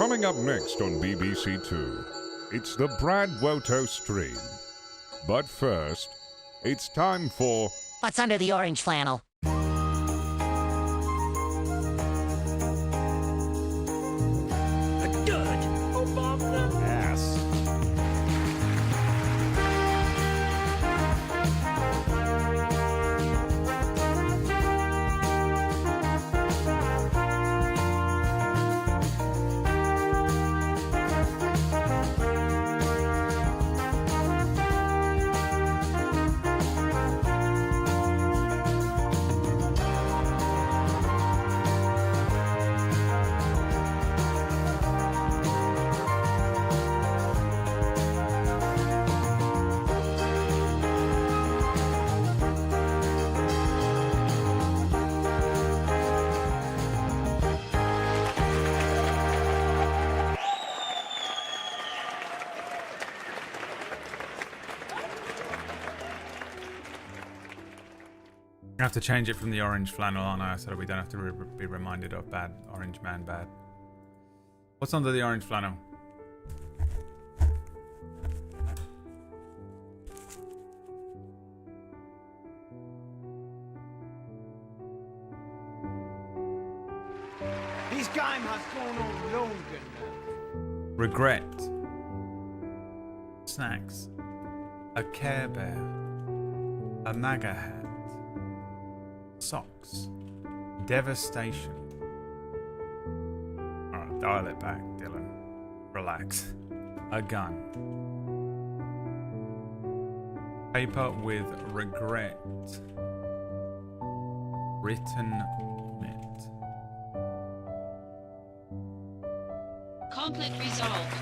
Coming up next on BBC Two, it's the Brad Woto stream. But first, it's time for... What's under the orange flannel? I have to change it from the orange flannel on us so that we don't have to be reminded of bad orange man bad. What's under the orange flannel? This game has gone on longer now. Regret. Snacks. A Care Bear. A MAGA hat. Socks. Devastation. Alright, dial it back, Dylan. Relax. A gun. Paper with regret written on it. Conflict resolved.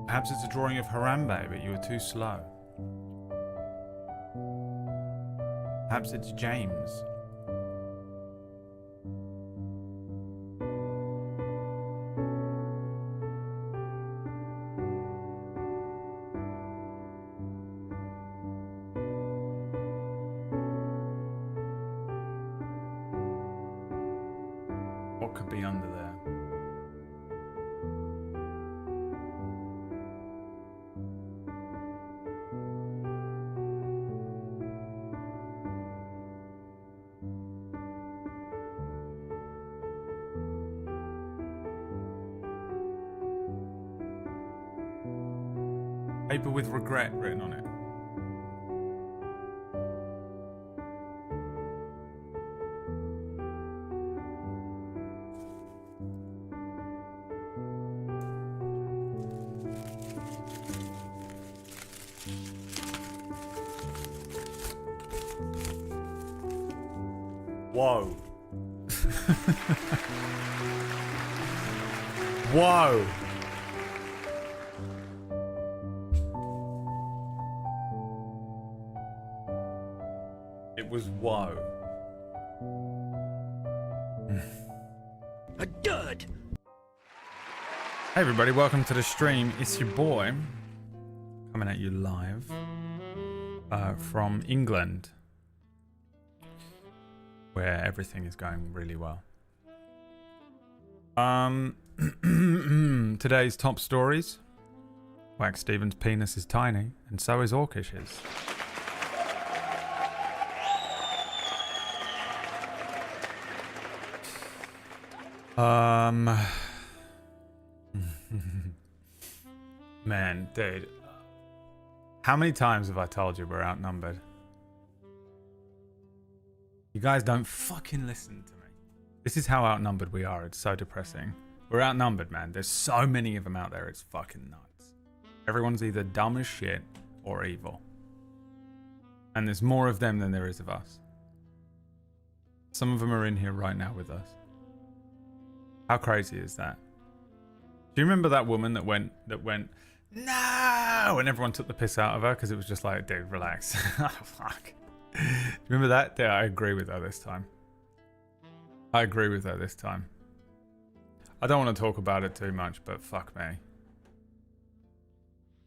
Perhaps it's a drawing of Harambe, but you were too slow. Perhaps it's James. What could be under there? Paper with regret written on it. Whoa. Whoa. It was whoa. A dud! Hey everybody, welcome to the stream. It's your boy coming at you live from England, where everything is going really well. Today's top stories. Wax Stevens' penis is tiny, and so is Orkish's. Man, dude. How many times have I told you we're outnumbered? You guys don't fucking listen to me. This is how outnumbered we are. It's so depressing. We're outnumbered, man. There's so many of them out there. It's fucking nuts. Everyone's either dumb as shit or evil. And there's more of them than there is of us. Some of them are in here right now with us. How crazy is that? Do you remember that woman that went, no, and everyone took the piss out of her because it was just like, dude, relax. Oh, fuck. Do you remember that? Yeah, I agree with her this time. I don't want to talk about it too much, but fuck me.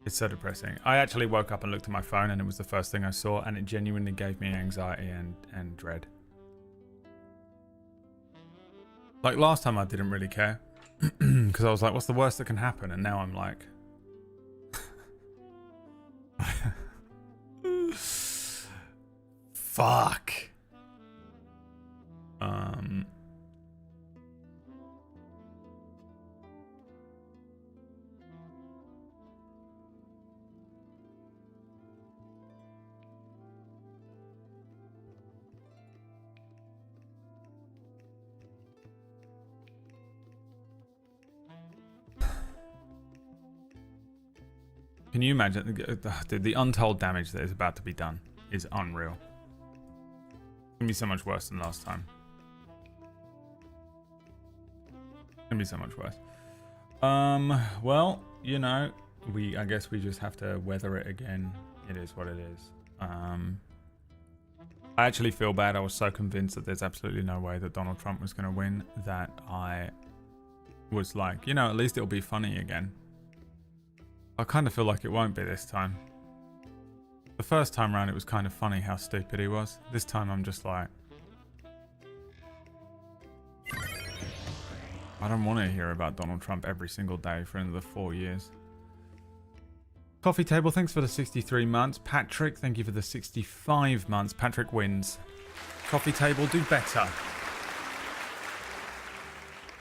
It's so depressing. I actually woke up and looked at my phone and it was the first thing I saw, and it genuinely gave me anxiety and dread. Like last time I didn't really care because I was like, what's the worst that can happen? And now I'm like... Fuck. Can you imagine? Dude, the untold damage that is about to be done is unreal. It's gonna be so much worse than last time. It's gonna be so much worse. Well, you know, I guess we just have to weather it again. It is what it is. I actually feel bad. I was so convinced that there's absolutely no way that Donald Trump was gonna win that I was like, you know, at least it'll be funny again. I kind of feel like it won't be this time. The first time round, it was kind of funny how stupid he was. This time, I'm just like... I don't want to hear about Donald Trump every single day for another 4 years. Coffee Table, thanks for the 63 months. Patrick, thank you for the 65 months. Patrick wins. Coffee Table, do better.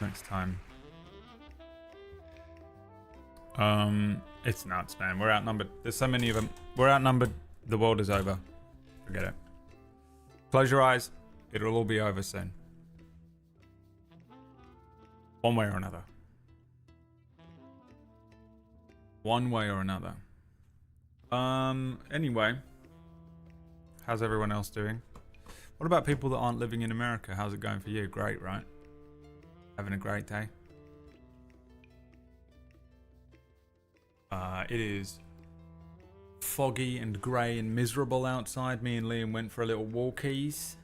Next time. It's nuts, man. We're outnumbered. There's so many of them. We're outnumbered. The world is over. Forget it. Close your eyes. It'll all be over soon. One way or another. One way or another. Anyway. How's everyone else doing? What about people that aren't living in America? How's it going for you? Great, right? Having a great day? It is foggy and grey and miserable outside. Me and Liam went for a little walkies.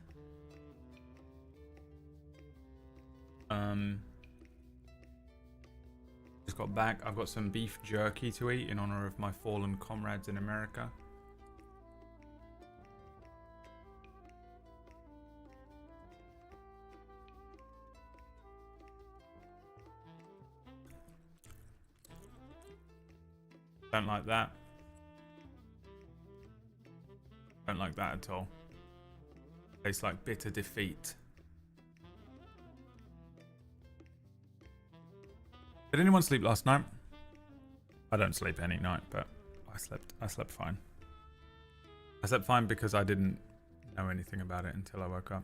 Just got back. I've got some beef jerky to eat in honor of my fallen comrades in America. Don't like that. Don't like that at all. Tastes like bitter defeat. Did anyone sleep last night? I don't sleep any night, but I slept fine. I slept fine because I didn't know anything about it until I woke up.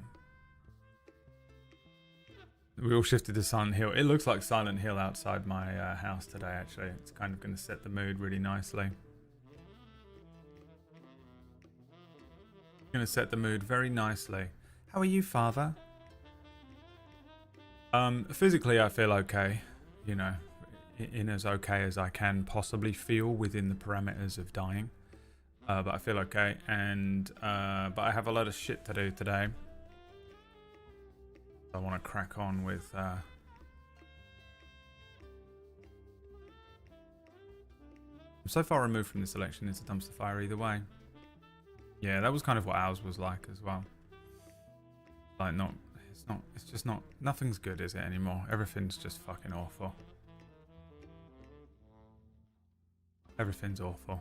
We all shifted to Silent Hill. It looks like Silent Hill outside my house today, actually. It's kind of going to set the mood really nicely. Going to set the mood very nicely. How are you, Father? Physically, I feel okay. You know, in as okay as I can possibly feel within the parameters of dying. But I feel okay. And but I have a lot of shit to do today. I want to crack on with I'm so far removed from this election, it's a dumpster fire either way. Yeah, that was kind of what ours was like as well. Like it's just not, nothing's good, is it, anymore? Everything's just fucking awful. Everything's awful.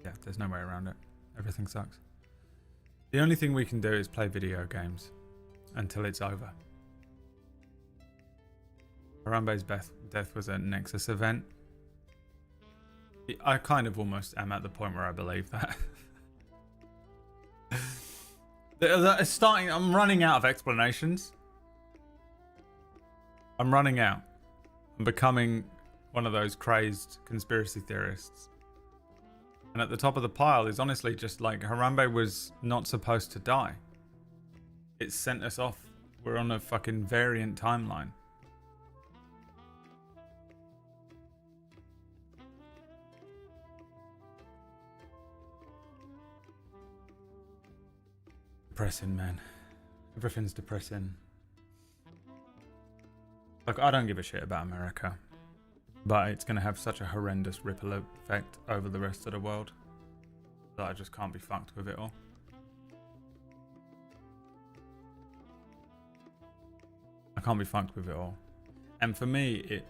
Yeah, there's no way around it. Everything sucks. The only thing we can do is play video games until it's over. Harambe's death was a Nexus event. I kind of almost am at the point where I believe that. I'm running out of explanations. I'm running out. I'm becoming one of those crazed conspiracy theorists. And at the top of the pile is honestly just like Harambe was not supposed to die. It sent us off. We're on a fucking variant timeline. Depressing, man. Everything's depressing. Like, I don't give a shit about America, but it's going to have such a horrendous ripple effect over the rest of the world that I just can't be fucked with it all. I can't be fucked with it all. And for me,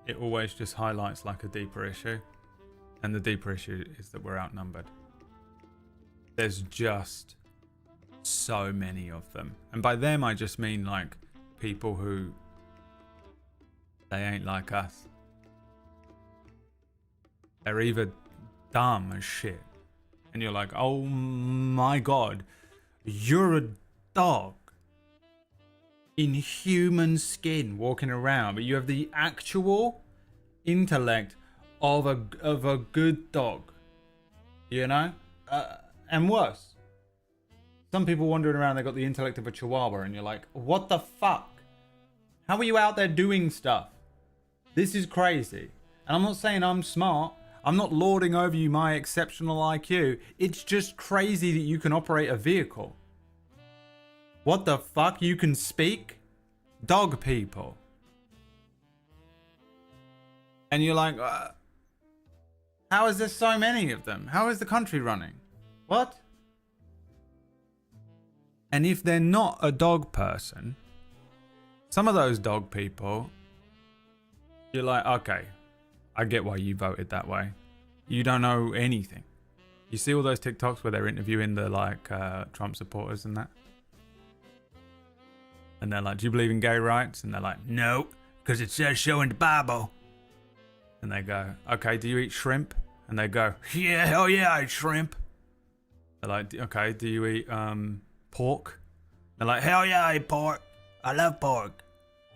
it always just highlights like a deeper issue. And the deeper issue is that we're outnumbered. There's just so many of them. And by them, I just mean like people who, they ain't like us. They're either dumb as shit. And you're like, oh my God, you're a dog in human skin walking around, but you have the actual intellect of a good dog, you know, and worse. Some people wandering around, they got the intellect of a chihuahua, and you're like, what the fuck? How are you out there doing stuff? This is crazy. And I'm not saying I'm smart. I'm not lording over you my exceptional IQ. It's just crazy that you can operate a vehicle. What the fuck? You can speak? Dog people. And you're like, how is there so many of them? How is the country running? What? And if they're not a dog person, some of those dog people, you're like, okay, I get why you voted that way. You don't know anything. You see all those TikToks where they're interviewing the like Trump supporters and that? And they're like, do you believe in gay rights? And they're like, no, because it says so in the Bible. And they go, okay, do you eat shrimp? And they go, yeah, hell yeah, I eat shrimp. They're like, okay, do you eat pork? They're like, hell yeah, I eat pork. I love pork.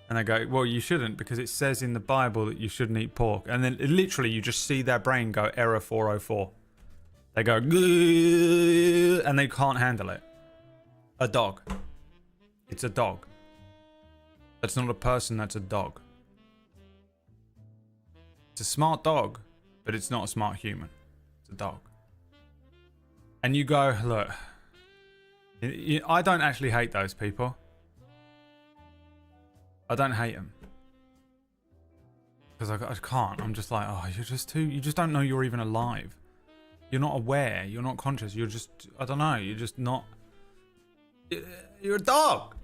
And they go, well, you shouldn't, because it says in the Bible that you shouldn't eat pork. And then literally you just see their brain go, error 404. They go, and they can't handle it. A dog. It's a dog. That's not a person, that's a dog. It's a smart dog, but it's not a smart human. It's a dog. And you go, look, I don't actually hate those people. I don't hate them. Because I can't. I'm just like, oh, you just don't know you're even alive. You're not aware. You're not conscious. You're just, I don't know. You're just not. You're a dog.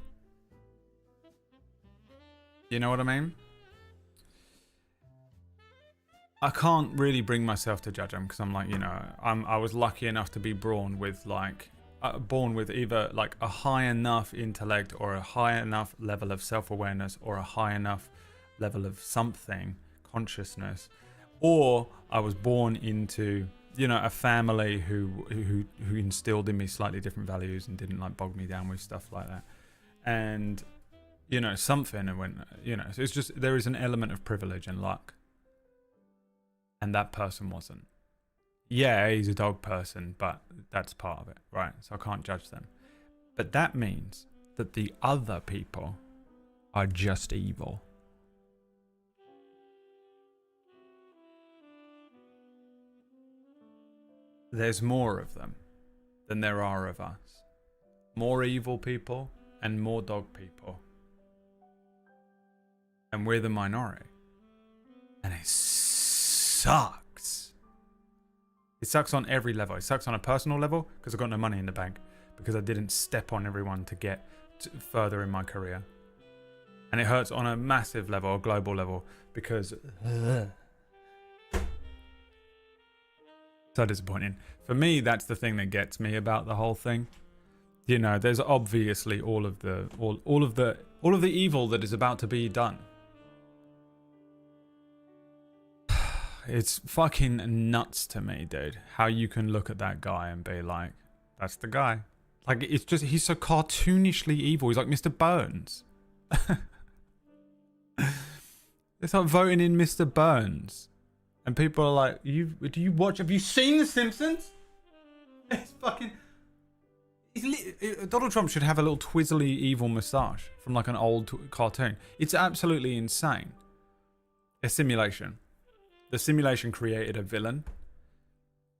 You know what I mean? I can't really bring myself to judge them because I'm like, you know, I was lucky enough to be born with either like a high enough intellect or a high enough level of self-awareness or a high enough level of something, consciousness, or I was born into, you know, a family who instilled in me slightly different values and didn't like bog me down with stuff like that. And, you know, something, and when, you know, so it's just, there is an element of privilege and luck. And that person wasn't. Yeah, he's a dog person, but that's part of it, right? So I can't judge them. But that means that the other people are just evil. There's more of them than there are of us. More evil people and more dog people. And we're the minority. And it sucks. It sucks on every level. It sucks on a personal level because I've got no money in the bank because I didn't step on everyone to get further in my career. And it hurts on a massive level, a global level, because so disappointing. For me, that's the thing that gets me about the whole thing. You know, there's obviously all of the evil that is about to be done. It's fucking nuts to me, dude, how you can look at that guy and be like, that's the guy. Like, it's just, he's so cartoonishly evil. He's like Mr. Burns. It's like voting in Mr. Burns. And people are like, have you seen The Simpsons? It's fucking... Donald Trump should have a little twizzly evil moustache from like an old cartoon. It's absolutely insane. A simulation. The simulation created a villain,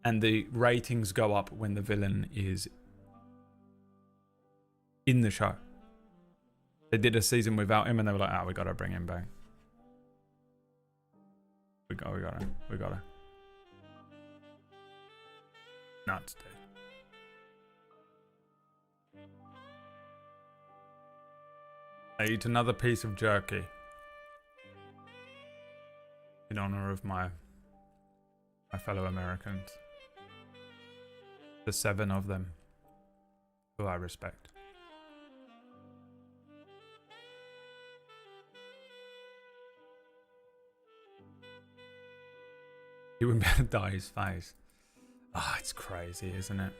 and the ratings go up when the villain is in the show. They did a season without him and they were like, we gotta bring him back. We gotta. Nuts, dude. I eat another piece of jerky in honor of my fellow Americans. The 7 of them who I respect. He wouldn't be able to dye his face. Ah, it's crazy, isn't it?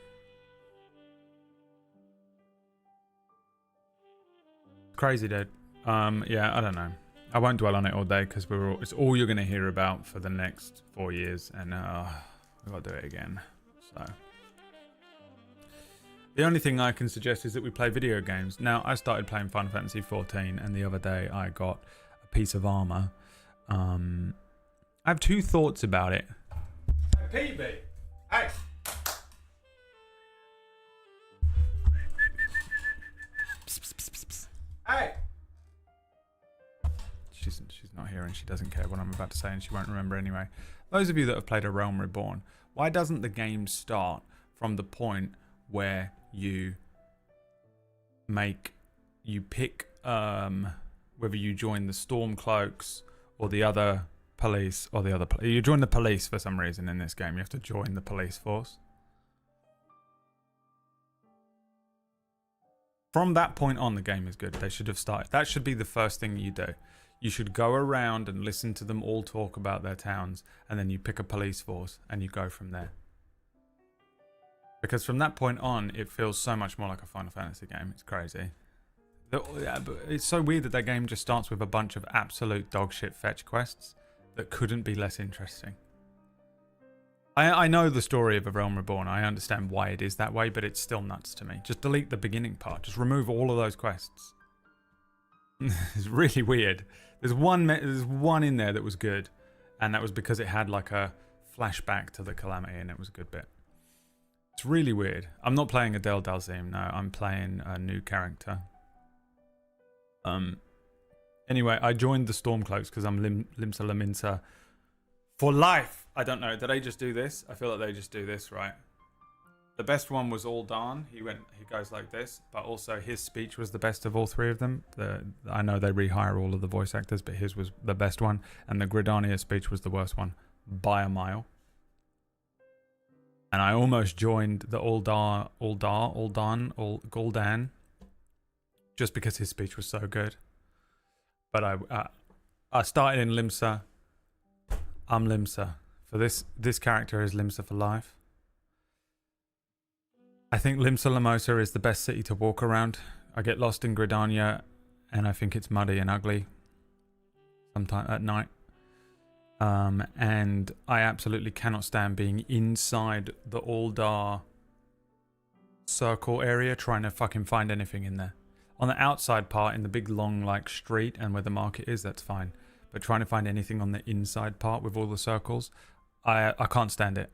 Crazy, dude. Yeah, I don't know. I won't dwell on it all day because it's all you're gonna hear about for the next 4 years, and we gotta do it again. So the only thing I can suggest is that we play video games. Now, I started playing Final Fantasy 14, and the other day I got a piece of armor. I have 2 thoughts about it. Hey, PB! Hey! Hey! She's not here and she doesn't care what I'm about to say and she won't remember anyway. Those of you that have played A Realm Reborn, why doesn't the game start from the point where you pick whether you join the Stormcloaks or the other police or you join the police for some reason in this game. You have to join the police force. From that point on, the game is good. They should have started. That should be the first thing you do. You should go around and listen to them all talk about their towns, and then you pick a police force and you go from there. Because from that point on, it feels so much more like a Final Fantasy game. It's crazy. It's so weird that game just starts with a bunch of absolute dogshit fetch quests that couldn't be less interesting. I know the story of A Realm Reborn. I understand why it is that way, but it's still nuts to me. Just delete the beginning part. Just remove all of those quests. It's really weird. There's one in there that was good, and that was because it had like a flashback to the Calamity, and it was a good bit. It's really weird. I'm not playing Adele Dazeem, no. I'm playing a new character. Anyway, I joined the Stormcloaks because I'm Limsa Laminsa for life. I don't know. Did they just do this? I feel like they just do this, right? The best one was Aldan. He goes like this, but also his speech was the best of all 3 of them. I know they rehire all of the voice actors, but his was the best one, and the Gridania speech was the worst one by a mile. And I almost joined the Gul'dan, just because his speech was so good. But I started in Limsa. I'm Limsa. For this character is Limsa for life. I think Limsa Lamosa is the best city to walk around. I get lost in Gridania, and I think it's muddy and ugly sometime at night. And I absolutely cannot stand being inside the Aldar circle area trying to fucking find anything in there. On the outside part, in the big long like street and where the market is, that's fine. But trying to find anything on the inside part with all the circles, I can't stand it.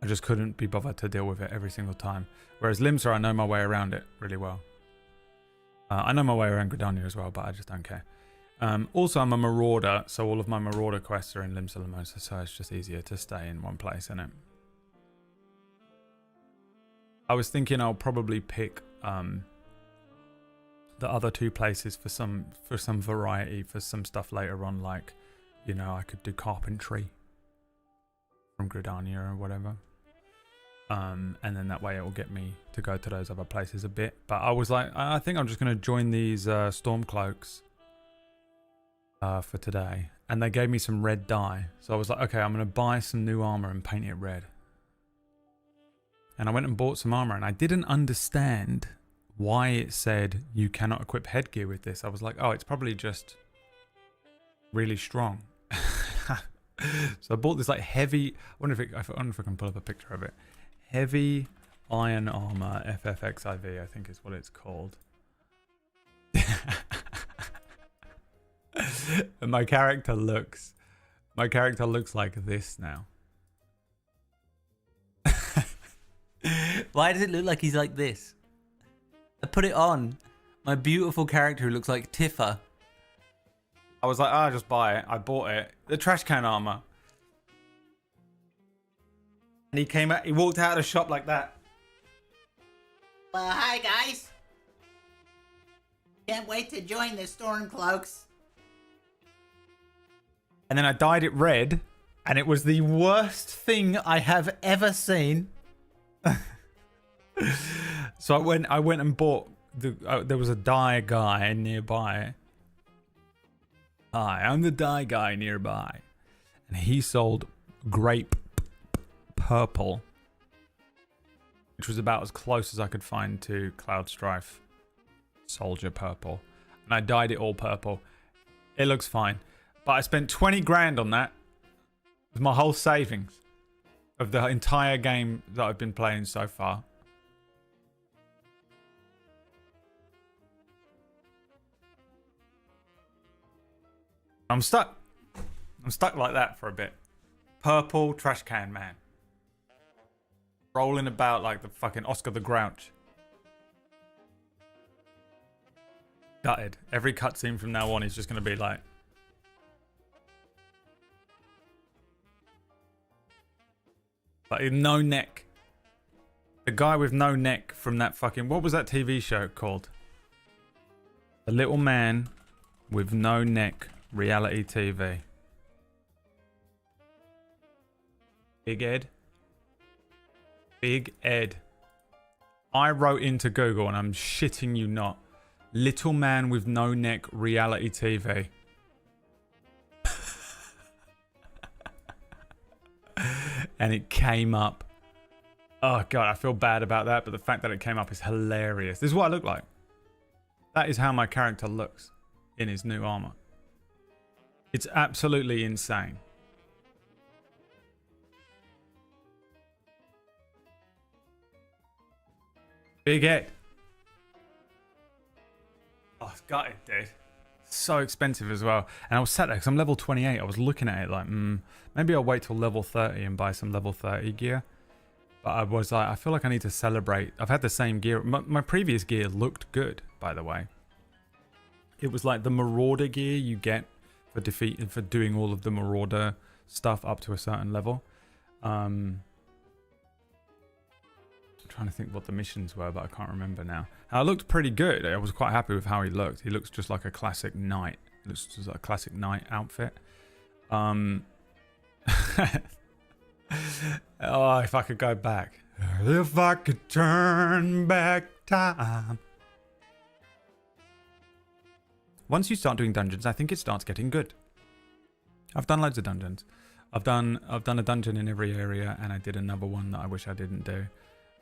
I just couldn't be bothered to deal with it every single time. Whereas Limsa, I know my way around it really well. I know my way around Gridania as well, but I just don't care. Also, I'm a marauder, so all of my marauder quests are in Limsa Lamosa, so it's just easier to stay in one place, isn't it? I was thinking I'll probably pick the other 2 places for some variety, for some stuff later on, like, you know, I could do carpentry from Gridania or whatever. And then that way it will get me to go to those other places a bit. But I was like, I think I'm just going to join these Stormcloaks for today. And they gave me some red dye. So I was like, okay, I'm going to buy some new armor and paint it red. And I went and bought some armor, and I didn't understand why it said you cannot equip headgear with this. I was like, oh, it's probably just really strong. So I bought this like heavy, I wonder if I can pull up a picture of it. Heavy iron armor FFXIV, I think is what it's called. And my character looks like this now. Why does it look like he's like this? I put it on. My beautiful character who looks like Tifa. I was like, I'll just buy it. I bought it. The trash can armor. And he came out, he walked out of the shop like that. Well, hi guys. Can't wait to join the Stormcloaks. And then I dyed it red, and it was the worst thing I have ever seen. So I went and bought there was a dye guy nearby. Hi, I'm the dye guy nearby, and he sold grape purple, which was about as close as I could find to Cloud Strife Soldier purple, and I dyed it all purple. It looks fine, but I spent 20 grand on that with my whole savings of the entire game that I've been playing so far. I'm stuck like that for a bit. Purple trash can man. Rolling about like the fucking Oscar the Grouch. Gutted. Every cutscene from now on is just going to be like... Like no neck. The guy with no neck from that fucking... What was that TV show called? The Little Man with No Neck Reality TV. Big Ed. Big Ed. I wrote into Google, and I'm shitting you not, Little Man with No Neck Reality TV. And it came up. Oh god, I feel bad about that, but the fact that it came up is hilarious. This is what I look like. That is how my character looks in his new armor. It's absolutely insane. Big Ed. Oh, it's gutted, dude. So expensive as well. And I was sat there because I'm level 28. I was looking at it like, maybe I'll wait till level 30 and buy some level 30 gear. But I was like, I feel like I need to celebrate. I've had the same gear. My previous gear looked good, by the way. It was like the Marauder gear you get for doing all of the Marauder stuff up to a certain level. I'm trying to think what the missions were, but I can't remember now. I looked pretty good. I was quite happy with how he looked. He looks just like a classic knight. He looks just like a classic knight outfit. Oh, if I could go back. If I could turn back time. Once you start doing dungeons, I think it starts getting good. I've done loads of dungeons. I've done a dungeon in every area, and I did another one that I wish I didn't do.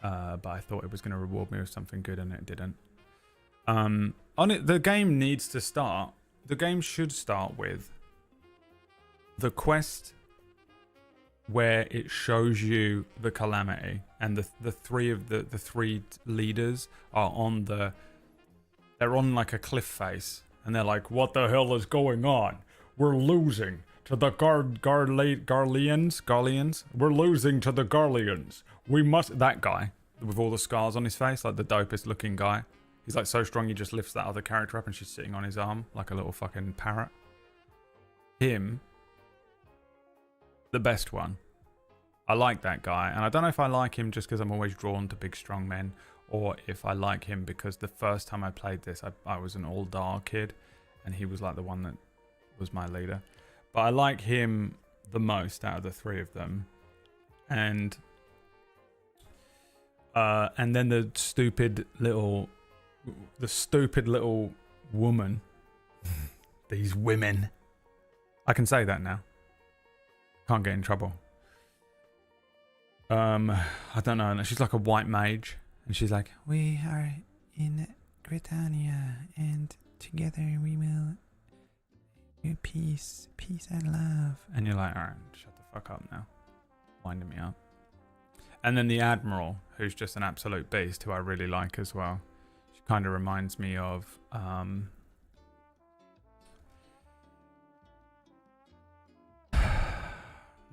But I thought it was going to reward me with something good, and it didn't. The game needs to start. The game should start with the quest where it shows you the calamity, and the three leaders are on they're on like a cliff face, and they're like, "What the hell is going on? We're losing to the Garleans. We're losing to the Garleans. We must..." That guy with all the scars on his face, like the dopest looking guy. He's like so strong he just lifts that other character up and she's sitting on his arm like a little fucking parrot. Him. The best one. I like that guy. And I don't know if I like him just because I'm always drawn to big strong men, or if I like him because the first time I played this, I was an all-Dar kid and he was like the one that was my leader. But I like him the most out of the three of them. And then the stupid little woman. These women. I can say that now. Can't get in trouble. I don't know. She's like a white mage, and she's like, "We are in Britannia, and together we will do peace and love." And you're like, "All right, shut the fuck up now," winding me up. And then the Admiral, who's just an absolute beast, who I really like as well. She kind of reminds me of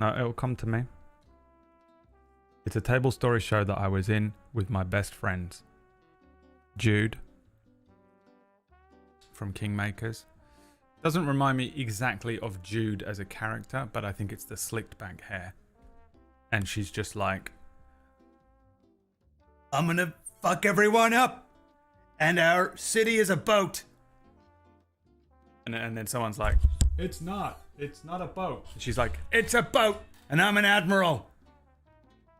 no, it'll come to me. It's a table story show that I was in with my best friends. Jude from Kingmakers. Doesn't remind me exactly of Jude as a character, but I think it's the slicked back hair. And she's just like, I'm gonna fuck everyone up, and our city is a boat. And then someone's like, it's not a boat. And she's like, it's a boat, and I'm an admiral.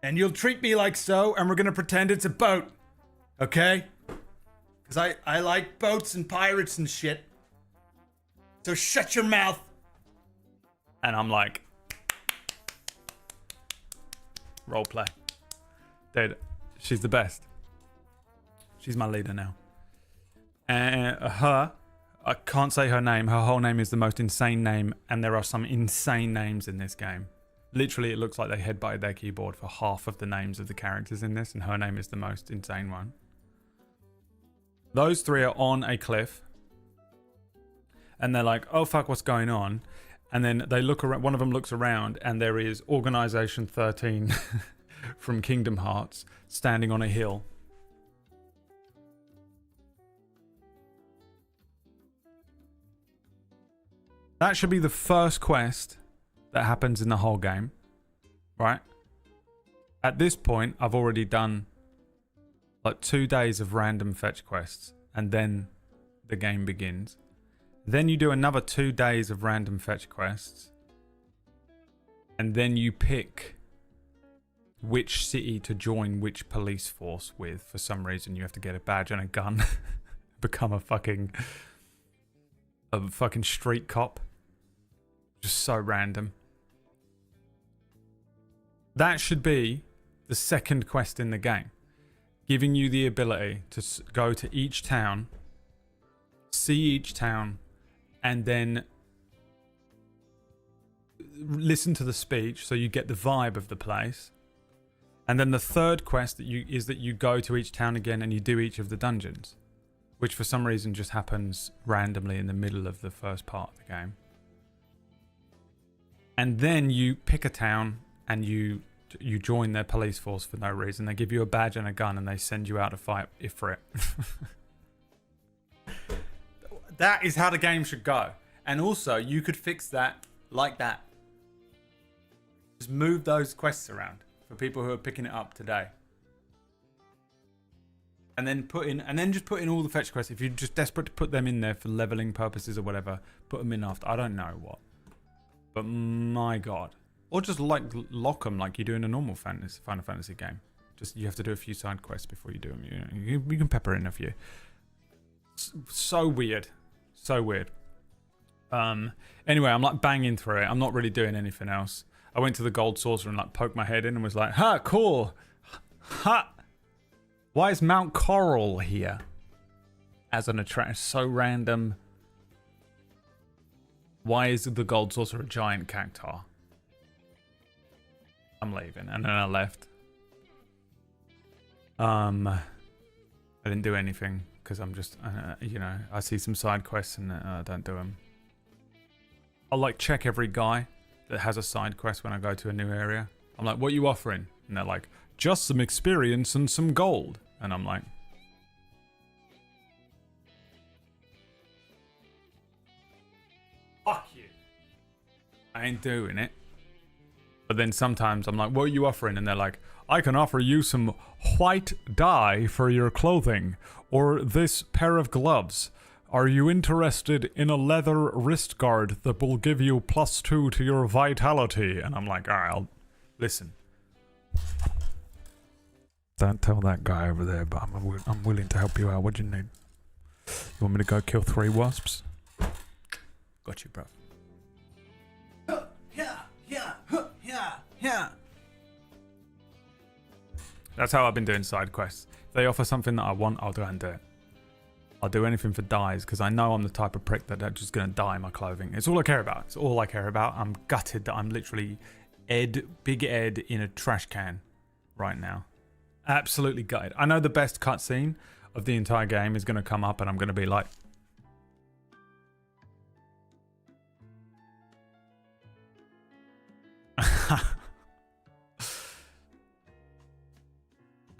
And you'll treat me like so, and we're gonna pretend it's a boat. Okay? Because I like boats and pirates and shit. So shut your mouth. And I'm like, roleplay. Dude, she's the best. She's my leader now. And I can't say her name. Her whole name is the most insane name, and there are some insane names in this game. Literally, it looks like they headbutted their keyboard for half of the names of the characters in this, and her name is the most insane one. Those three are on a cliff, and they're like, oh fuck, what's going on? And then they look around, one of them looks around, and there is Organization 13 from Kingdom Hearts standing on a hill. That should be the first quest that happens in the whole game, right? At this point, I've already done like 2 days of random fetch quests, and then the game begins. Then you do another 2 days of random fetch quests, and then you pick which city to join which police force with. For some reason, you have to get a badge and a gun, become a fucking street cop. Just so random. That should be the second quest in the game, giving you the ability to go to each town, see each town, and then listen to the speech so you get the vibe of the place. And then the third quest is that you go to each town again and you do each of the dungeons, which for some reason just happens randomly in the middle of the first part of the game. And then you pick a town and you join their police force for no reason. They give you a badge and a gun and they send you out to fight Ifrit. That is how the game should go. And also, you could fix that like that. Just move those quests around for people who are picking it up today. And then just put in all the fetch quests. If you're just desperate to put them in there for leveling purposes or whatever, put them in after. I don't know what. But my god. Or just like lock them like you do in a normal Final Fantasy game. Just you have to do a few side quests before you do them. You can pepper in a few. So weird. So weird. Anyway, I'm like banging through it. I'm not really doing anything else. I went to the Gold Saucer and like poked my head in and was like, ha, cool. Ha. Why is Mount Coral here? As an attraction, so random. Why is the Gold Saucer a giant cactuar? I'm leaving. And then I left. I didn't do anything because I'm just, I see some side quests and I don't do them. I'll like check every guy that has a side quest when I go to a new area. I'm like, what are you offering? And they're like, just some experience and some gold. And I'm like, fuck you. I ain't doing it. But then sometimes I'm like, what are you offering? And they're like, I can offer you some white dye for your clothing, or this pair of gloves. Are you interested in a leather wrist guard that will give you +2 to your vitality? And I'm like, all right, listen. Don't tell that guy over there, but I'm willing to help you out. What do you need? You want me to go kill 3 wasps? Got you, bro. Yeah. That's how I've been doing side quests. If they offer something that I want, I'll go and do it. I'll do anything for dyes because I know I'm the type of prick that are just going to dye my clothing. It's all I care about. It's all I care about. I'm gutted that I'm literally Big Ed in a trash can right now. Absolutely gutted. I know the best cutscene of the entire game is going to come up and I'm going to be like,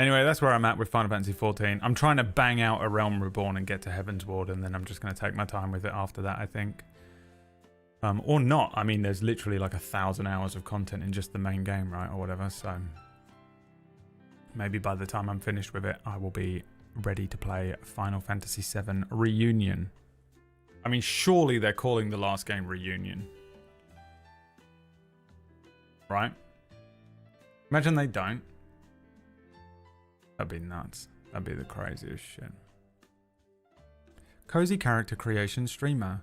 Anyway, that's where I'm at with Final Fantasy 14. I'm trying to bang out A Realm Reborn and get to Heaven's Ward, and then I'm just going to take my time with it after that, I think. Or not. I mean, there's literally like 1,000 hours of content in just the main game, right? Or whatever, so... maybe by the time I'm finished with it, I will be ready to play Final Fantasy VII Reunion. I mean, surely they're calling the last game Reunion. Right? Imagine they don't. That'd be nuts. That'd be the craziest shit. Cozy character creation streamer.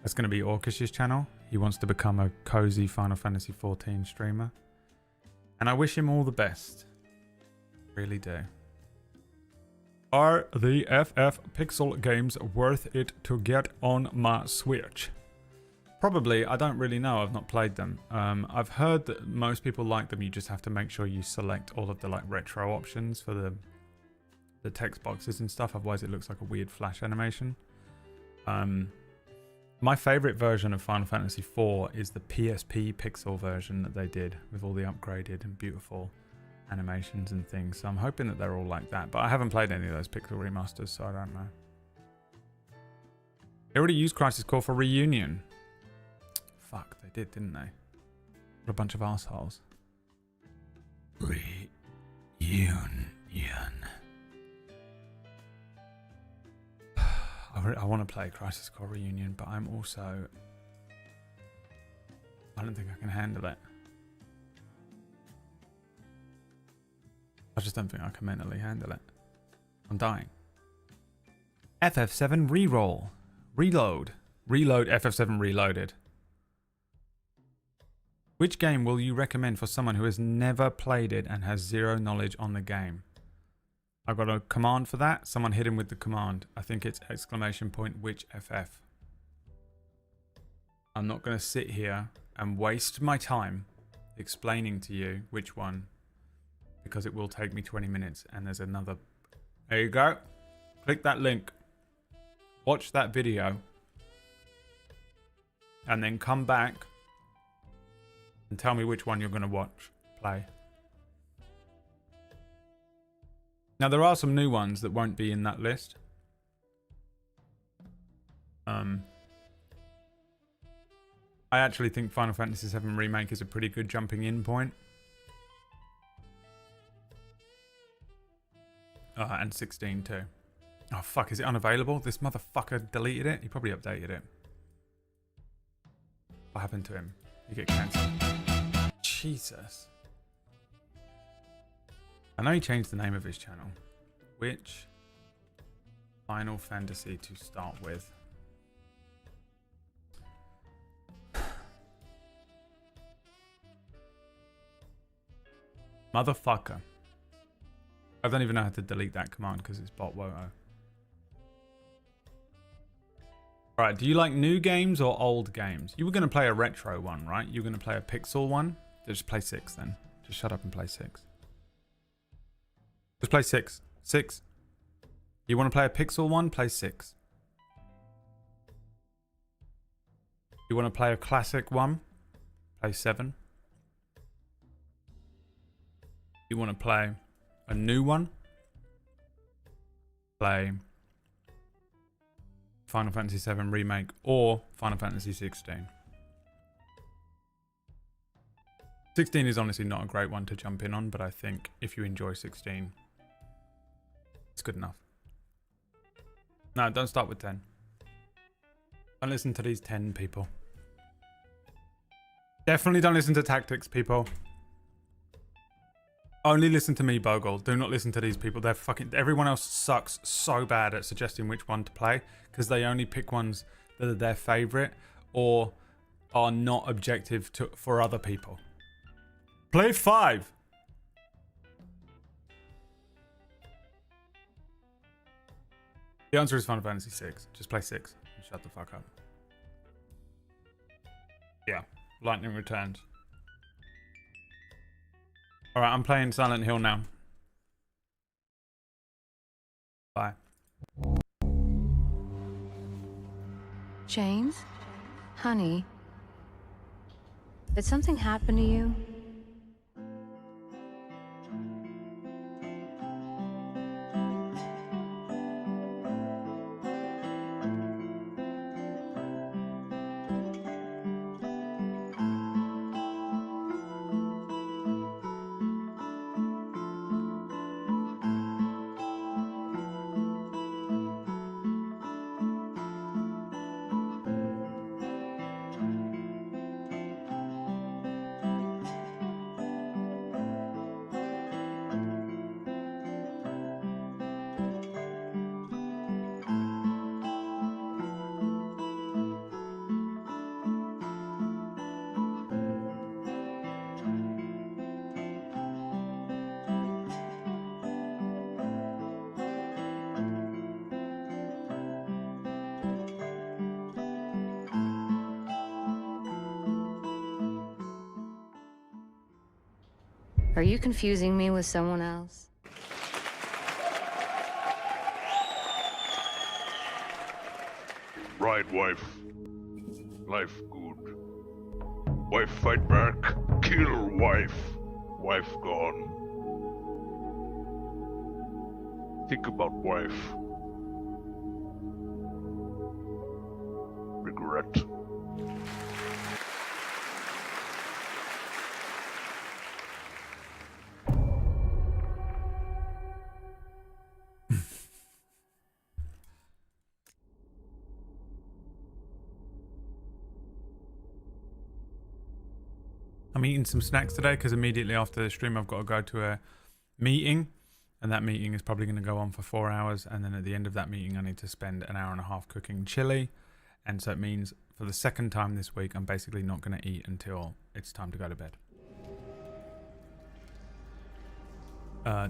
That's going to be Orcush's channel. He wants to become a cozy Final Fantasy 14 streamer. And I wish him all the best. Really do. Are the FF Pixel games worth it to get on my Switch? Probably. I don't really know. I've not played them. I've heard that most people like them. You just have to make sure you select all of the like retro options for the text boxes and stuff. Otherwise, it looks like a weird flash animation. My favorite version of Final Fantasy IV is the PSP Pixel version that they did with all the upgraded and beautiful animations and things. So I'm hoping that they're all like that. But I haven't played any of those Pixel remasters, so I don't know. They already used Crisis Core for Reunion. Fuck, they did, didn't they? What a bunch of assholes. Reunion. I want to play Crisis Core Reunion, but I'm also... I don't think I can handle it. I just don't think I can mentally handle it. I'm dying. FF7 reroll. Reload. Reload FF7 Reloaded. Which game will you recommend for someone who has never played it and has zero knowledge on the game? I've got a command for that. Someone hit him with the command. I think it's ! Which FF. I'm not going to sit here and waste my time explaining to you which one, because it will take me 20 minutes and there's another. There you go. Click that link. Watch that video. And then come back and tell me which one you're going to play. Now, there are some new ones that won't be in that list. I actually think Final Fantasy VII Remake is a pretty good jumping in point. And 16 too. Oh, fuck, is it unavailable? This motherfucker deleted it? He probably updated it. What happened to him? He get cancelled. Jesus. I know he changed the name of his channel. Which Final Fantasy to start with? Motherfucker. I don't even know how to delete that command because it's bot woto. Alright, do you like new games or old games? You were going to play a retro one, right? You were going to play a pixel one? Just play 6 then. Just shut up and play 6. Just play 6. 6. You want to play a pixel one? Play 6. You want to play a classic one? Play 7. You want to play a new one? Play Final Fantasy VII Remake or Final Fantasy 16. 16 is honestly not a great one to jump in on, but I think if you enjoy 16, it's good enough. No, don't start with 10. Don't listen to these 10 people. Definitely don't listen to tactics, people. Only listen to me, Bogle. Do not listen to these people. They're fucking... Everyone else sucks so bad at suggesting which one to play because they only pick ones that are their favorite or are not objective for other people. Play 5. The answer is Final Fantasy 6. Just play 6 and shut the fuck up. Yeah. Lightning Returns. Alright, I'm playing Silent Hill now. Bye. James? Honey? Did something happen to you? Are you confusing me with someone else? Right, wife. Life good. Wife fight back. Kill wife. Wife gone. Think about wife. Regret. I'm eating some snacks today because immediately after the stream I've got to go to a meeting, and that meeting is probably going to go on for 4 hours, and then at the end of that meeting I need to spend an hour and a half cooking chili, and so it means for the second time this week I'm basically not going to eat until it's time to go to bed.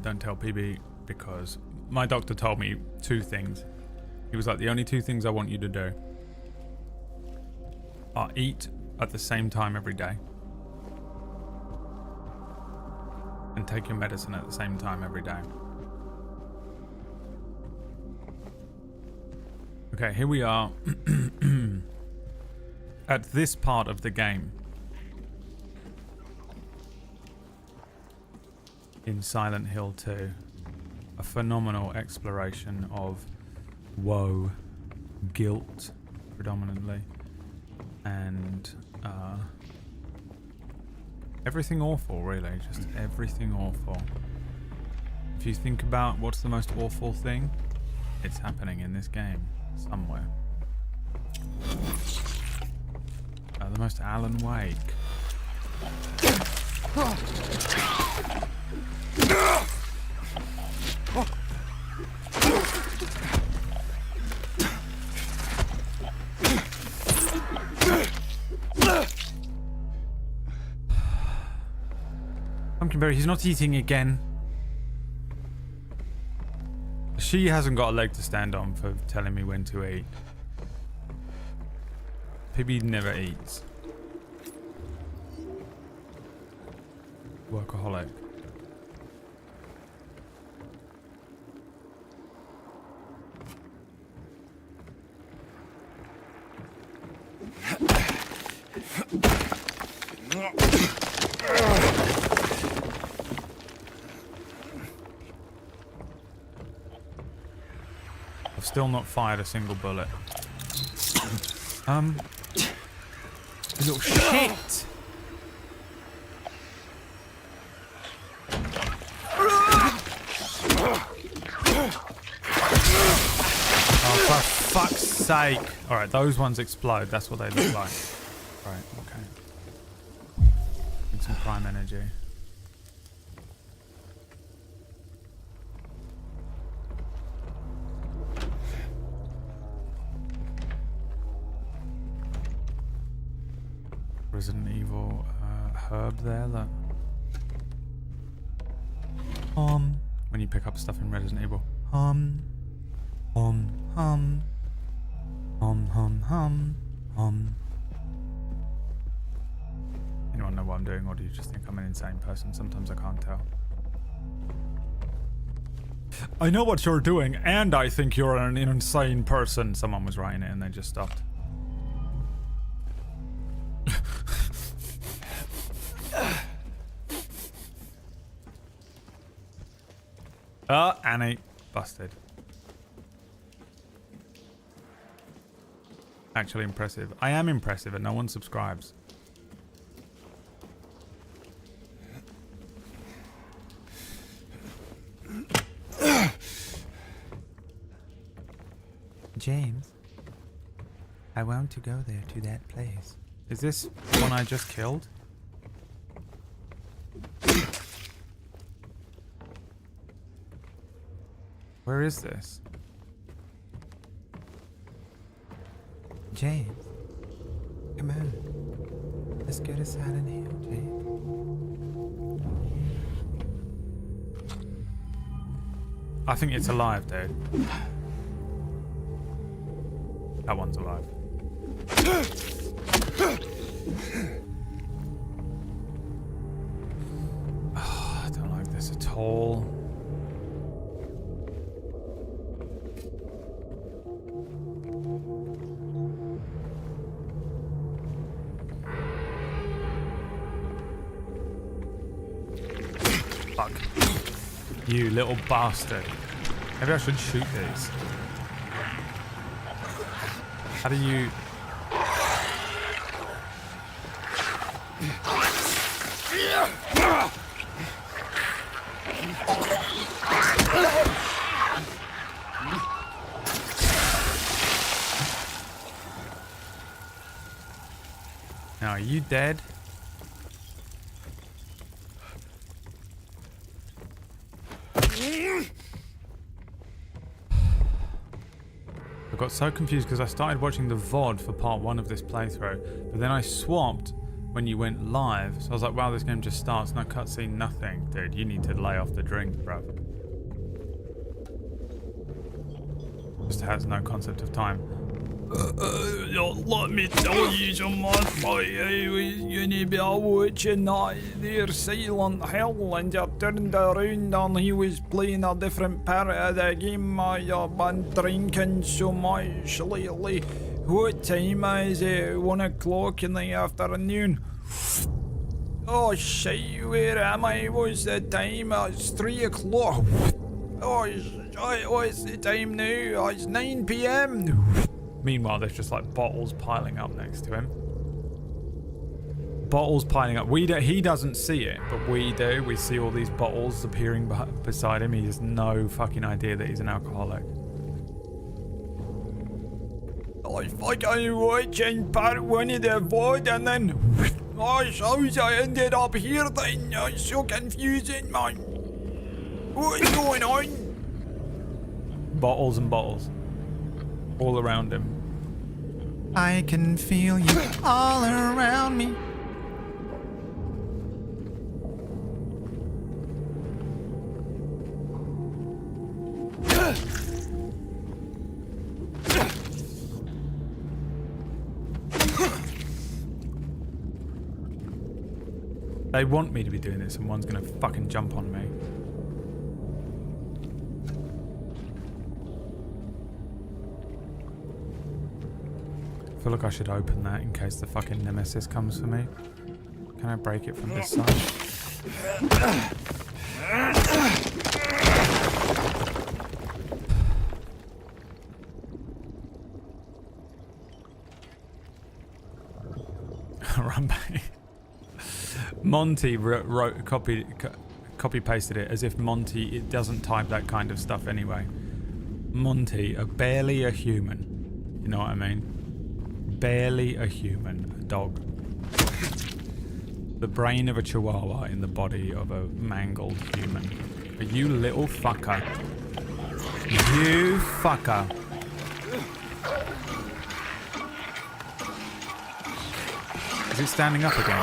Don't tell PB because my doctor told me 2 things. He was like, the only 2 things I want you to do are eat at the same time every day and take your medicine at the same time every day. Okay, here we are at this part of the game in Silent Hill 2. A phenomenal exploration of woe, guilt predominantly, and everything awful, really. Just everything awful. If you think about what's the most awful thing, it's happening in this game somewhere. The most Alan Wake. Pumpkinberry, he's not eating again. She hasn't got a leg to stand on for telling me when to eat. PB never eats. Workaholic. I've still not fired a single bullet. You little shit! Oh, for fuck's sake! Alright, those ones explode. That's what they look like. Right, okay. Need some prime energy. Resident Evil herb there, look. When you pick up stuff in Resident Evil. Anyone know what I'm doing, or do you just think I'm an insane person? Sometimes I can't tell. I know what you're doing, and I think you're an insane person. Someone was writing it and they just stopped. Annie. Busted. Actually impressive. I am impressive and no one subscribes. James, I want to go there, to that place. Is this the one I just killed? Where is this? James, come on. Let's go to Silent Hill, James. I think it's alive, dude. That one's alive. coal. Fuck. You little bastard. Maybe I should shoot these. How do you... Now, are you dead? I got so confused because I started watching the VOD for part 1 of this playthrough, but then I swapped when you went live, so I was like, wow, this game just starts, no cutscene, nothing. Dude, you need to lay off the drink, bruv. Just has no concept of time. Let me tell you so much, boy. I was gonna be watching that there Silent Hill, and I turned around and he was playing a different part of the game. I've been drinking so much lately. What time is it? 1 o'clock in the afternoon. Oh shit, where am I? What's the time? It's 3 o'clock. Oh, what's the time now? It's 9 p.m. Meanwhile, there's just like bottles piling up next to him. Bottles piling up. He doesn't see it, but we do. We see all these bottles appearing beside him. He has no fucking idea that he's an alcoholic. I think I'm watching part 1 of the VOD and then... Oh, so I ended up here then. It's so confusing, man. What's going on? Bottles and bottles. All around him. I can feel you all around me. They want me to be doing this and one's gonna fucking jump on me. I feel like I should open that in case the fucking nemesis comes for me. Can I break it from this side? Run back. Monty wrote, copy pasted it as if Monty doesn't type that kind of stuff anyway. Monty, barely a human. You know what I mean? Barely a human, a dog. The brain of a chihuahua in the body of a mangled human. But you little fucker. You fucker. Is it standing up again?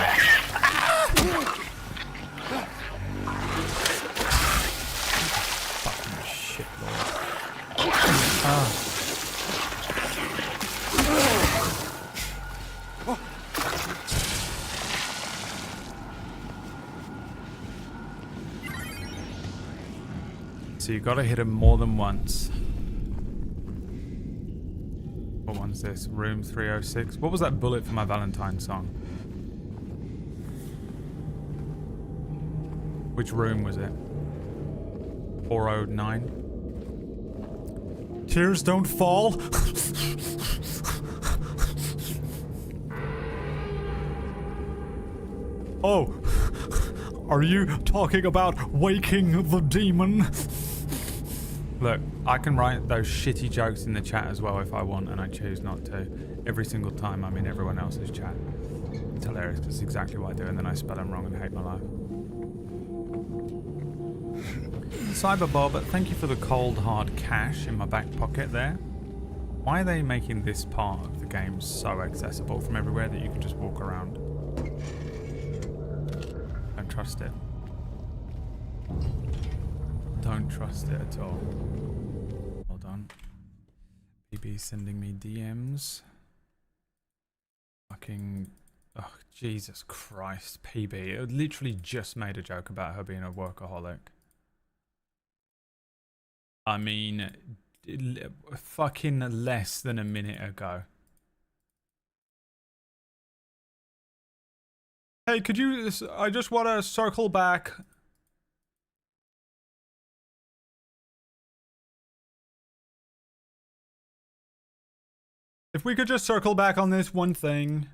Fucking shit, Lord. Ah. So you gotta hit him more than once. What one's this? Room 306. What was that bullet for my Valentine song? Which room was it? 409? Tears don't fall. Oh, are you talking about waking the demon? Look, I can write those shitty jokes in the chat as well if I want, and I choose not to. Every single time I'm in everyone else's chat. It's hilarious because it's exactly what I do, and then I spell them wrong and hate my life. Cyberbob, thank you for the cold hard cash in my back pocket there. Why are they making this part of the game so accessible from everywhere that you can just walk around? Don't trust it. Don't trust it at all. Hold on. PB sending me DMs. Fucking... Oh, Jesus Christ. PB. It literally just made a joke about her being a workaholic. I mean, fucking less than a minute ago. Hey, could you... I just want to circle back. If we could just circle back on this one thing.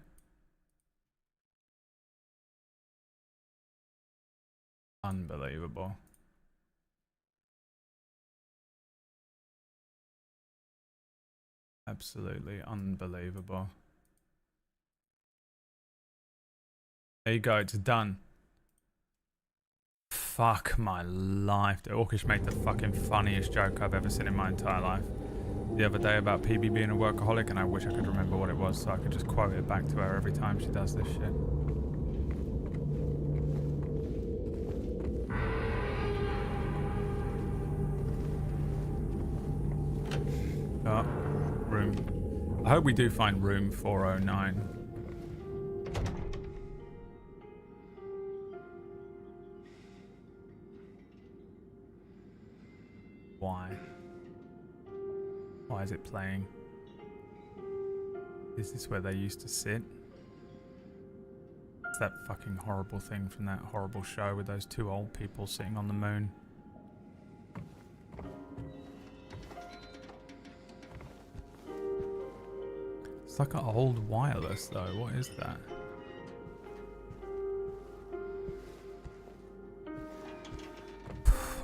Unbelievable. Absolutely unbelievable. There you go, it's done. Fuck my life. Orkish made the fucking funniest joke I've ever seen in my entire life the other day about PB being a workaholic, and I wish I could remember what it was so I could just quote it back to her every time she does this shit. Oh, room. I hope we do find room 409. Why? Why is it playing? Is this where they used to sit? It's that fucking horrible thing from that horrible show with those two old people sitting on the moon. It's like an old wireless though. What is that?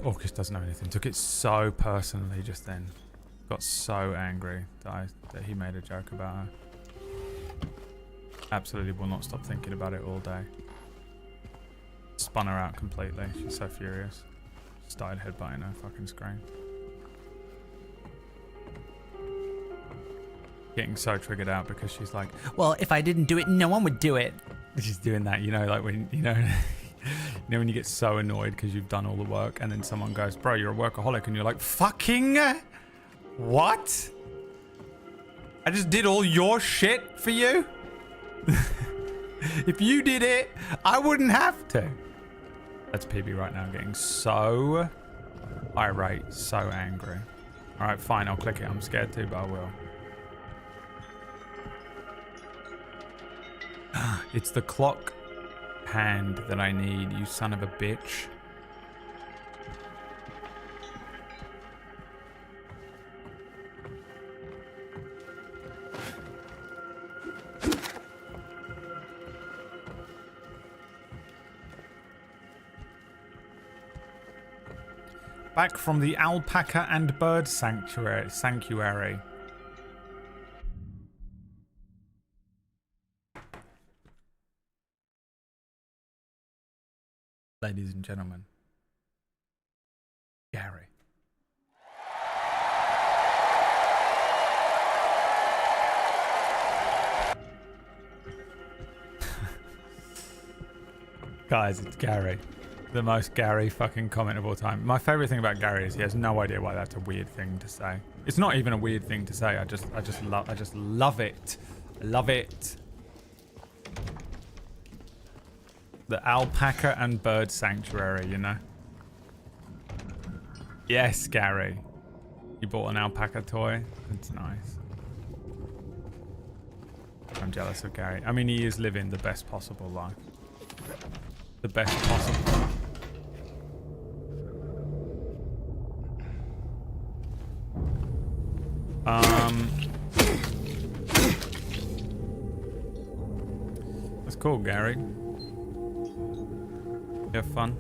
Orcus doesn't know anything. Took it so personally just then. Got so angry that he made a joke about her. Absolutely will not stop thinking about it all day. Spun her out completely. She's so furious. Started headbutting her fucking screen. Getting so triggered out because she's like, well, if I didn't do it, no one would do it. She's doing that, you know, like when, you know, when you get so annoyed because you've done all the work and then someone goes, bro, you're a workaholic, and you're like, fucking what? I just did all your shit for you? If you did it, I wouldn't have to. That's PB right now getting so irate, so angry. All right, fine, I'll click it. I'm scared too, but I will. It's the clock hand that I need, you son of a bitch. Back from the alpaca and bird sanctuary. Ladies and gentlemen, Gary. Guys, it's Gary. The most Gary fucking comment of all time. My favorite thing about Gary is he has no idea why that's a weird thing to say. It's not even a weird thing to say. I just love it. I love it. The alpaca and bird sanctuary, you know? Yes, Gary. You bought an alpaca toy? It's nice. I'm jealous of Gary. I mean, he is living the best possible life. The best possible. That's cool, Gary. You have fun.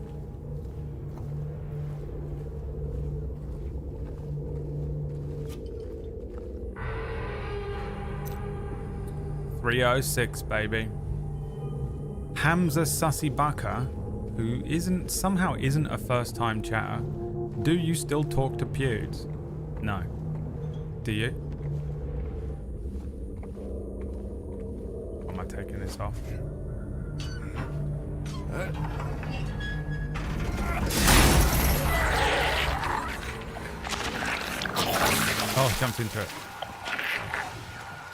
.306, baby. Hamza Sussy-Baka, who somehow isn't a first-time chatter. Do you still talk to Pewds? No. Do you? Am I taking this off? Oh, jumped into it.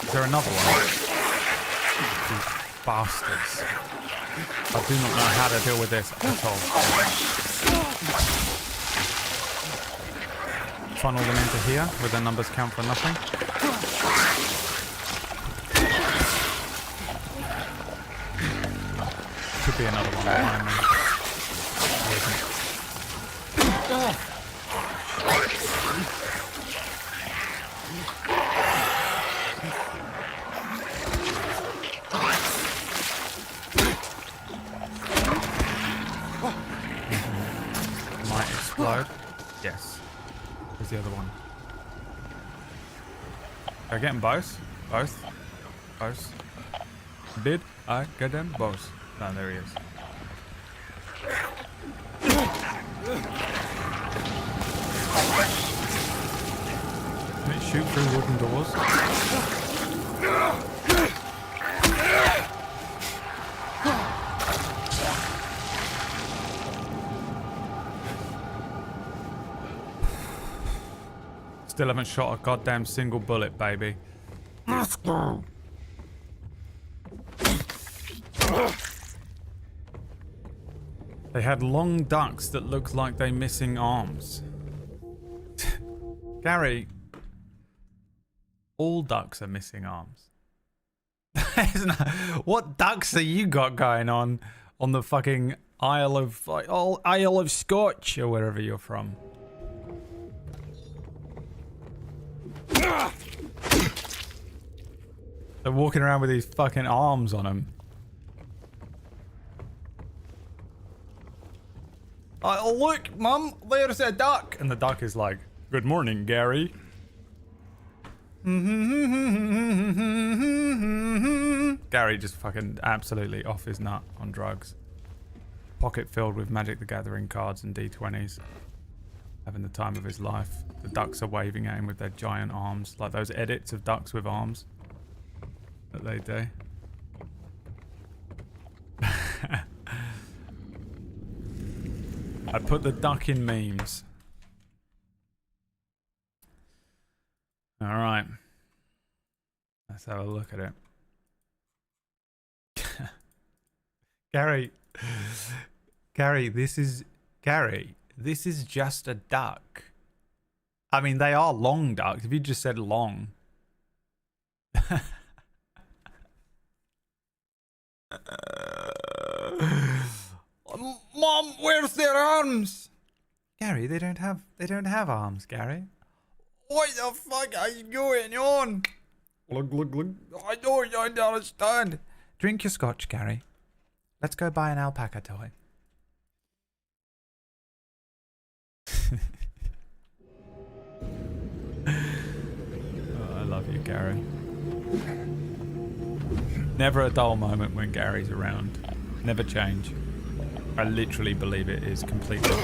Is there another one? These bastards. I do not know how to deal with this at all. funnel them into here where the numbers count for nothing. Could be another one behind me. Or isn't. Might explode. Yes. Where's the other one? Did I get them both? Both? Both? Did I get them both? No, there he is. Can it shoot through wooden doors? Still haven't shot a goddamn single bullet, baby. Let's go. They had long ducks that looked like they missing arms. Gary, all ducks are missing arms. What ducks have you got going on the fucking Isle of Scotch or wherever you're from? They're walking around with these fucking arms on them. Oh, look, Mum, there's a duck. And the duck is like, good morning, Gary. Gary just fucking absolutely off his nut on drugs. Pocket filled with Magic the Gathering cards and D20s. Having the time of his life. The ducks are waving at him with their giant arms. Like those edits of ducks with arms that they do. I put the duck in memes. Alright. Let's have a look at it. Gary, this is just a duck. I mean, they are long ducks. If you just said long. Mom, where's their arms? Gary, they don't have arms, Gary. What the fuck are you going on? Look. I don't understand. Drink your scotch, Gary. Let's go buy an alpaca toy. Oh, I love you, Gary. Never a dull moment when Gary's around. Never change. I literally believe it is completely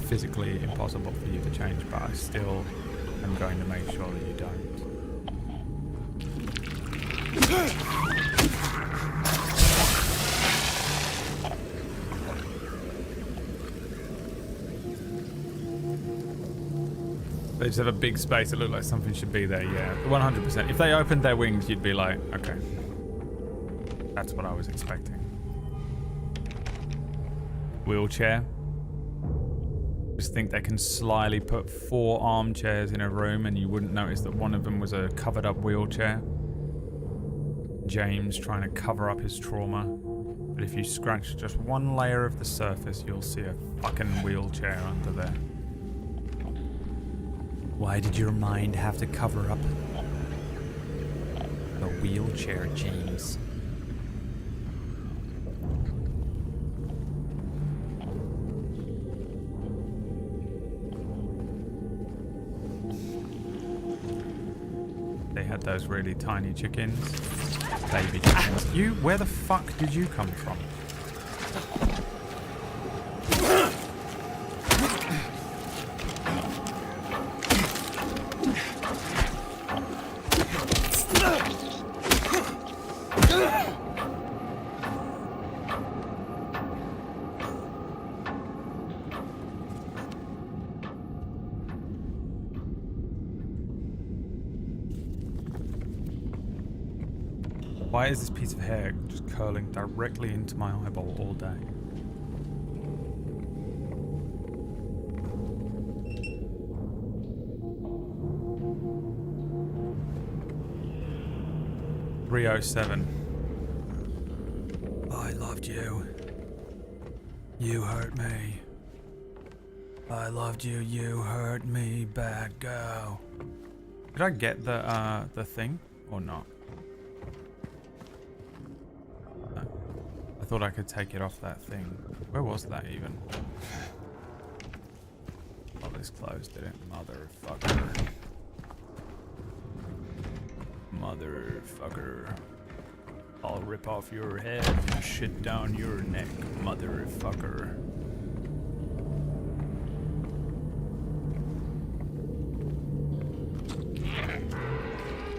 physically impossible for you to change, but I still am going to make sure that you don't. They just have a big space that looked like something should be there, yeah. 100%. If they opened their wings, you'd be like, okay. That's what I was expecting. Wheelchair. Just think they can slyly put 4 armchairs in a room and you wouldn't notice that one of them was a covered up wheelchair. James trying to cover up his trauma. But if you scratch just one layer of the surface, you'll see a fucking wheelchair under there. Why did your mind have to cover up the wheelchair, James? They had those really tiny chickens. Baby chickens. Where the fuck did you come from? Why is this piece of hair just curling directly into my eyeball all day? 307. I loved you. You hurt me. I loved you. You hurt me. Bad girl. Did I get the thing or not? No. I thought I could take it off that thing. Where was that even? Oh, this closed, did it? Motherfucker. Motherfucker. I'll rip off your head and shit down your neck, motherfucker.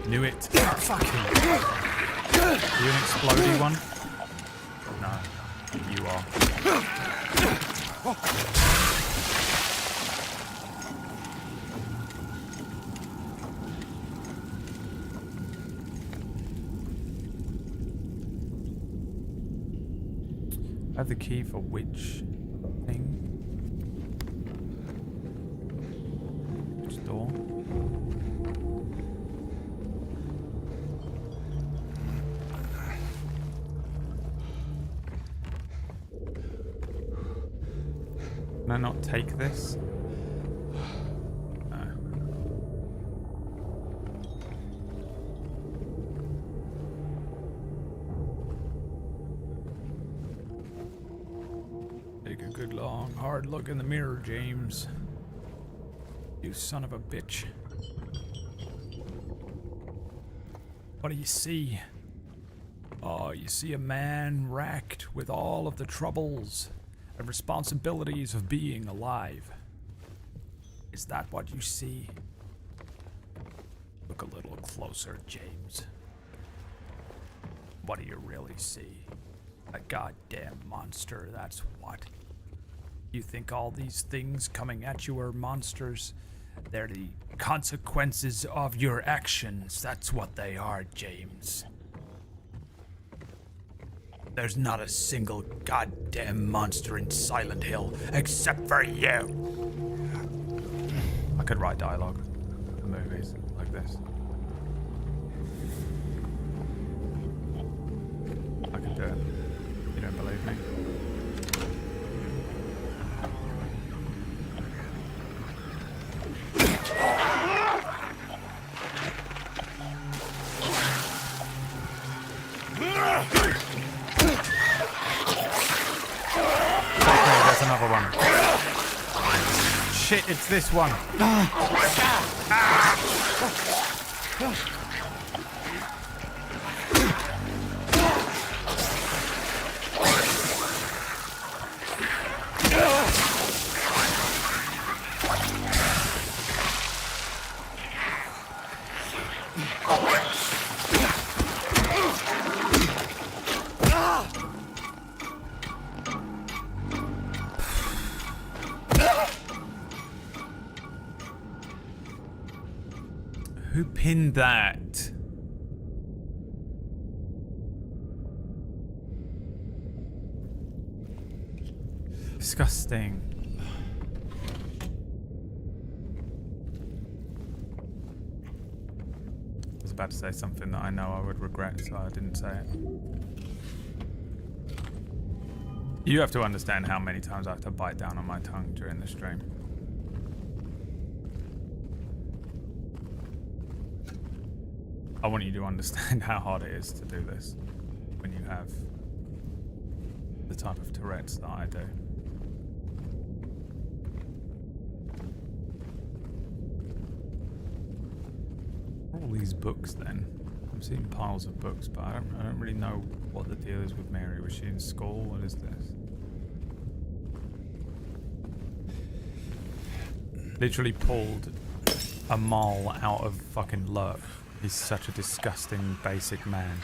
Knew it. Fucking. You an explodey one? No. You are. I have the key for which thing? Which door? Can I not take this? No. Take a good long hard look in the mirror, James. You son of a bitch. What do you see? Oh, you see a man racked with all of the troubles and responsibilities of being alive. Is that what you see? Look a little closer, James. What do you really see? A goddamn monster, that's what. You think all these things coming at you are monsters? They're the consequences of your actions. That's what they are, James. There's not a single goddamn monster in Silent Hill except for you. I could write dialogue for movies like this. I could do it. You don't believe me? Another one. Shit, it's this one. Who pinned that? Disgusting. I was about to say something that I know I would regret, so I didn't say it. You have to understand how many times I have to bite down on my tongue during the stream. I want you to understand how hard it is to do this when you have the type of Tourette's that I do. All these books then. I'm seeing piles of books, but I don't really know what the deal is with Mary. Was she in school? What is this? Literally pulled a mole out of fucking Lurk. He's such a disgusting, basic man.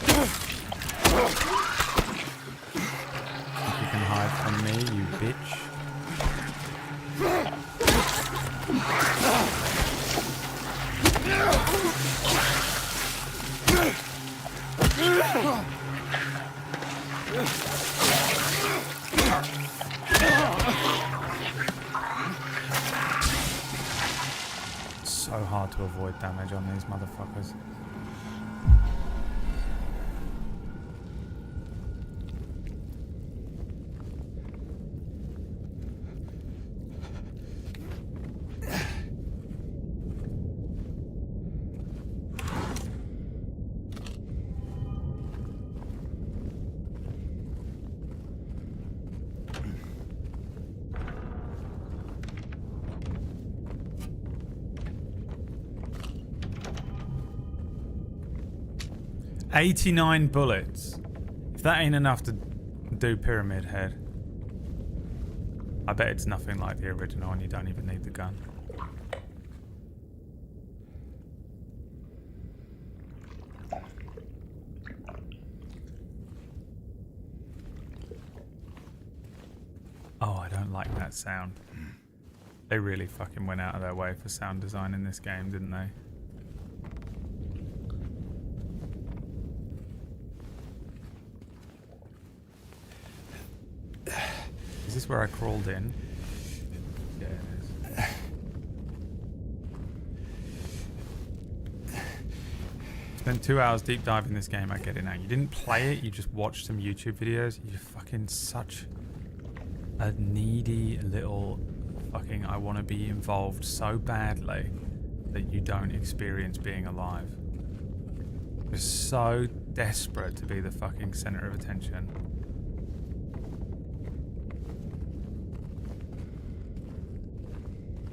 Think you can hide from me, you bitch? So to avoid damage on these motherfuckers. $89 bullets. If that ain't enough to do Pyramid Head, I bet it's nothing like the original and you don't even need the gun. Oh, I don't like that sound. They really fucking went out of their way for sound design in this game, didn't they? Is this where I crawled in? Yeah, it is. Spent 2 hours deep diving this game, I get it now. You didn't play it, you just watched some YouTube videos. You're fucking such a needy little fucking I want to be involved so badly that you don't experience being alive. You're so desperate to be the fucking center of attention.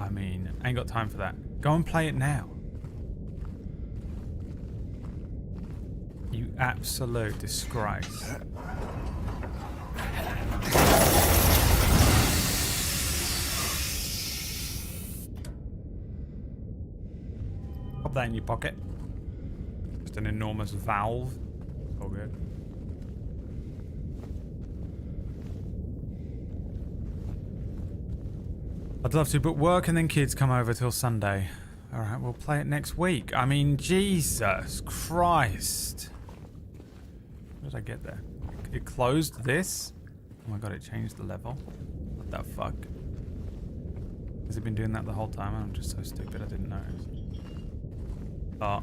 I mean, I ain't got time for that. Go and play it now. You absolute disgrace. Pop that in your pocket. Just an enormous valve. All good. I'd love to, but work and then kids come over till Sunday. Alright, we'll play it next week. I mean, Jesus Christ. How did I get there? It closed this? Oh my god, it changed the level. What the fuck? Has it been doing that the whole time? I'm just so stupid I didn't notice. Oh.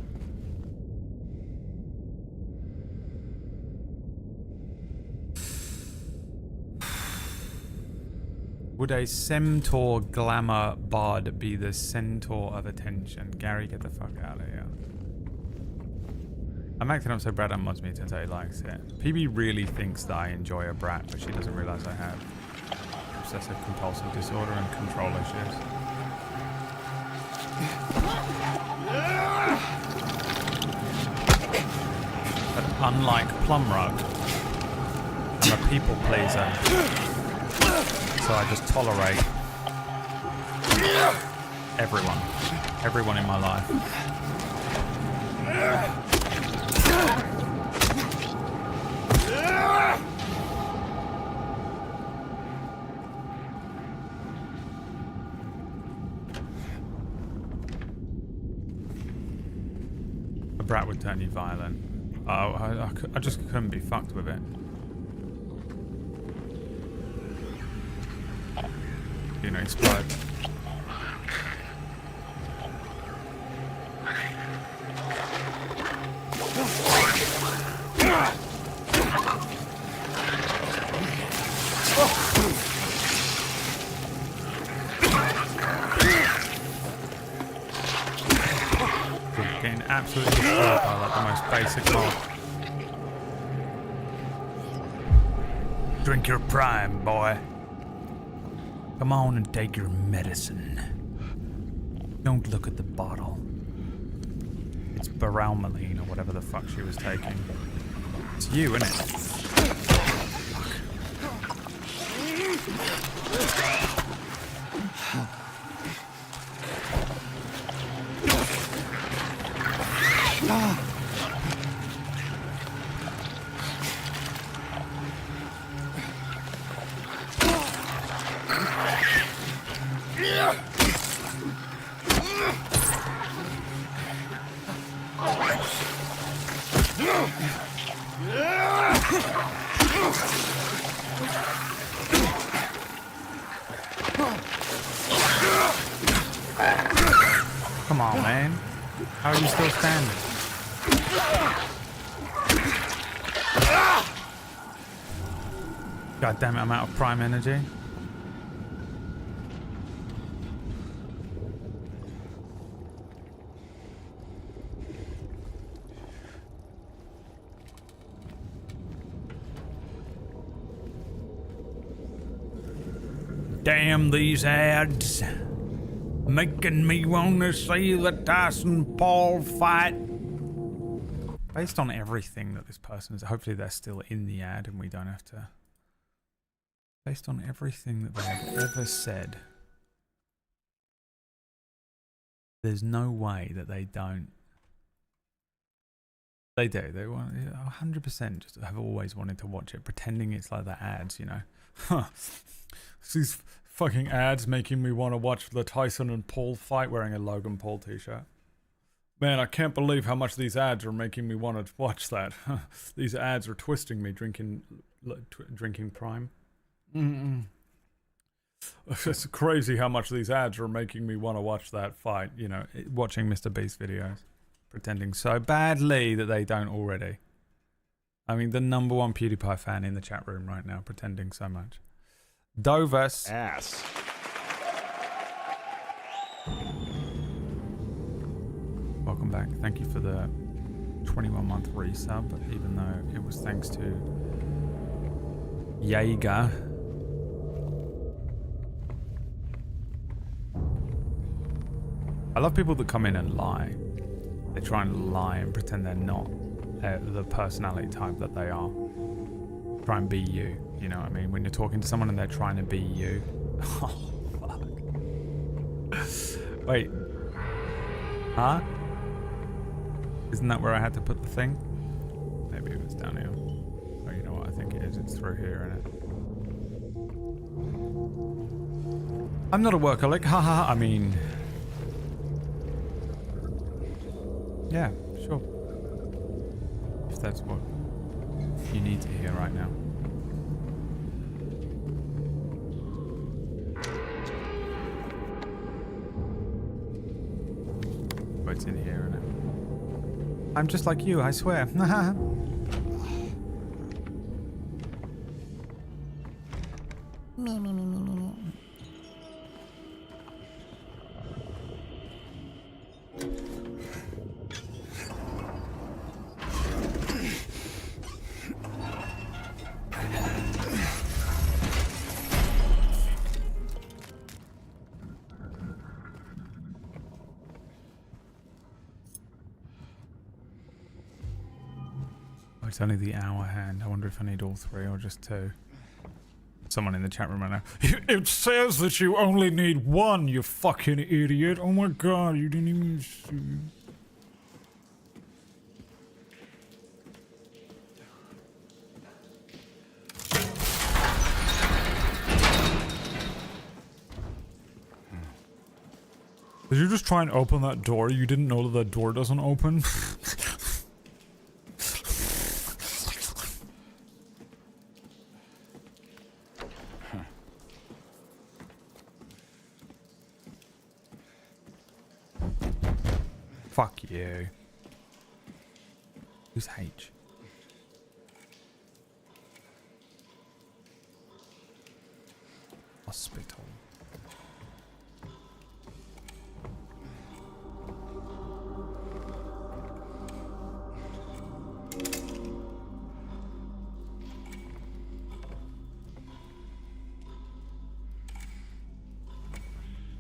Would a centaur glamour bard be the centaur of attention? Gary, get the fuck out of here. I'm acting up so Brad unmods me, turns out he likes it. PB really thinks that I enjoy a brat, but she doesn't realise I have obsessive compulsive disorder and control issues. But unlike Plumrug, I'm a people pleaser. So I just tolerate everyone in my life. A brat would turn you violent. Oh, I just couldn't be fucked with it. You know, explode. Getting absolutely destroyed by like the most basic mod. Drink your prime, boy. Come on and take your medicine. Don't look at the bottle. It's Baralmaline or whatever the fuck she was taking. It's you, isn't it? Come on, man. How are you still standing? God damn it, I'm out of prime energy. Damn these ads. Making me want to see the Tyson Paul fight. Based on everything that this person is, hopefully they're still in the ad and we don't have to. Based on everything that they have ever said, there's no way that they don't. They do. They want 100% just have always wanted to watch it, pretending it's like the ads, you know. Huh. These fucking ads making me want to watch the Tyson and Paul fight wearing a Logan Paul t-shirt. Man, I can't believe how much these ads are making me want to watch that. These ads are twisting me drinking Prime. It's crazy how much these ads are making me want to watch that fight, you know, watching Mr. Beast videos. Pretending so badly that they don't already. I mean, the #1 PewDiePie fan in the chat room right now, pretending so much. Dovus. Ass. Welcome back. Thank you for the 21-month resub, even though it was thanks to Jaeger. I love people that come in and lie. They try and lie and pretend they're not the personality type that they are. Try and be you. You know what I mean? When you're talking to someone and they're trying to be you. Oh, fuck. Wait. Huh? Isn't that where I had to put the thing? Maybe it was down here. Oh, you know what? I think it is. It's through here, isn't it? I'm not a workaholic. Haha. I mean... yeah, sure. If that's what you need to hear right now. Oh, it's in here, isn't it? I'm just like you, I swear. Me, me, me, me, me, me. Oh, it's only the hour hand. I wonder if I need all 3 or just 2. Someone in the chat room right now. It says that you only need 1, you fucking idiot. Oh my god, you didn't even see. Did you just try and open that door? You didn't know that that door doesn't open? Fuck you. Who's H? Hospital.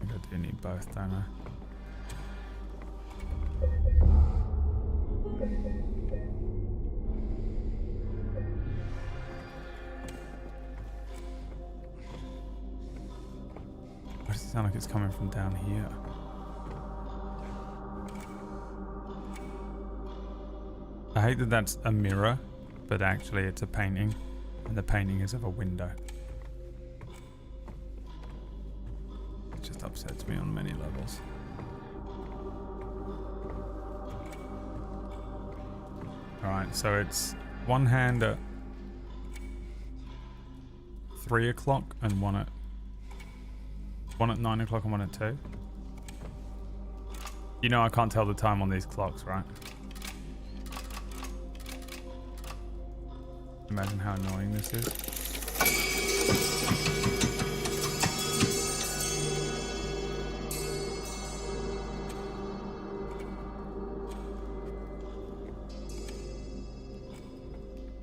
I think I do need both, don't I? Why does it sound like it's coming from down here? I hate that that's a mirror, but actually it's a painting, and the painting is of a window. It just upsets me on many levels. Alright, so it's one hand at 3 o'clock and one at 9 o'clock and one at 2. You know I can't tell the time on these clocks, right? Imagine how annoying this is.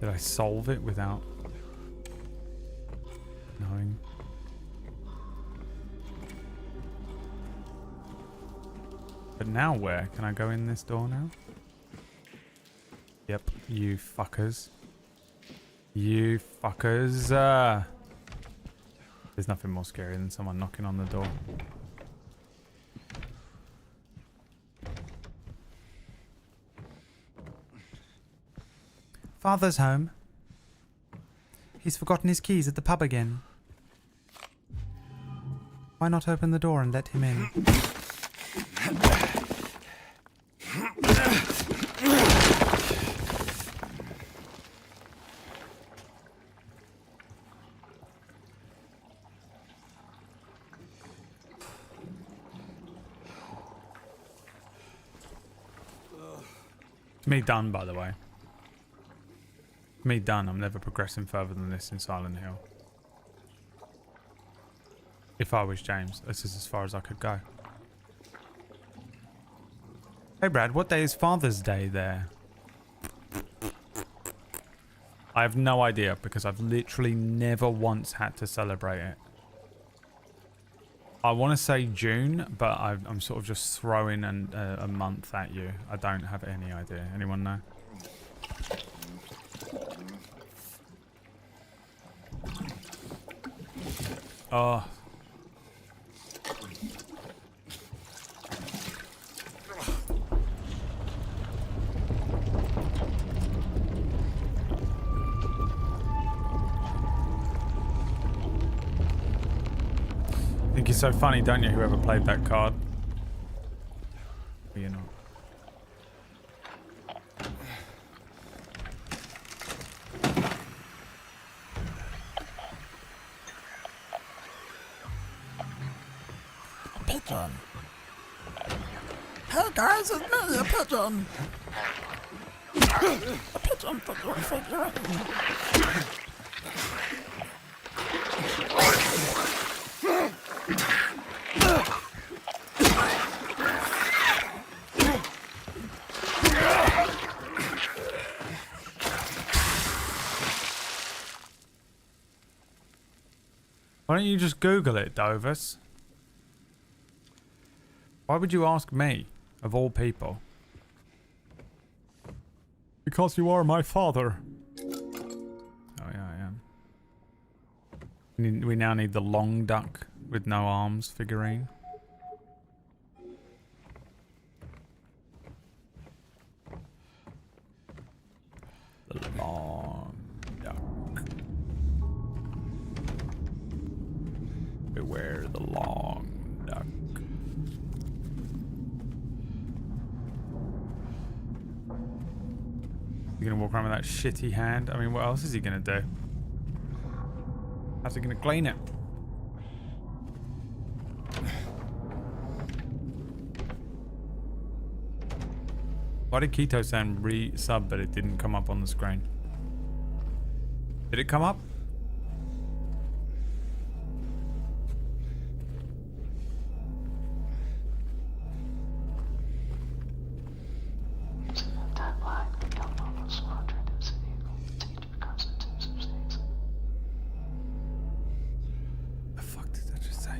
Did I solve it without knowing? But now where? Can I go in this door now? Yep, you fuckers. You fuckers. There's nothing more scary than someone knocking on the door. Father's home. He's forgotten his keys at the pub again. Why not open the door and let him in? Me done, by the way. Me done. I'm never progressing further than this in Silent Hill. If I was James, this is as far as I could go. Hey Brad, what day is Father's Day there? I have no idea because I've literally never once had to celebrate it. I want to say June, but I'm sort of just throwing a month at you. I don't have any idea. Anyone know? Oh. Think you're so funny, don't you, whoever played that card? Or you're not. A pigeon. Hey guys, it's me, a pigeon. A pigeon figurine. Why don't you just Google it, Dovus? Why would you ask me, of all people? Because you are my father. Oh yeah, I am. We now need the long duck with no arms figurine. The long duck. Beware the long duck. You gonna walk around with that shitty hand? I mean, what else is he gonna do? How's he gonna clean it? Why did Keto-san re-sub but it didn't come up on the screen? Did it come up? The fuck did that just say?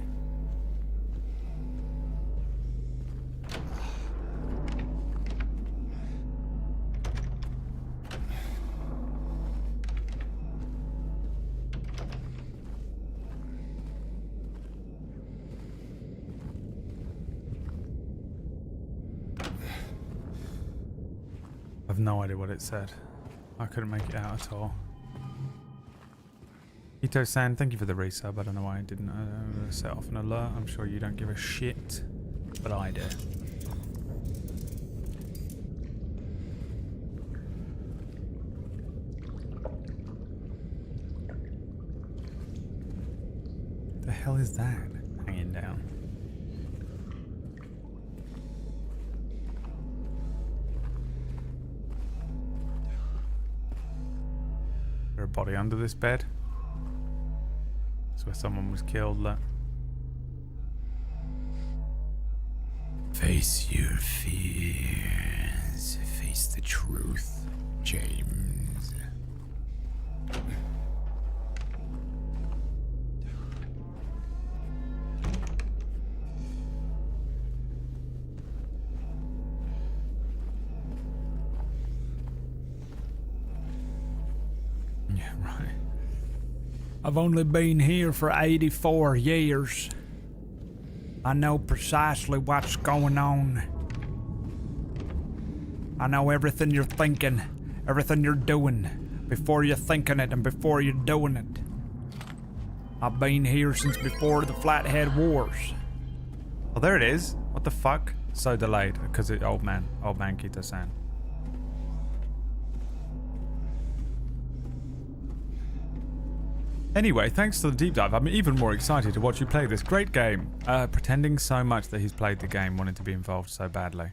I've no idea what it said. I couldn't make it out at all. Ito-san, thank you for the resub. I don't know why I didn't set off an alert. I'm sure you don't give a shit, but I do. The hell is that hanging down? body under this bed. That's where someone was killed. Look. Face your fears. Face the truth, James. Yeah, right. I've only been here for 84 years. I know precisely what's going on. I know everything you're thinking, everything you're doing, before you're thinking it and before you're doing it. I've been here since before the Flathead Wars. Oh, there it is. What the fuck? So delayed because it old man Kita-san. Anyway, thanks to the deep dive, I'm even more excited to watch you play this great game. Pretending so much that he's played the game, wanted to be involved so badly.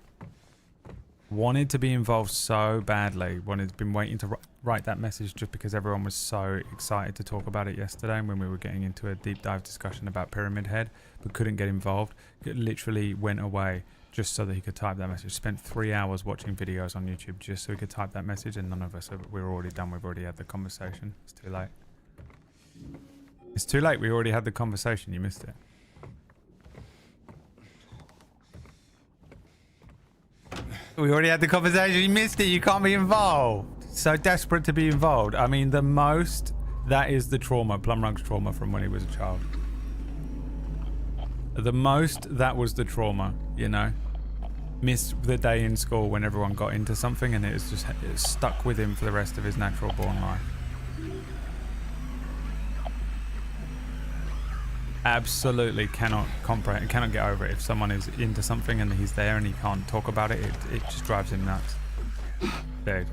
Wanted to be involved so badly. Been waiting to write that message just because everyone was so excited to talk about it yesterday when we were getting into a deep dive discussion about Pyramid Head, but couldn't get involved. It literally went away just so that he could type that message. Spent 3 hours watching videos on YouTube just so he could type that message, and none of us, we were already done. We've already had the conversation. It's too late. It's too late. We already had the conversation. You missed it. We already had the conversation. You missed it. You can't be involved. So desperate to be involved. I mean, the most... That is the trauma. Plumrug's trauma from when he was a child. The most, that was the trauma, you know? Missed the day in school when everyone got into something and it stuck with him for the rest of his natural born life. Absolutely cannot comprehend, cannot get over it. If someone is into something and he's there and he can't talk about it, it just drives him nuts. Dude.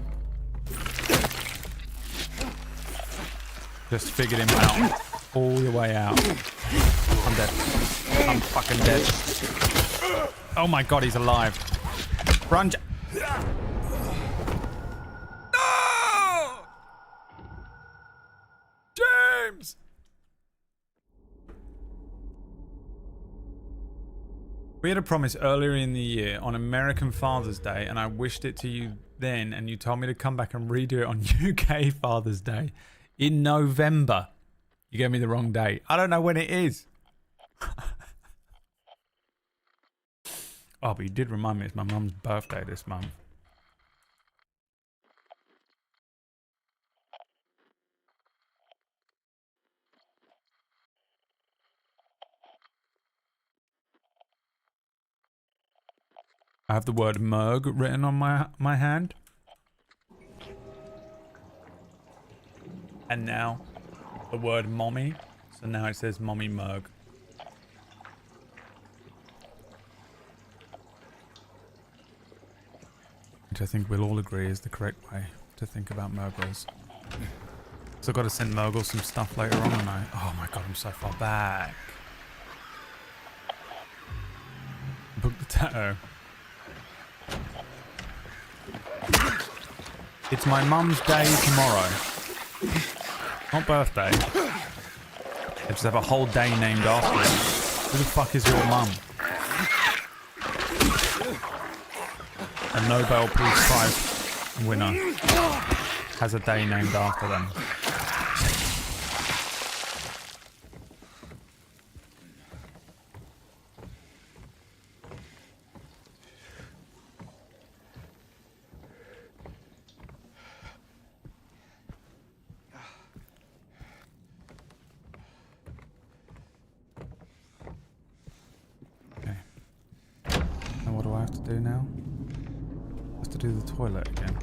Just figured him out. All the way out. I'm dead. I'm fucking dead. Oh my god, he's alive. Run. No! James! We had a promise earlier in the year on American Father's Day, and I wished it to you then, and you told me to come back and redo it on UK Father's Day in November. You gave me the wrong date. I don't know when it is. Oh, but you did remind me it's my mum's birthday this month. I have the word Merg written on my hand. And now the word Mommy. So now it says Mommy Merg. Which I think we'll all agree is the correct way to think about Mergles. So I've got to send Mergle some stuff later on and oh my god, I'm so far back. Book the tattoo. It's my mum's day tomorrow. Not birthday. They just have a whole day named after it. Who the fuck is your mum? A Nobel Peace Prize winner has a day named after them. Do now? Just to do the toilet again.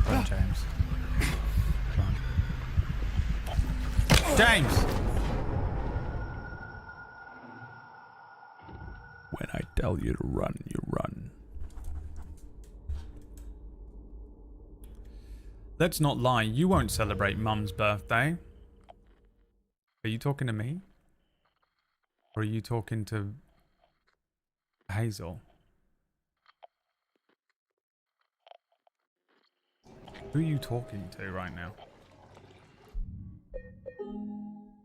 Come on, James. Come on. James! When I tell you to run, you run. Let's not lie, you won't celebrate Mum's birthday. Are you talking to me? Or are you talking to Hazel? Who are you talking to right now?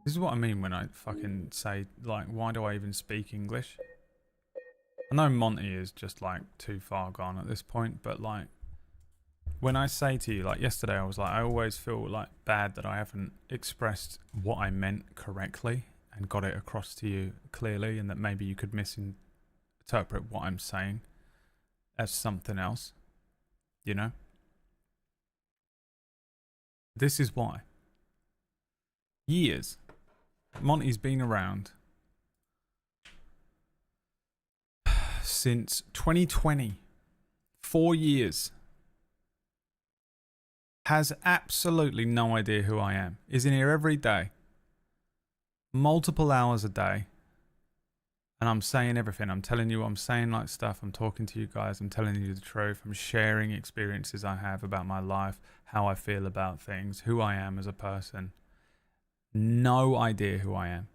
This is what I mean when I fucking say, like, why do I even speak English? I know Monty is just, like, too far gone at this point, but, like, when I say to you, like, yesterday I was like, I always feel, like, bad that I haven't expressed what I meant correctly and got it across to you clearly, and that maybe you could misinterpret what I'm saying as something else, you know? This is why. Years. Monty's been around since 2020. 4 years. Has absolutely no idea who I am. Is in here every day. Multiple hours a day. And I'm saying everything. I'm telling you, I'm saying like stuff. I'm talking to you guys. I'm telling you the truth. I'm sharing experiences I have about my life, how I feel about things, who I am as a person. No idea who I am.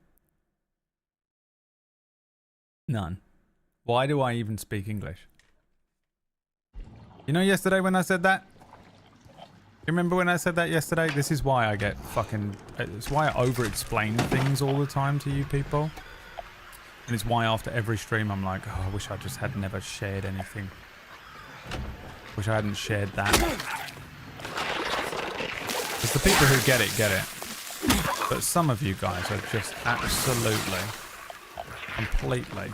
None. Why do I even speak English? You know yesterday when I said that? You remember when I said that yesterday? This is why I get fucking... It's why I over-explain things all the time to you people. And it's why after every stream I'm like, oh, I wish I just had never shared anything. Wish I hadn't shared that. Because the people who get it, get it. But some of you guys are just absolutely, completely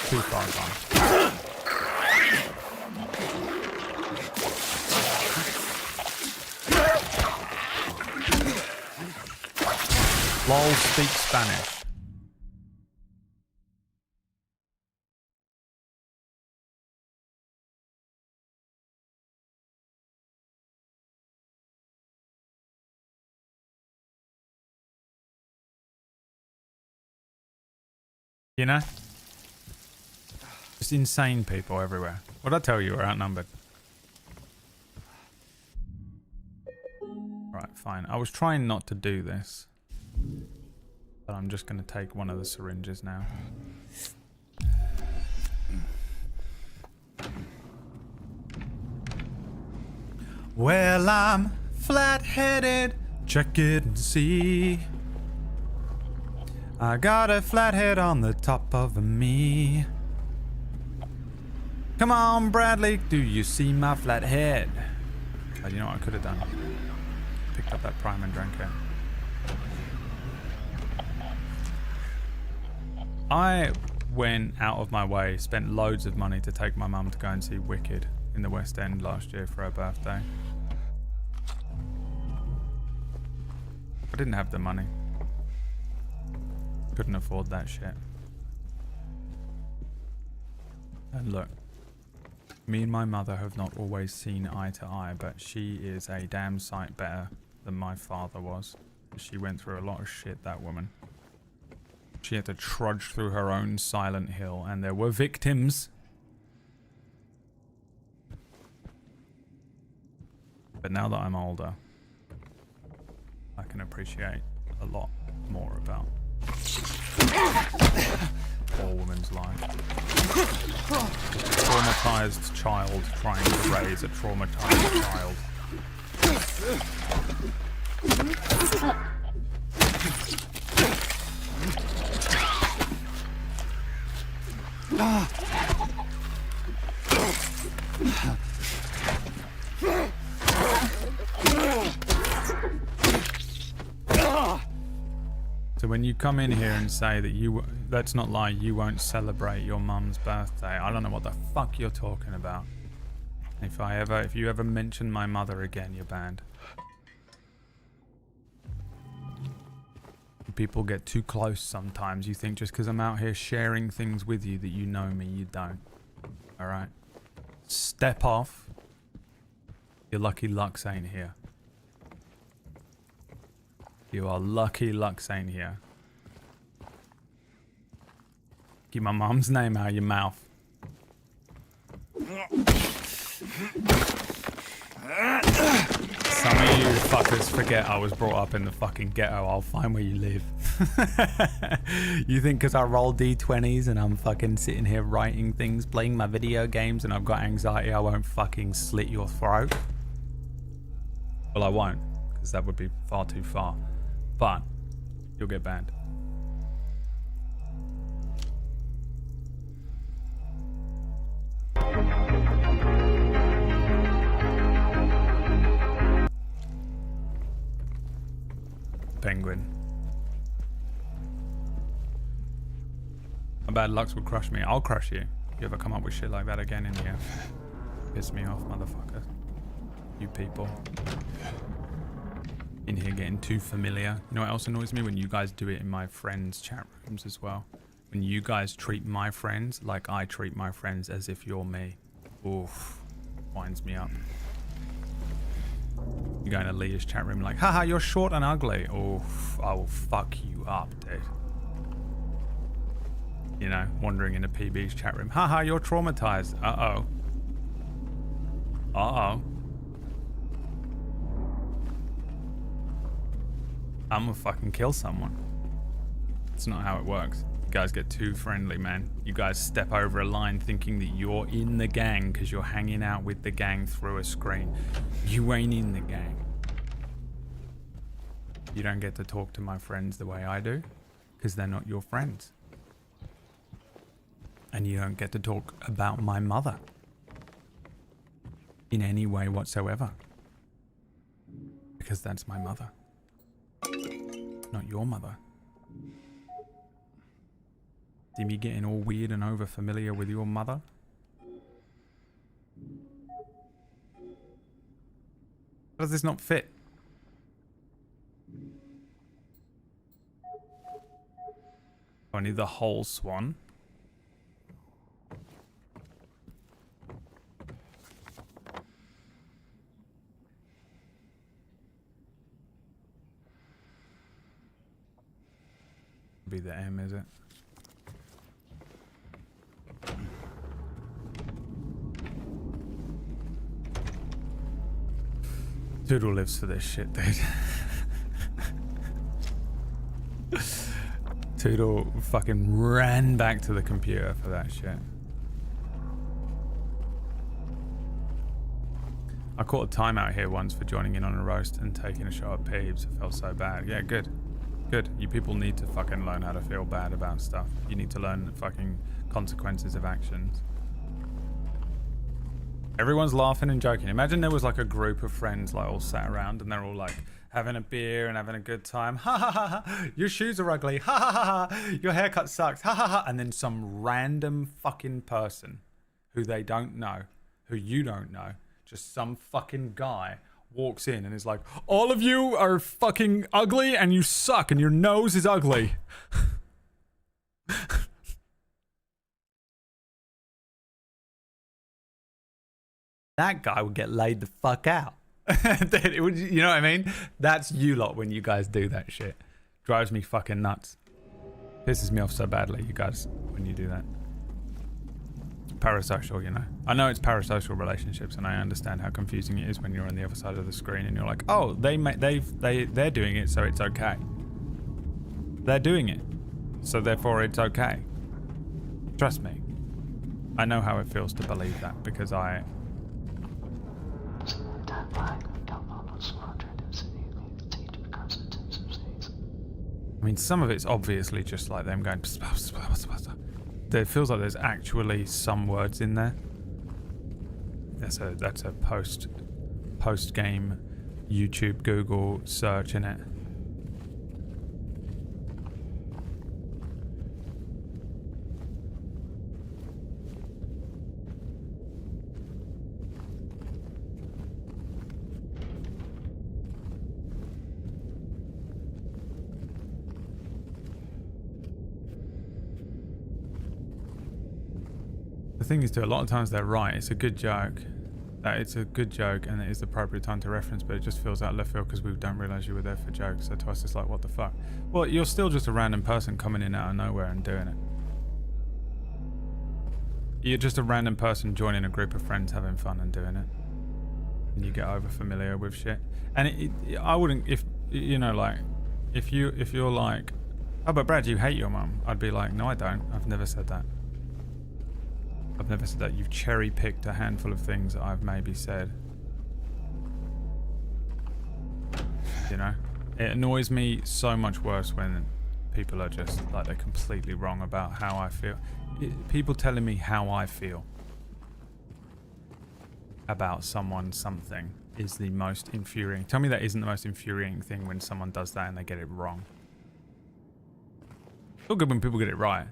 too far gone. LOL speaks Spanish. You know? Just insane people everywhere. What'd I tell you? We're outnumbered. Right, fine. I was trying not to do this. But I'm just going to take one of the syringes now. Well, I'm flat-headed. Check it and see. I got a flathead on the top of me. Come on, Bradley, do you see my flathead? Oh, you know what I could have done? Picked up that prime and drank it. I went out of my way, spent loads of money to take my mum to go and see Wicked in the West End last year for her birthday. I didn't have the money. Couldn't afford that shit. And look, me and my mother have not always seen eye to eye, but she is a damn sight better than my father was. She went through a lot of shit, that woman. She had to trudge through her own silent hill, and there were victims. But now that I'm older, I can appreciate a lot more about poor woman's life. Traumatized child trying to raise a traumatized child. So when you come in here and say that let's not lie, you won't celebrate your mum's birthday, I don't know what the fuck you're talking about. If you ever mention my mother again, you're banned. People get too close sometimes. You think just because I'm out here sharing things with you that you know me, you don't. Alright? Step off. Your lucky Lux ain't here. You are lucky Lux ain't here. Keep my mom's name out of your mouth. fuckers forget I was brought up in the fucking ghetto. I'll find where you live. You think because I roll D20s and I'm fucking sitting here writing things, playing my video games, and I've got anxiety, I won't fucking slit your throat? Well, I won't, because that would be far too far. But you'll get banned. Penguin. My bad looks will crush me. I'll crush you. You ever come up with shit like that again in here? Piss me off, motherfucker. You people. In here getting too familiar. You know what else annoys me? When you guys do it in my friends' chat rooms as well. When you guys treat my friends like I treat my friends as if you're me. Oof. Winds me up. You go into Leah's chat room like, haha, you're short and ugly. Oof, I will fuck you up, dude. You know, wandering into PB's chat room. Haha, you're traumatized. Uh-oh. Uh-oh. I'm gonna fucking kill someone. It's not how it works. You guys get too friendly, man. You guys step over a line thinking that you're in the gang because you're hanging out with the gang through a screen. You ain't in the gang. You don't get to talk to my friends the way I do because they're not your friends. And you don't get to talk about my mother in any way whatsoever because that's my mother, not your mother. See me getting all weird and over familiar with your mother? How does this not fit? I need the whole swan. Be the M, is it? Toodle lives for this shit, dude. Toodle fucking ran back to the computer for that shit. I caught a timeout here once for joining in on a roast and taking a shot at Peebs. It felt so bad. Yeah, good. Good. You people need to fucking learn how to feel bad about stuff. You need to learn the fucking consequences of actions. Everyone's laughing and joking. Imagine there was like a group of friends like all sat around and they're all like having a beer and having a good time. Ha ha ha ha. Your shoes are ugly. Ha ha ha ha. Your haircut sucks. Ha ha ha. And then some random fucking person who they don't know, who you don't know, just some fucking guy walks in and is like, all of you are fucking ugly and you suck and your nose is ugly. That guy would get laid the fuck out. It would, you know what I mean? That's you lot when you guys do that shit. Drives me fucking nuts. Pisses me off so badly, you guys, when you do that. Parasocial, you know. I know it's parasocial relationships, and I understand how confusing it is when you're on the other side of the screen and you're like, oh, they're doing it, so it's okay. They're doing it, so therefore it's okay. Trust me. I know how it feels to believe that because I mean, some of it's obviously just like them going. It feels like there's actually some words in there. That's a post game YouTube Google search, innit? The thing is, too, a lot of times they're right. It's a good joke. It's a good joke, and it is the appropriate time to reference, but it just feels out left field because we don't realise you were there for jokes. So to us, it's like, what the fuck? Well, you're still just a random person coming in out of nowhere and doing it. You're just a random person joining a group of friends having fun and doing it. and you get over familiar with shit. And I wouldn't, if you know, like, if you're like, oh, but Brad, you hate your mum, I'd be like, no, I don't. I've never said that. I've never said that. You've cherry picked a handful of things that I've maybe said. You know, it annoys me so much worse when people are just like, they're completely wrong about how I feel. People telling me how I feel about someone, something, is the most infuriating. Tell me that isn't the most infuriating thing when someone does that and they get it wrong. It's all good when people get it right.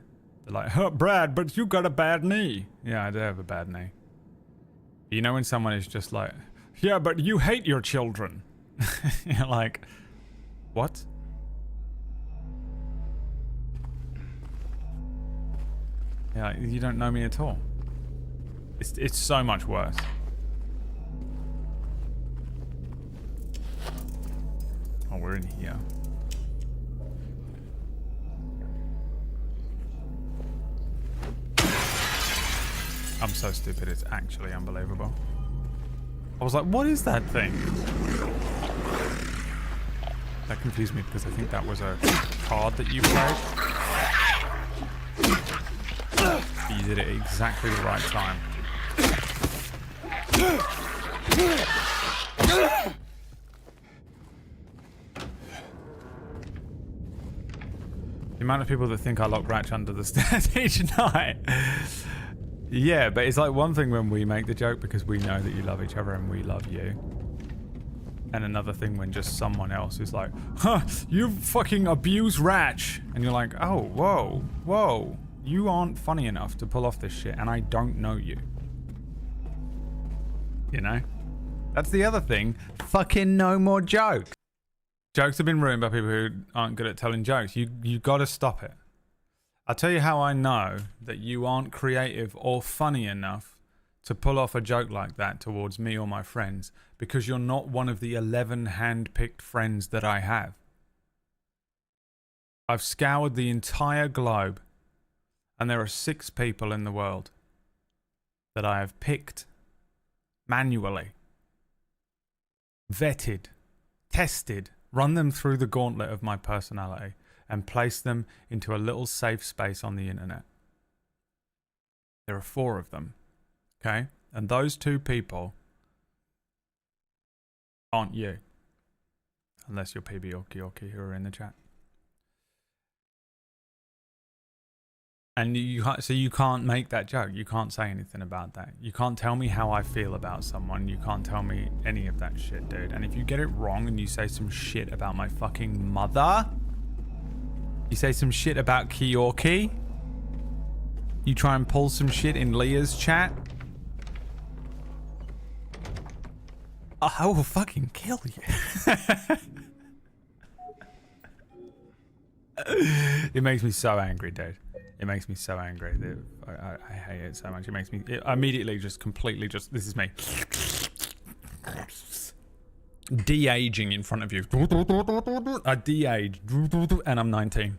They're like, huh, Brad, but you got a bad knee. Yeah, I do have a bad knee. You know when someone is just like, yeah, but you hate your children. You're like, what? Yeah, you don't know me at all. It's so much worse. Oh, we're in here. I'm so stupid, it's actually unbelievable. I was like, what is that thing? That confused me because I think that was a card that you played. You did it exactly the right time. The amount of people that think I lock Ratch under the stairs each night. Yeah, but it's like one thing when we make the joke because we know that you love each other and we love you. And another thing when just someone else is like, huh, you fucking abuse Ratch. And you're like, oh, whoa, whoa. You aren't funny enough to pull off this shit and I don't know you. You know? That's the other thing. Fucking no more jokes. Jokes have been ruined by people who aren't good at telling jokes. You gotta stop it. I'll tell you how I know that you aren't creative or funny enough to pull off a joke like that towards me or my friends, because you're not one of the 11 hand-picked friends that I have. I've scoured the entire globe, and there are 6 people in the world that I have picked manually, vetted, tested, run them through the gauntlet of my personality, and place them into a little safe space on the internet. There are 4 of them, okay? And those 2 people aren't you. Unless you're PB or Kioki who are in the chat. And so you can't make that joke. You can't say anything about that. You can't tell me how I feel about someone. You can't tell me any of that shit, dude. And if you get it wrong and you say some shit about my fucking mother... You say some shit about Kioki. You try and pull some shit in Leah's chat. I will fucking kill you. It makes me so angry, dude. It makes me so angry. I hate it so much. It makes me immediately just completely just... This is me. De-aging in front of you. I de-aged and I'm 19.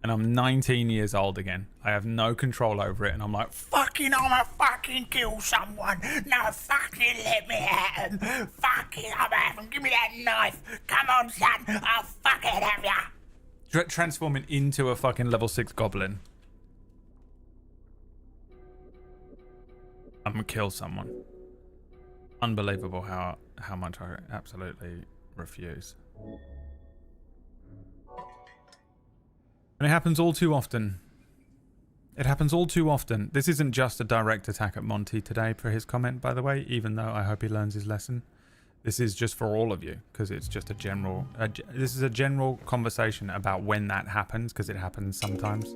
And I'm 19 years old again. I have no control over it and I'm like, fucking I'ma fucking kill someone. No, fucking let me at him. Fucking I'ma have him. Give me that knife. Come on, son. I'll fucking have ya. Transforming into a fucking level 6 goblin. I'm gonna kill someone. Unbelievable how much I absolutely refuse. And it happens all too often. It happens all too often. This isn't just a direct attack at Monty today for his comment, by the way, even though I hope he learns his lesson. This is just for all of you, because it's just a general... this is a general conversation about when that happens, because it happens sometimes.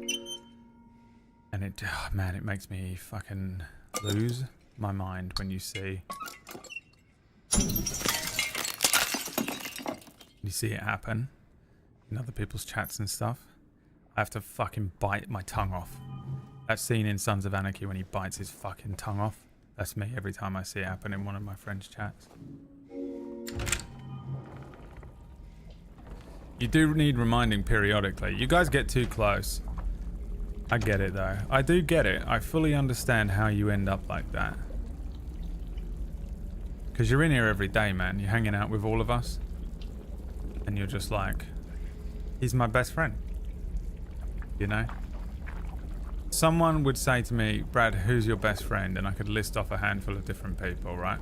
And it... Oh, man, it makes me fucking lose my mind when you see... You see it happen in other people's chats and stuff. I have to fucking bite my tongue off. That scene in Sons of Anarchy when he bites his fucking tongue off. That's me every time I see it happen in one of my friends' chats. You do need reminding periodically. You guys get too close. I get it though. I do get it. I fully understand how you end up like that. Because you're in here every day, man. You're hanging out with all of us. And you're just like, he's my best friend. You know? Someone would say to me, Brad, who's your best friend? And I could list off a handful of different people, right?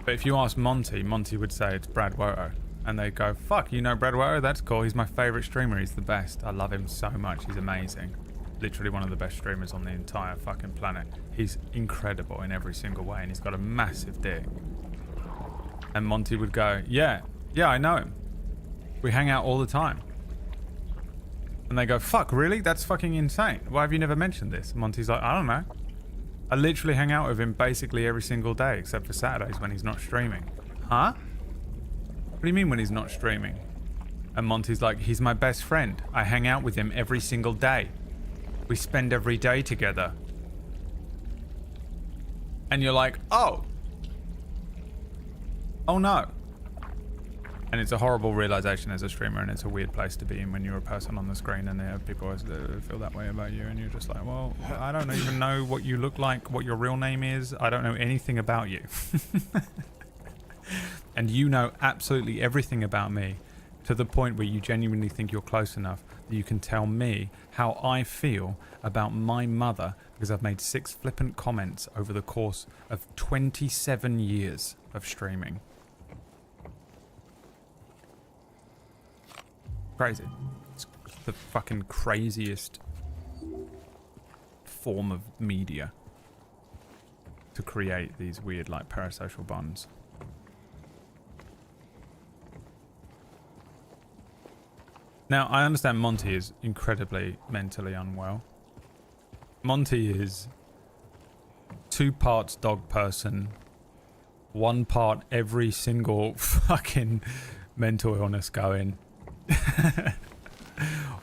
But if you ask Monty, Monty would say it's Brad Woto. And they go, fuck, you know Brad Woto? That's cool. He's my favorite streamer. He's the best. I love him so much. He's amazing. Literally one of the best streamers on the entire fucking planet. He's incredible in every single way. And he's got a massive dick. And Monty would go, yeah, I know him. We hang out all the time. And they go, fuck, really? That's fucking insane. Why have you never mentioned this? And Monty's like, I don't know. I literally hang out with him basically every single day, except for Saturdays when he's not streaming. Huh? What do you mean when he's not streaming? And Monty's like, he's my best friend. I hang out with him every single day. We spend every day together. And you're like, oh. Oh no. And it's a horrible realization as a streamer, and it's a weird place to be in when you're a person on the screen and there are people always feel that way about you, and you're just like, well, I don't even know what you look like, what your real name is. I don't know anything about you. And you know absolutely everything about me, to the point where you genuinely think you're close enough that you can tell me how I feel about my mother, because I've made 6 flippant comments over the course of 27 years of streaming. Crazy. It's the fucking craziest form of media to create these weird, like, parasocial bonds. Now, I understand Monty is incredibly mentally unwell. Monty is 2 parts dog person, 1 part every single fucking mental illness going.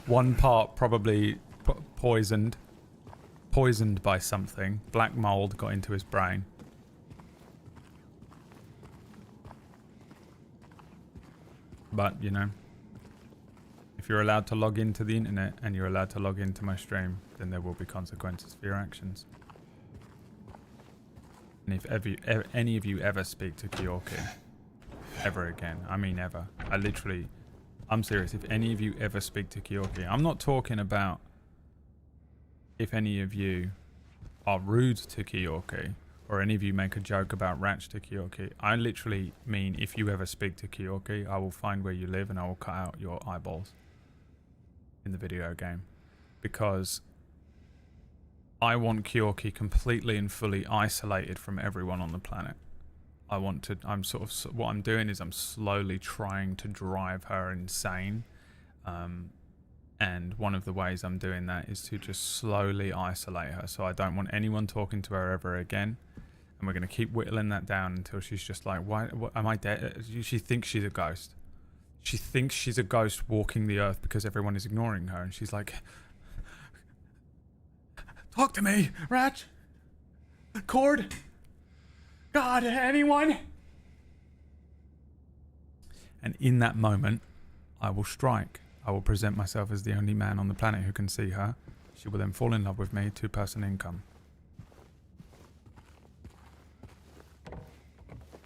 1 part probably poisoned by something. Black mold got into his brain. But, you know, if you're allowed to log into the internet and you're allowed to log into my stream, then there will be consequences for your actions. And if any of you ever speak to Kyorki ever again, I mean ever, I'm serious, if any of you ever speak to Kyorki, I'm not talking about if any of you are rude to Kyorki or any of you make a joke about Ratch to Kyorki. I literally mean if you ever speak to Kyorki, I will find where you live and I will cut out your eyeballs in the video game. Because I want Kyorki completely and fully isolated from everyone on the planet. What I'm doing is I'm slowly trying to drive her insane. And one of the ways I'm doing that is to just slowly isolate her. So I don't want anyone talking to her ever again. And we're going to keep whittling that down until she's just like, what, am I dead? She thinks she's a ghost. She thinks she's a ghost walking the earth because everyone is ignoring her. And she's like, talk to me, Ratch. Cord. God, anyone? And in that moment, I will strike. I will present myself as the only man on the planet who can see her. She will then fall in love with me, 2-person income.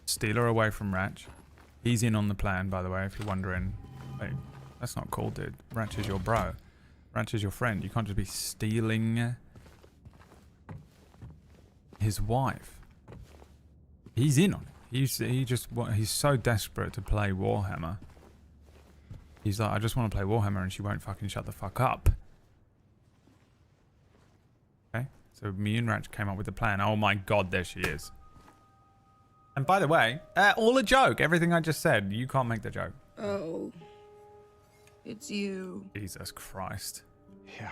Steal her away from Ratch. He's in on the plan, by the way, if you're wondering. Wait, that's not cool, dude. Ratch is your bro. Ratch is your friend. You can't just be stealing his wife. He's in on it. He's so desperate to play Warhammer. He's like, I just want to play Warhammer, and she won't fucking shut the fuck up. Okay, so me and Ratch came up with a plan. Oh my god, there she is. And by the way, all a joke. Everything I just said, you can't make the joke. Oh, it's you. Jesus Christ. Yeah.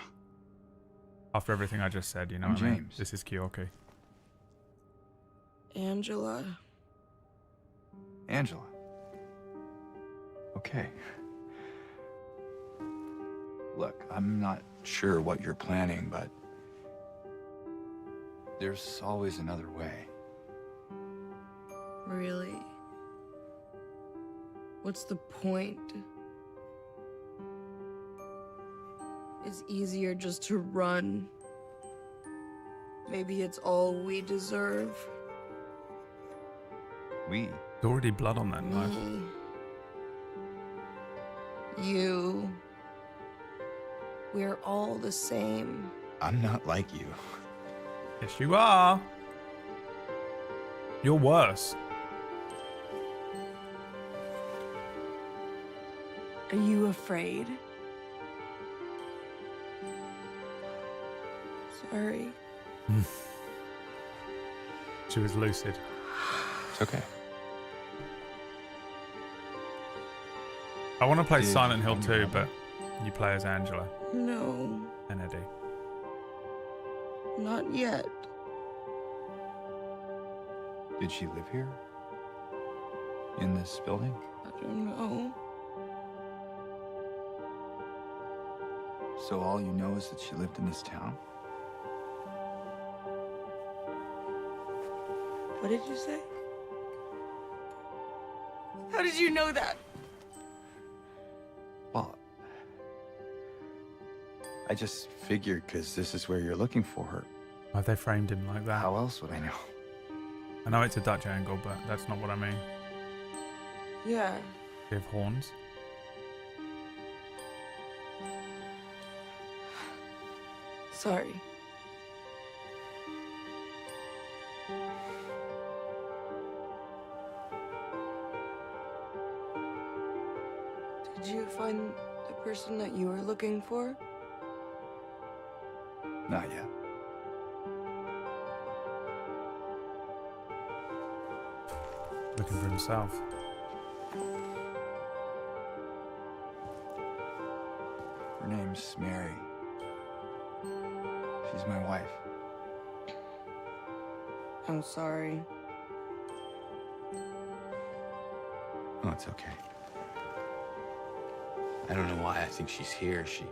After everything I just said, you know I'm what I mean? James. This is Kyorki. Angela. Angela. Okay. Look, I'm not sure what you're planning, but there's always another way. Really? What's the point? It's easier just to run. Maybe it's all we deserve. We? There's already blood on that knife. Me. You. We're all the same. I'm not like you. Yes, you are. You're worse. Are you afraid? Sorry. She was lucid. It's okay. I want to play Did Silent Hill you 2, remember? but you play as Angela No, and Eddie. not yet. Did she live here? In this building? I don't know. So all you know is that she lived in this town? What did you say? How did you know that? Well, I just figured because this is where you're looking for her. Why they framed him like that? How else would I know? I know it's a Dutch angle, but that's not what I mean. Yeah. They have horns. Sorry. Did you find the person that you were looking for? Not yet. Looking for himself. Her name's Mary. She's my wife. I'm sorry. Oh, it's okay. I don't know why I think she's here. She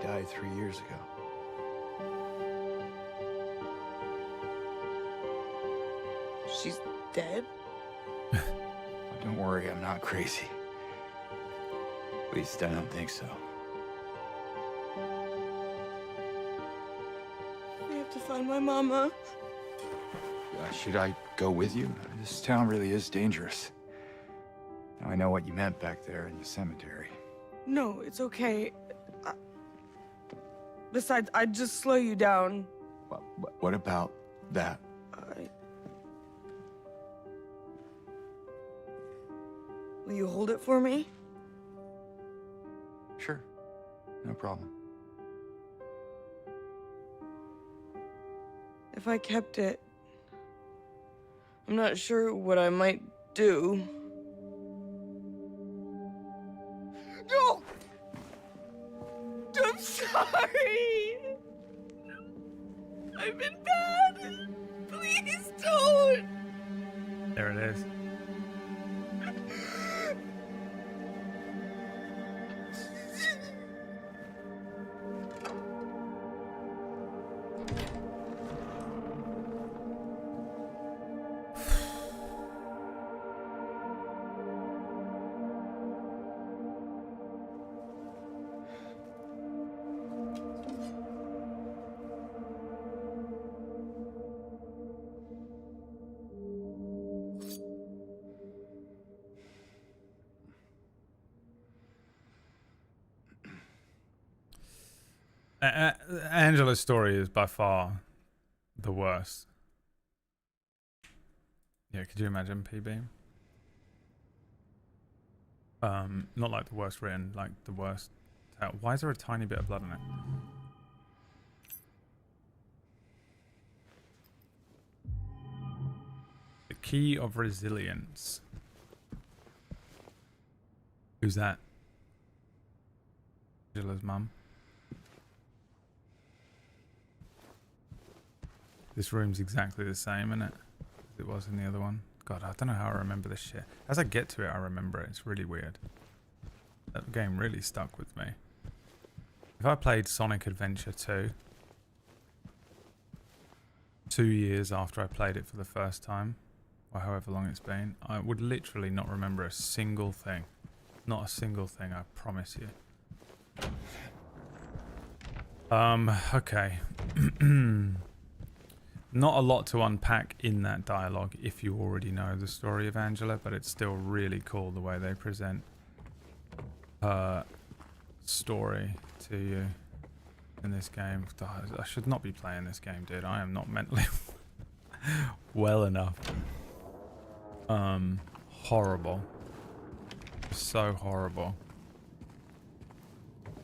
died 3 years ago. She's dead? Oh, don't worry, I'm not crazy. At least I don't think so. I have to find my mama. Should I go with you? This town really is dangerous. Now I know what you meant back there in the cemetery. No, it's okay. Besides, I'd just slow you down. What about that? Will you hold it for me? Sure, no problem. If I kept it, I'm not sure what I might do. No! I'm sorry! I've been bad! Please don't! There it is. Angela's story is by far the worst. Yeah, could you imagine, PB? Not like the worst written, like the worst. Why is there a tiny bit of blood in it? The key of resilience. Who's that? Angela's mum. This room's exactly the same, isn't it? As it was in the other one. God, I don't know how I remember this shit. As I get to it, I remember it. It's really weird. That game really stuck with me. If I played Sonic Adventure 2, 2 years after I played it for the first time, or however long it's been, I would literally not remember a single thing. Not a single thing, I promise you. Okay. Not a lot to unpack in that dialogue if you already know the story of Angela, but it's still really cool the way they present her story to you in this game. I should not be playing this game, dude. I am not mentally well enough. Horrible. So horrible.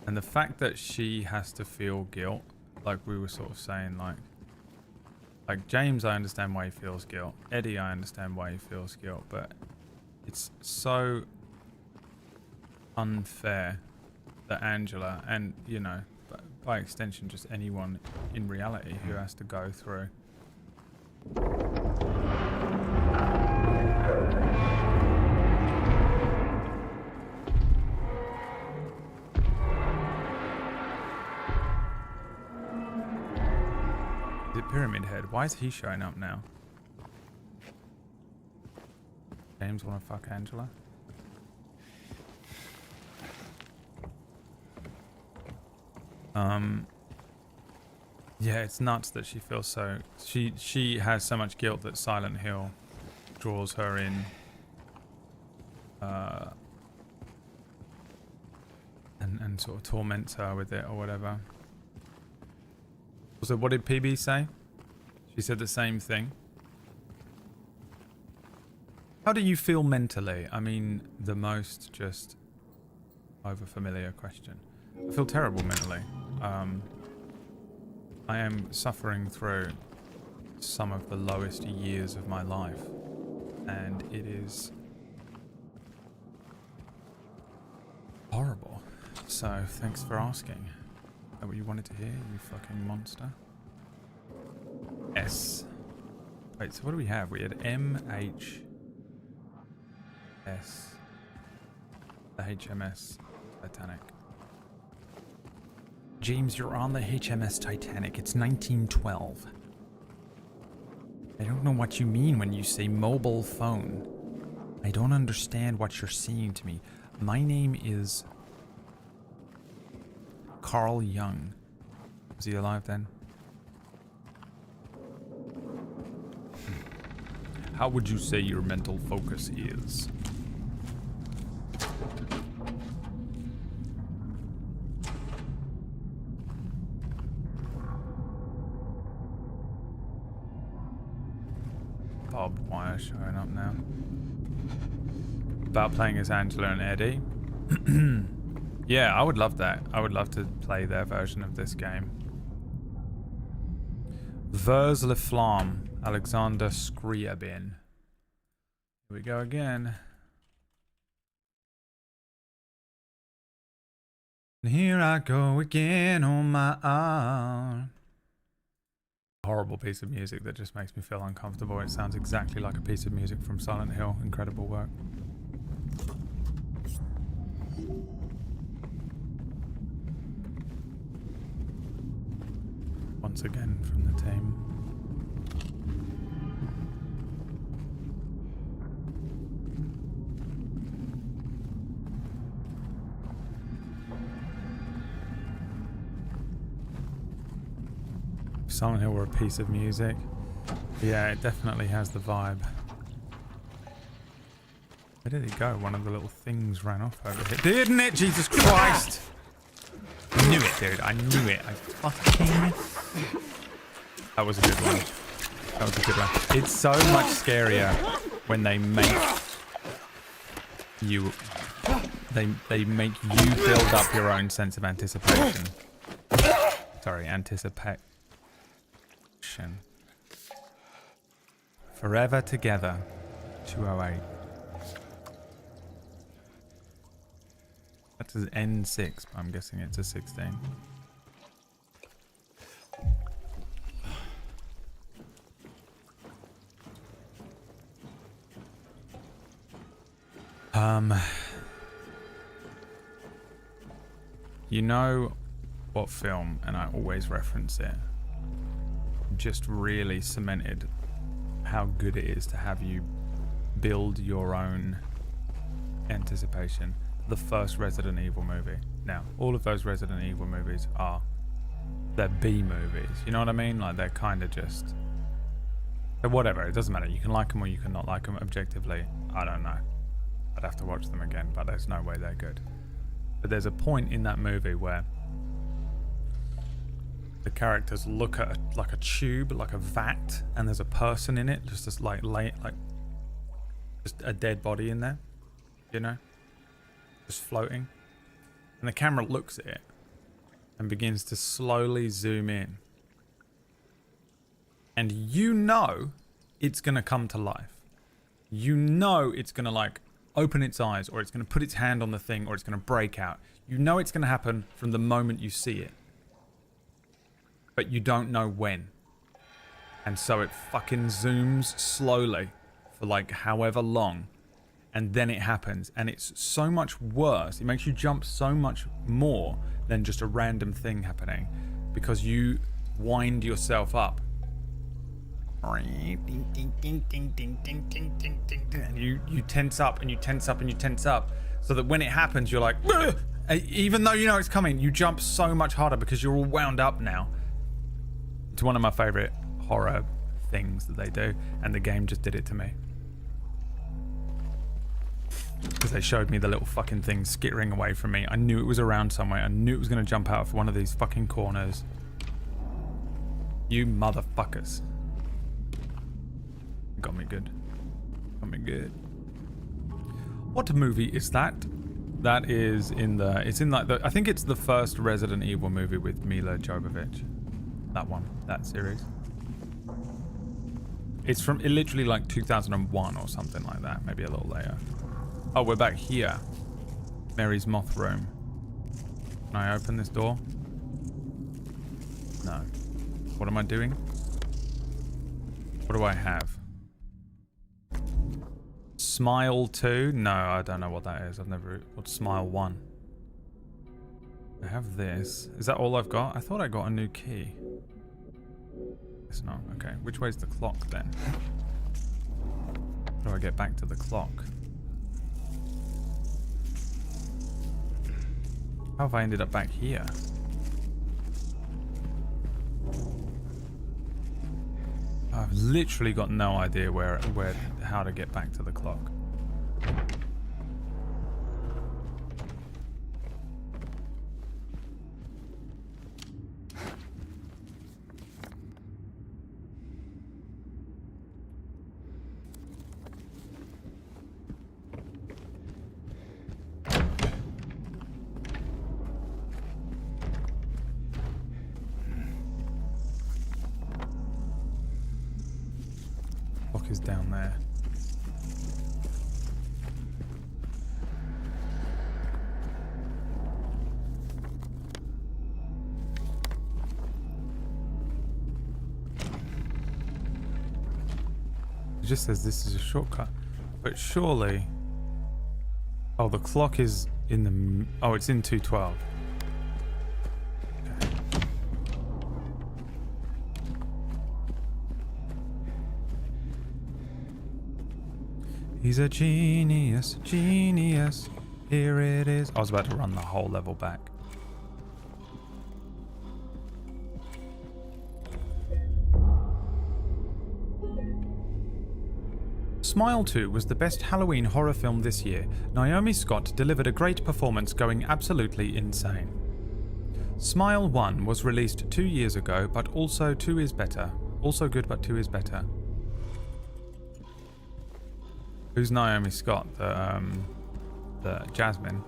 And the fact that she has to feel guilt, like we were sort of saying, like James, I understand why he feels guilt. Eddie, I understand why he feels guilt, but it's so unfair that Angela, and you know, by extension just anyone in reality who has to go through the Pyramid Head. Why is he showing up now? James wanna fuck Angela? Yeah, it's nuts that she feels so... She has so much guilt that Silent Hill draws her in. And sort of torments her with it or whatever. Also, what did PB say? She said the same thing. How do you feel mentally? I mean, the most just over-familiar question. I feel terrible mentally. I am suffering through some of the lowest years of my life, and it is horrible. So, thanks for asking. Is that what you wanted to hear, you fucking monster? S. Wait, so what do we have? We had M, H, S. The HMS Titanic. James, you're on the HMS Titanic. It's 1912. I don't know what you mean when you say mobile phone. I don't understand what you're saying to me. My name is Carl Jung. Was he alive then? How would you say your mental focus is? Bob Wire showing up now. About playing as Angela and Eddie. Yeah, I would love that. I would love to play their version of this game. Vers le Flamme, Alexander Scriabin. Here we go again. And here I go again on my own. Horrible piece of music that just makes me feel uncomfortable. It sounds exactly like a piece of music from Silent Hill. Incredible work. Once again from the team. If Silent Hill were a piece of music, yeah, it definitely has the vibe. Where did it go? One of the little things ran off over here. Didn't it? Jesus Christ! I knew it, dude. I knew it. I fucking... That was a good one. That was a good one. It's so much scarier when they make you... They make you build up your own sense of anticipation. Sorry, anticipation. Forever Together. 208. That's an N6, but I'm guessing it's a 16. You know what film, and I always reference it, just really cemented how good it is to have you build your own anticipation. The first Resident Evil movie. Now, all of those Resident Evil movies they're B movies. You know what I mean? Like, they're kind of just So whatever, it doesn't matter. You can like them or you can not like them objectively. I don't know. I'd have to watch them again, but there's no way they're good. But there's a point in that movie where the characters look at like a tube, like a vat, and there's a person in it, just as like just a dead body in there, you know, just floating. And the camera looks at it and begins to slowly zoom in. And you know it's going to come to life. You know it's going to like open its eyes, or it's going to put its hand on the thing, or it's going to break out. You know it's going to happen from the moment you see it. But you don't know when. And so it fucking zooms slowly for like however long. And then it happens. And it's so much worse. It makes you jump so much more than just a random thing happening. Because you wind yourself up. And you tense up and you tense up and you tense up. So that when it happens, you're like, "Ugh!" Even though you know it's coming, you jump so much harder because you're all wound up now. It's one of my favorite horror things that they do, and the game just did it to me. Because they showed me the little fucking thing skittering away from me. I knew it was around somewhere. I knew it was going to jump out of one of these fucking corners. You motherfuckers. Got me good. Got me good. What movie is that? That is in the... It's in like the... I think it's the first Resident Evil movie with Mila Jovovich. That one, that series. It's from literally like 2001 or something like that, maybe a little later. Oh, we're back here. Mary's moth room. Can I open this door? No. What am I doing? What do I have? Smile 2? No, I don't know what that is. I've never... What's Smile 1? I have this. Is that all I've got? I thought I got a new key. It's not. Okay. Which way's the clock then? How do I get back to the clock? How have I ended up back here? I've literally got no idea how to get back to the clock. Is down there. It just says this is a shortcut, but surely... Oh, the clock is in the... Oh, it's in 212. He's a genius, genius. Here it is. I was about to run the whole level back. Smile 2 was the best Halloween horror film this year. Naomi Scott delivered a great performance, going absolutely insane. Smile 1 was released 2 years ago, but also 2 is better. Also good, but 2 is better. Who's Naomi Scott? The Jasmine.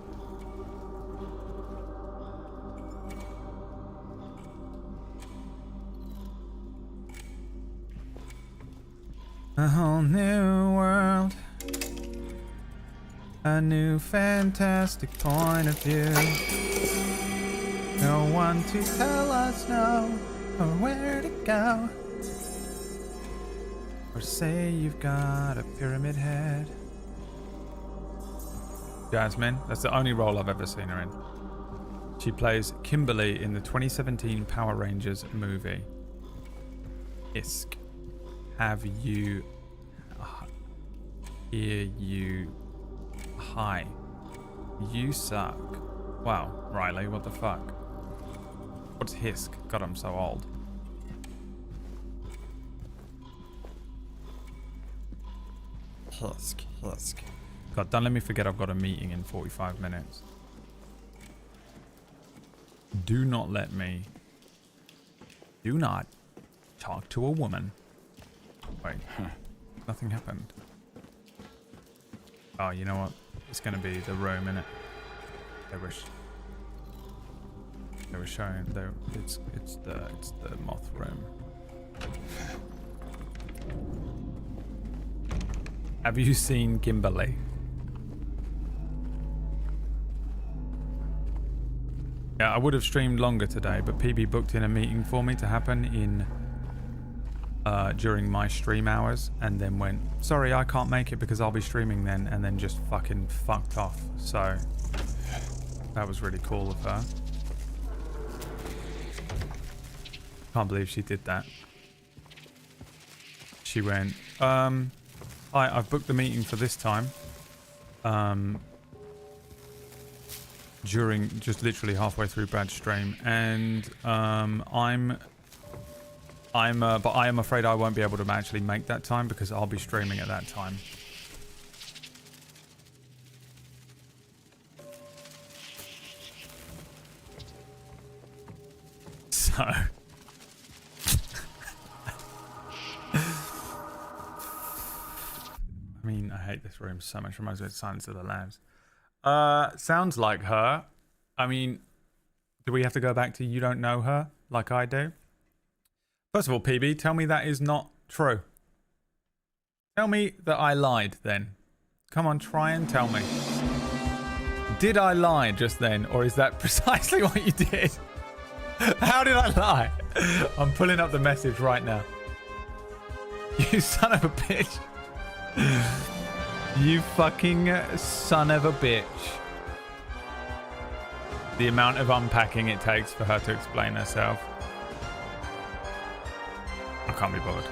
A whole new world. A new fantastic point of view. No one to tell us no, or where to go. Or say you've got a pyramid head. Jasmine, that's the only role I've ever seen her in. She plays Kimberly in the 2017 Power Rangers movie. Isk. Have you... Hear you... Hi. You suck. Wow, Riley, what the fuck? What's Hisk? God, I'm so old. Husk, husk. God, don't let me forget I've got a meeting in 45 minutes. Do not let me. Do not talk to a woman. Wait, nothing happened. Oh, you know what? It's gonna be the room, innit? They were showing. It's the moth room. Have you seen Kimberly? Yeah, I would have streamed longer today, but PB booked in a meeting for me to happen in during my stream hours, and then went, sorry, I can't make it because I'll be streaming then, and then just fucking fucked off. So that was really cool of her. Can't believe she did that. She went, I've booked the meeting for this time. During just literally halfway through Brad's stream, and but I am afraid I won't be able to actually make that time because I'll be streaming at that time. So I mean, I hate this room so much. Reminds me of Silence of the Lambs. Sounds like her. I mean, do we have to go back to you don't know her like I do? First of all, PB, tell me that is not true. Tell me that I lied then. Come on, try and tell me. Did I lie just then, or is that precisely what you did? How did I lie? I'm pulling up the message right now. You son of a bitch. You fucking son of a bitch. The amount of unpacking it takes for her to explain herself. I can't be bothered.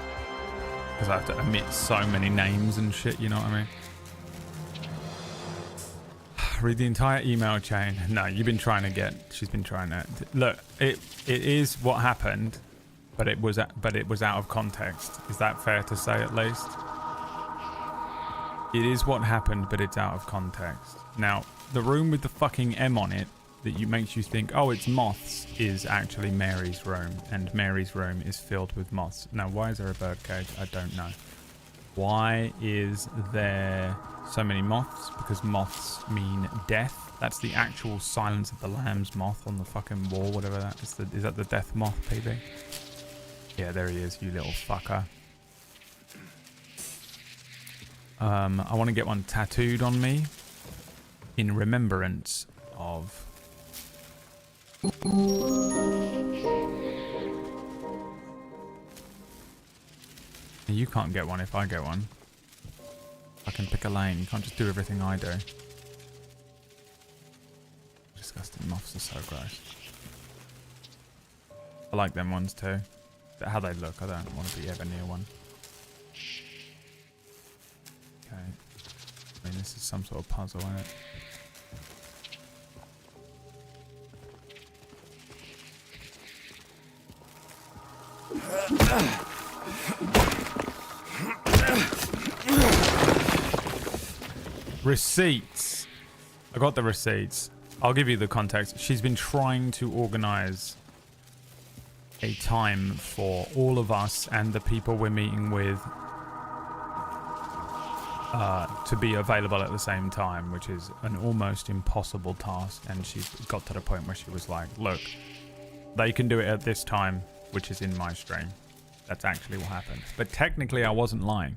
Because I have to omit so many names and shit, you know what I mean? Read the entire email chain. No, you've been trying to get... She's been trying to... Look, it is what happened, but it was out of context. Is that fair to say at least? It is what happened, but it's out of context. Now, the room with the fucking M on it that makes you think, oh, it's moths, is actually Mary's room, and Mary's room is filled with moths. Now, why is there a birdcage? I don't know. Why is there so many moths? Because moths mean death. That's the actual Silence of the Lambs moth on the fucking wall, whatever that is. Is that the death moth, PB? Yeah, there he is, you little fucker. I want to get one tattooed on me in remembrance of... You can't get one if I get one. I can pick a lane. You can't just do everything I do. Disgusting moths are so gross. I like them ones too. But how they look, I don't want to be ever near one. Okay. I mean, this is some sort of puzzle, isn't it? Receipts. I got the receipts. I'll give you the context. She's been trying to organize a time for all of us and the people we're meeting with to be available at the same time, which is an almost impossible task. And she's got to the point where she was like, look, they can do it at this time, which is in my stream. That's actually what happened. But technically I wasn't lying,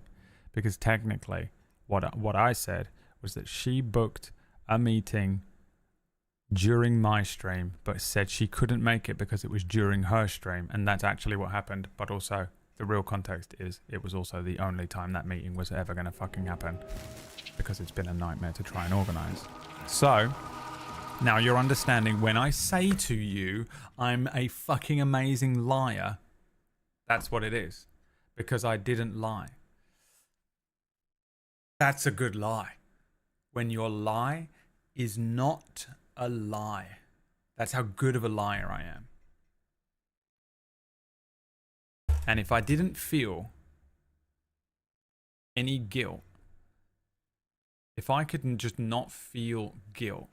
because technically what I said was that she booked a meeting during my stream, but said she couldn't make it because it was during her stream, and that's actually what happened. But also, the real context is it was also the only time that meeting was ever going to fucking happen, because it's been a nightmare to try and organize. So, now you're understanding when I say to you, I'm a fucking amazing liar, that's what it is, because I didn't lie. That's a good lie. When your lie is not a lie. That's how good of a liar I am. And if I didn't feel any guilt If I could just not feel guilt,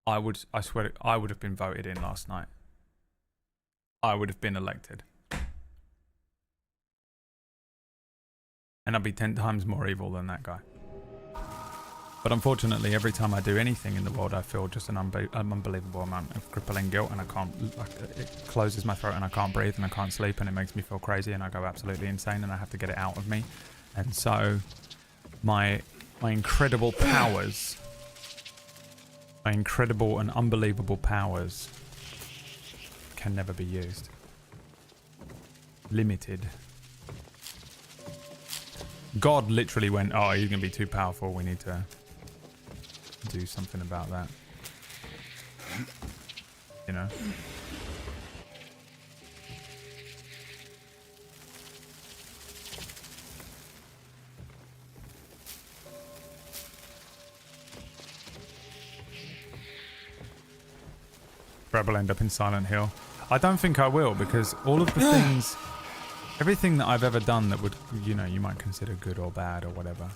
I swear, I would have been voted in last night. I would have been elected. And I'd be 10 times more evil than that guy. But unfortunately, every time I do anything in the world, I feel just an unbelievable amount of crippling guilt, and I can't, it closes my throat and I can't breathe and I can't sleep, and it makes me feel crazy and I go absolutely insane and I have to get it out of me. And so my incredible powers, my incredible and unbelievable powers can never be used. Limited. God literally went, oh, he's going to be too powerful. We need to do something about that. You know? Brad will end up in Silent Hill. I don't think I will, because all of the things, everything that I've ever done that would, you know, you might consider good or bad or whatever,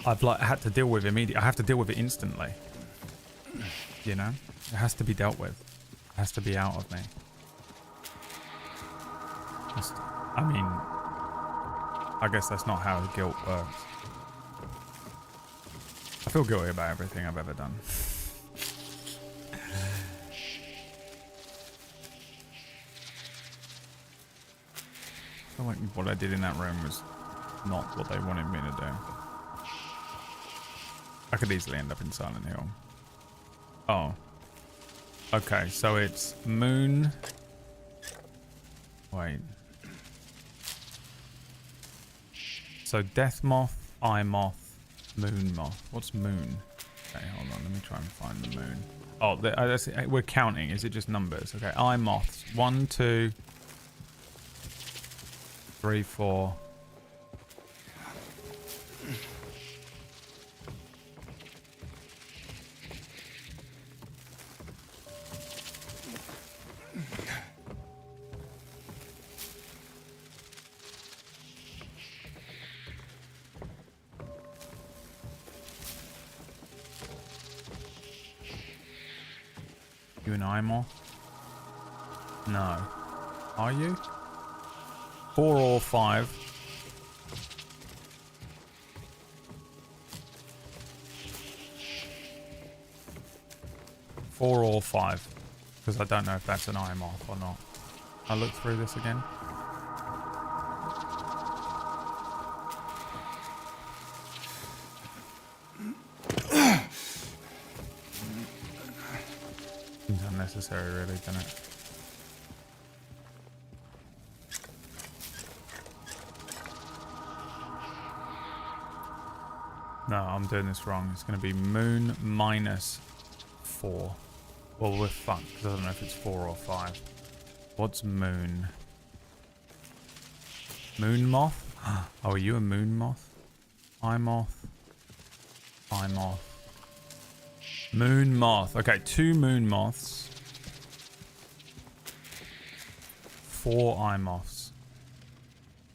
I've like had to deal with immediately. I have to deal with it instantly. You know? It has to be dealt with. It has to be out of me. I mean, I guess that's not how guilt works. I feel guilty about everything I've ever done. I feel like what I did in that room was not what they wanted me to do. I could easily end up in Silent Hill. Oh. Okay, so it's Moon. Wait. So Death Moth, Eye Moth, Moon Moth. What's Moon? Okay, hold on. Let me try and find the moon. Oh, we're counting. Is it just numbers? Okay, Eye Moths. 1, 2, 3, 4. You an eye moth? No. Are you? 4 or 5? 4 or 5. Because I don't know if that's an eye moth or not. I'll look through this again. Seems unnecessary, really, doesn't it? No, I'm doing this wrong. It's going to be moon minus 4. Well, we're fucked, because I don't know if it's 4 or 5. What's moon? Moon moth? Oh, are you a moon moth? Eye moth? Eye moth. Moon moth. Okay, 2 moon moths. 4 eye moths.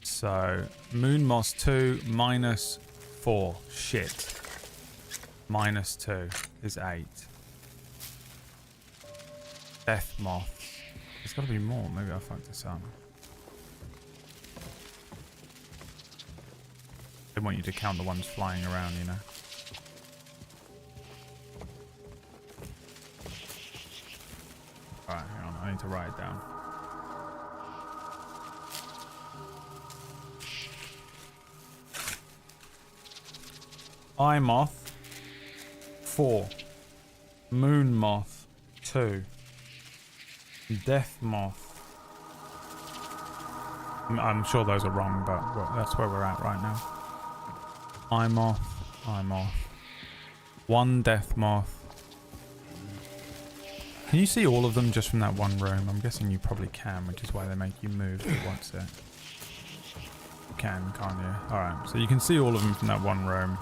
So, moon moths 2 minus 4. Shit. Minus 2 is 8. Death moth. There's got to be more. Maybe I fucked this up. They want you to count the ones flying around, you know. Alright, hang on. I need to write it down. Eye moth 4. Moon moth 2. Death moth. I'm sure those are wrong, but that's where we're at right now. Eye moth. Eye moth. 1 death moth. Can you see all of them just from that one room? I'm guessing you probably can, which is why they make you move to watch it. You can, can't you? Alright, so you can see all of them from that one room.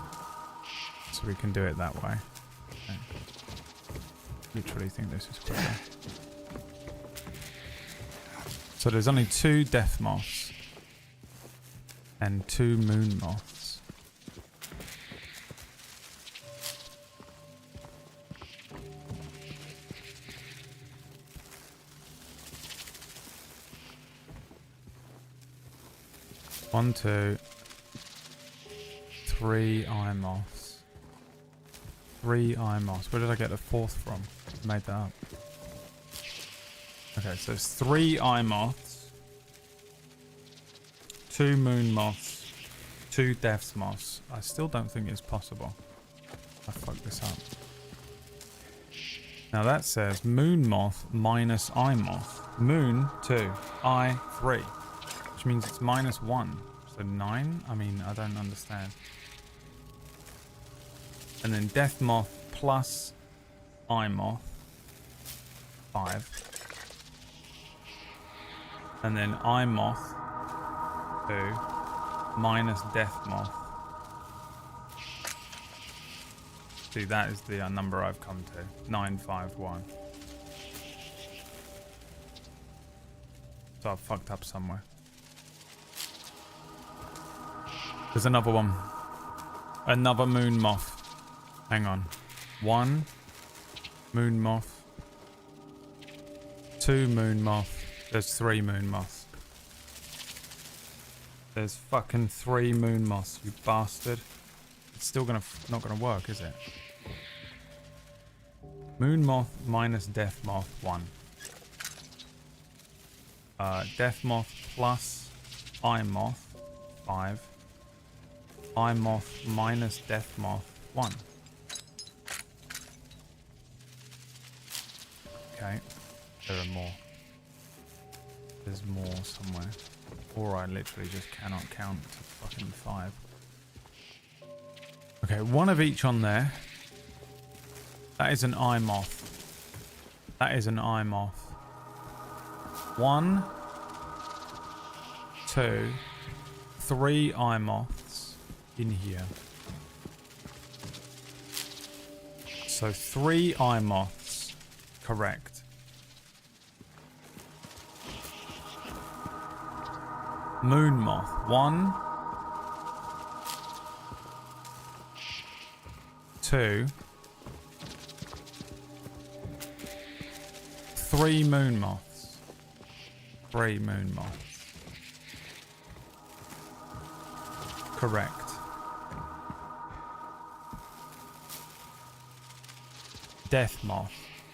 So we can do it that way. Okay. Literally think this is quicker. So there's only 2 death moths. And 2 moon moths. 1, 2, 3 eye moths. 3 eye moths. Where did I get the 4th from? I made that up. Okay, so it's 3 eye moths, 2 moon moths, 2 death moths. I still don't think it's possible. I fucked this up. Now that says moon moth minus eye moth. Moon 2, eye 3, which means it's -1. So 9? I mean, I don't understand. And then death moth plus eye moth 5. And then eye moth 2 minus death moth. See, that is the number I've come to. 951. So I've fucked up somewhere. There's another one. Another moon moth. Hang on. 1 moon moth. 2 moon moth. There's 3 moon moths. There's fucking 3 moon moths, you bastard. It's still not gonna work, is it? Moon moth minus death moth 1. Death moth plus eye moth 5. Eye moth minus death moth 1. Okay, there are more. There's more somewhere. Or I literally just cannot count to fucking 5. Okay, 1 of each on there. That is an eye moth. That is an eye moth. 1, 2, 3 eye moths in here. So 3 eye moths. Correct. Moon moth. 1, 2, 3 moon moths. 3 moon moths. Correct. Death moth.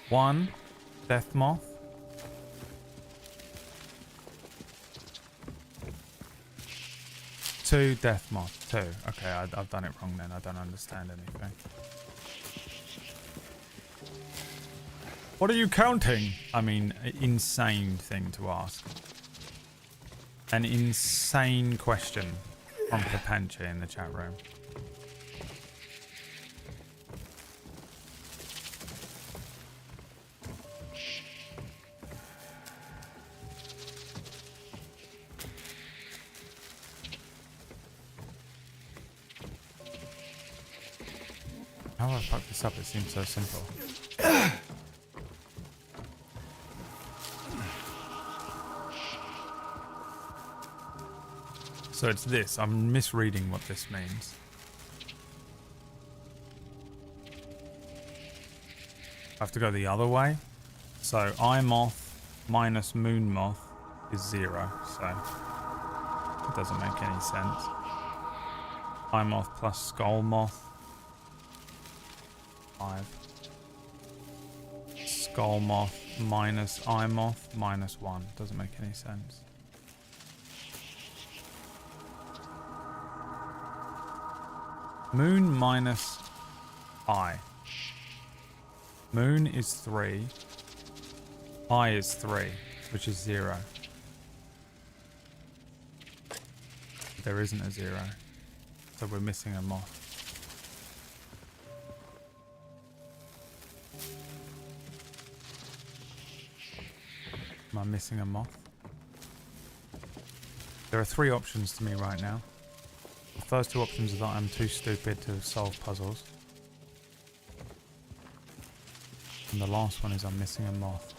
1 death moth. 2 death moth. 2. Okay, I've done it wrong then. I don't understand anything. What are you counting? I mean, insane thing to ask. An insane question from Kapanche in the chat room. How do I fuck this up? It seems so simple. So it's this. I'm misreading what this means. I have to go the other way. So eye moth minus moon moth is 0. So it doesn't make any sense. Eye moth plus skull moth. 5. Skull moth minus eye moth minus 1. Doesn't make any sense. Moon minus eye. Moon is 3. Eye is 3, which is 0. There isn't a 0. So we're missing a moth. Am I missing a moth? There are 3 options to me right now. The first 2 options are that I'm too stupid to solve puzzles. And the last one is I'm missing a moth.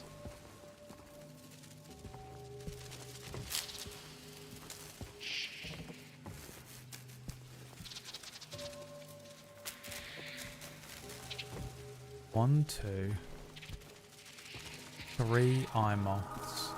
One, 2, 3 eye moths.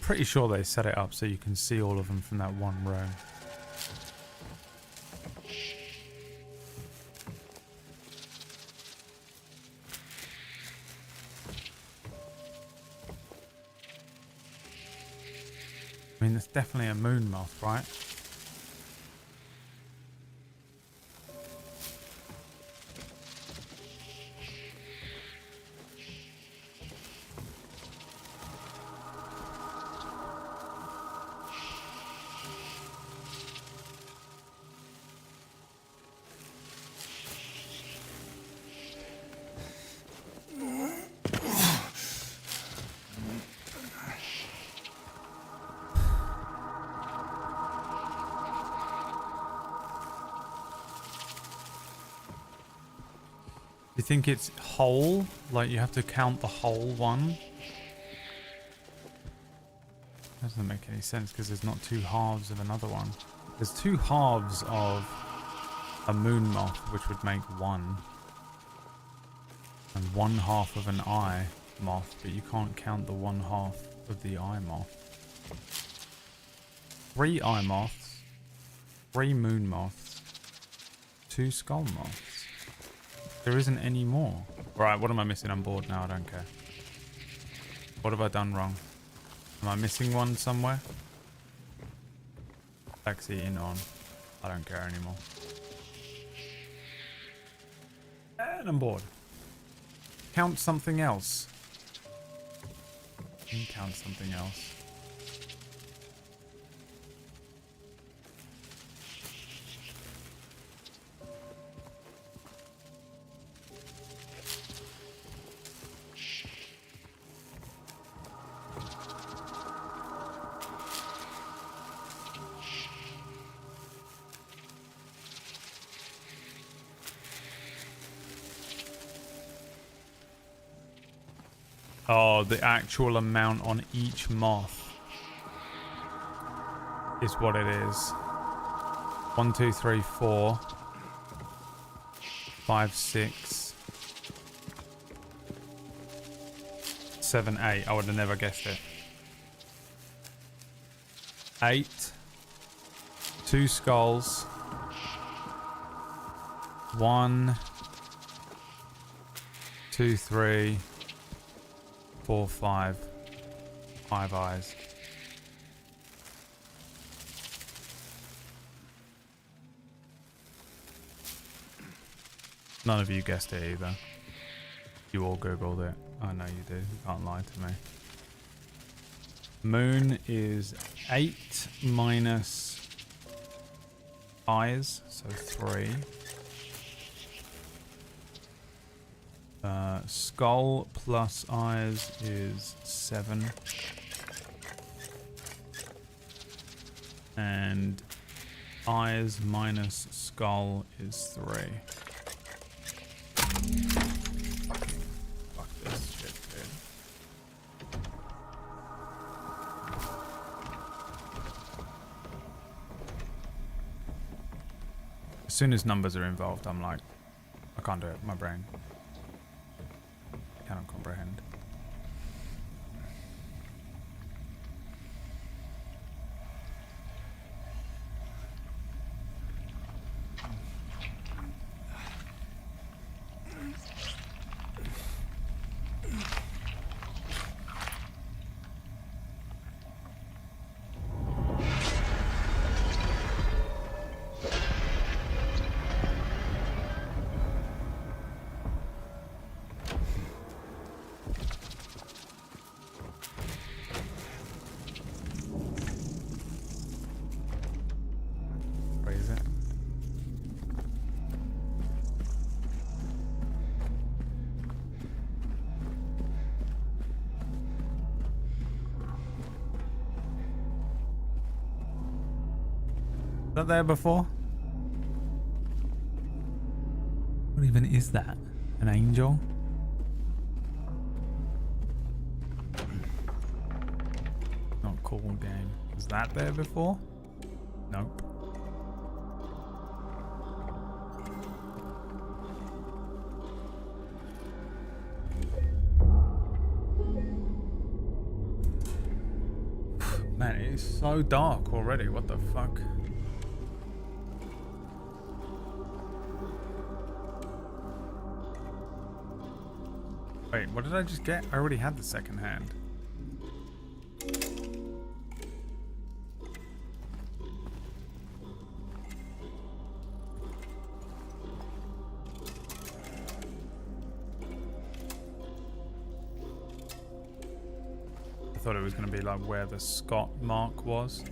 pretty sure they set it up so you can see all of them from that one row. I mean, it's definitely a moon moth, right? Do you think it's whole? Like you have to count the whole one? Doesn't make any sense because there's not two halves of another one. There's two halves of a moon moth, which would make one. And one half of an eye moth, but you can't count the one half of the eye moth. 3 eye moths, 3 moon moths, 2 skull moths. There isn't any more. Right, what am I missing? I'm bored now, I don't care. What have I done wrong? Am I missing one somewhere? Taxi in on. I don't care anymore. And I'm bored. Count something else. Count something else. Oh, the actual amount on each moth is what it is. 1, 2, 3, 4, 5, 6, 7, 8. I would have never guessed it. 8, 2 skulls, 1, 2, 3, 4, 5, 5 eyes. None of you guessed it either. You all googled it. I know you did. You can't lie to me. Moon is 8 minus eyes, so 3. Skull plus eyes is 7. And eyes minus skull is 3. Fuck this shit, dude. As soon as numbers are involved, I'm like, I can't do it. My brain cannot comprehend. Was that there before? What even is that? An angel? Not cool game. Was that there before? Nope. It's so dark already. What the fuck? Wait, what did I just get? I already had the second hand. I thought it was going to be like where the Scott mark was.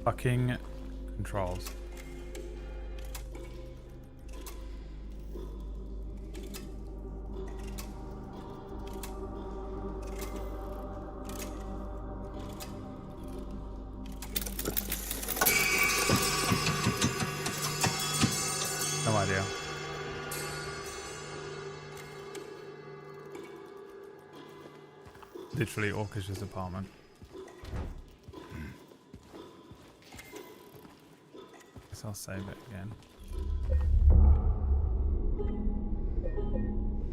Fucking controls. No idea. Literally Orcish' apartment. Guess I'll save it again.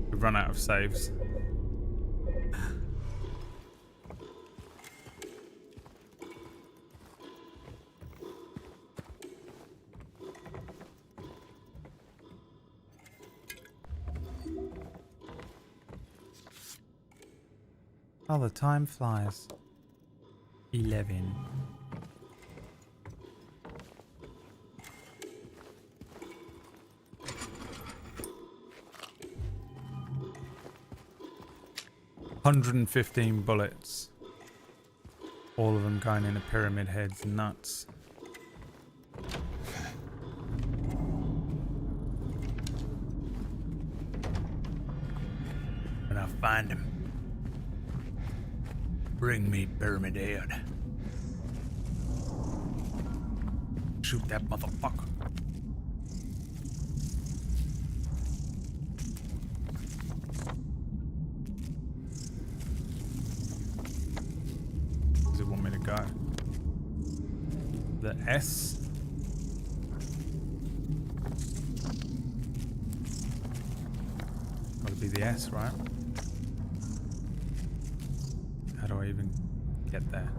We've run out of saves. Oh, the time flies. 11. $115 bullets. All of them going into pyramid heads. Nuts. When I find him, bring me pyramid head. Shoot that motherfucker. Does it want me to go? The S? Gotta be the S, right? How do I even get there?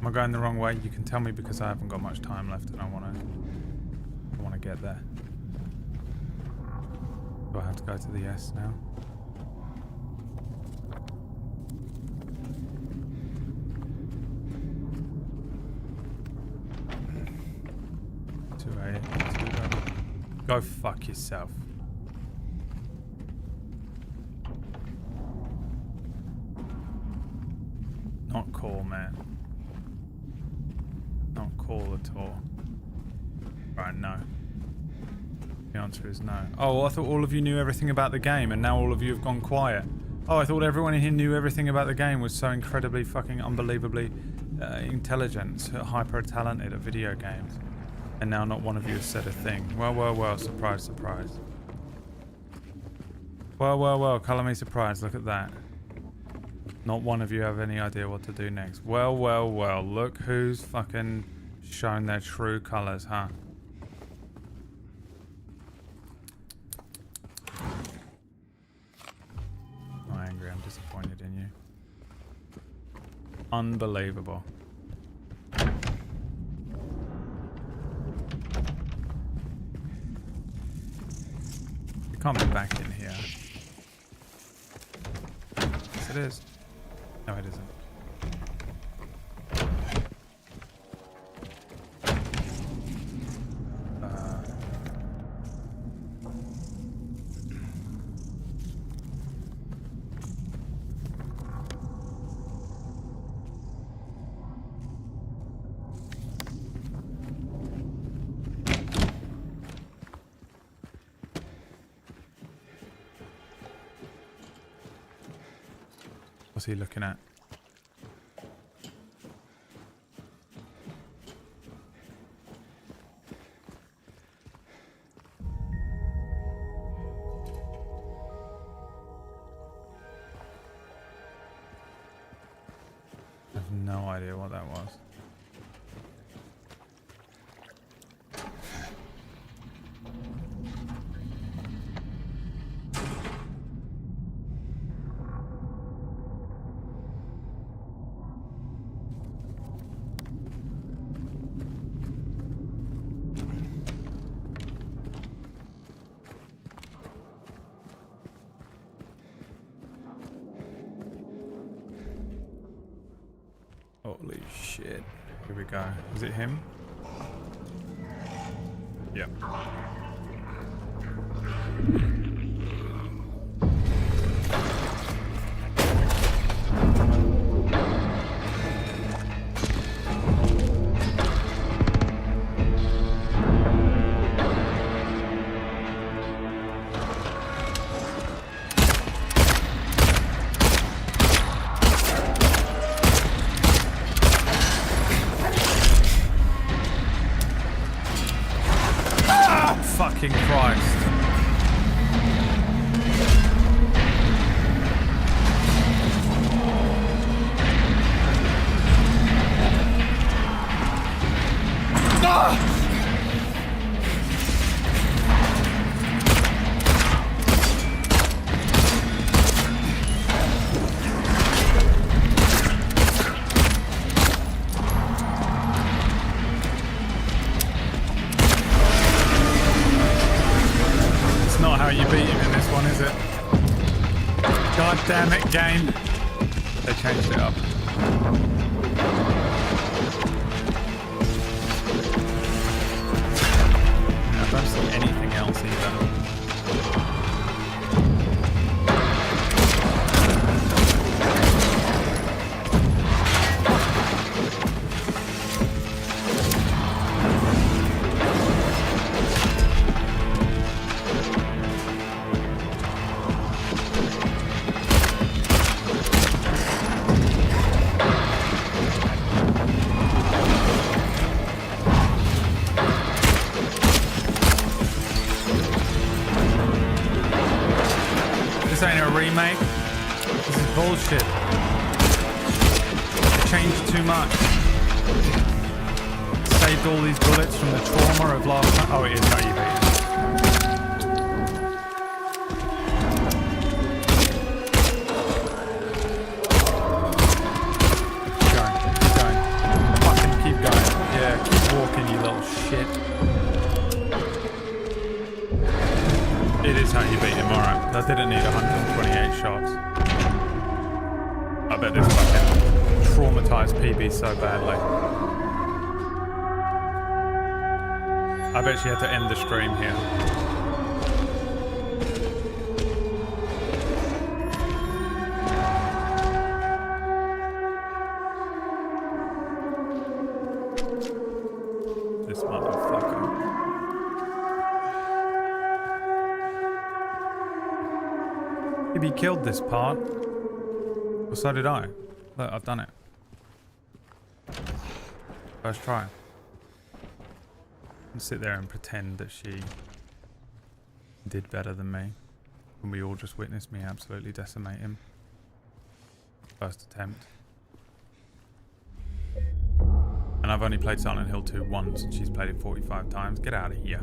Am I going the wrong way? You can tell me because I haven't got much time left and I want to get there. Do I have to go to the S now? Go fuck yourself. Not cool, man. Not cool at all. Right, no. The answer is no. Oh, I thought all of you knew everything about the game and now all of you have gone quiet. Oh, I thought everyone in here knew everything about the game, was so incredibly fucking unbelievably intelligent, so hyper talented at video games. And now not one of you has said a thing. Well, well, well, surprise, surprise. Well, well, well, colour me surprised, look at that. Not one of you have any idea what to do next. Well, well, well, look who's fucking shown their true colours, huh? I'm angry, I'm disappointed in you. Unbelievable. You can't be back in here. Yes, it is. No, it isn't. What's he looking at? I have no idea what that was. Holy shit. Here we go. Is it him? Yep. Fucking Christ. Not how you beat him in this one, is it? God damn it, game. They changed it up. I don't see anything else either. This ain't a remake. This is bullshit. It changed too much. Saved all these bullets from the trauma of last time. Oh, it is how you beat it. Keep going. Keep going. Fucking keep going. Yeah, keep walking, you little shit. It is how you beat him, alright. That didn't need 128 shots. I bet this fucking traumatized PB so badly. I bet she had to end the stream here. This motherfucker. He killed this part. Well, so did I. Look, I've done it. First try. And sit there and pretend that she did better than me. When we all just witnessed me absolutely decimate him. First attempt. And I've only played Silent Hill 2 once and she's played it 45 times. Get out of here.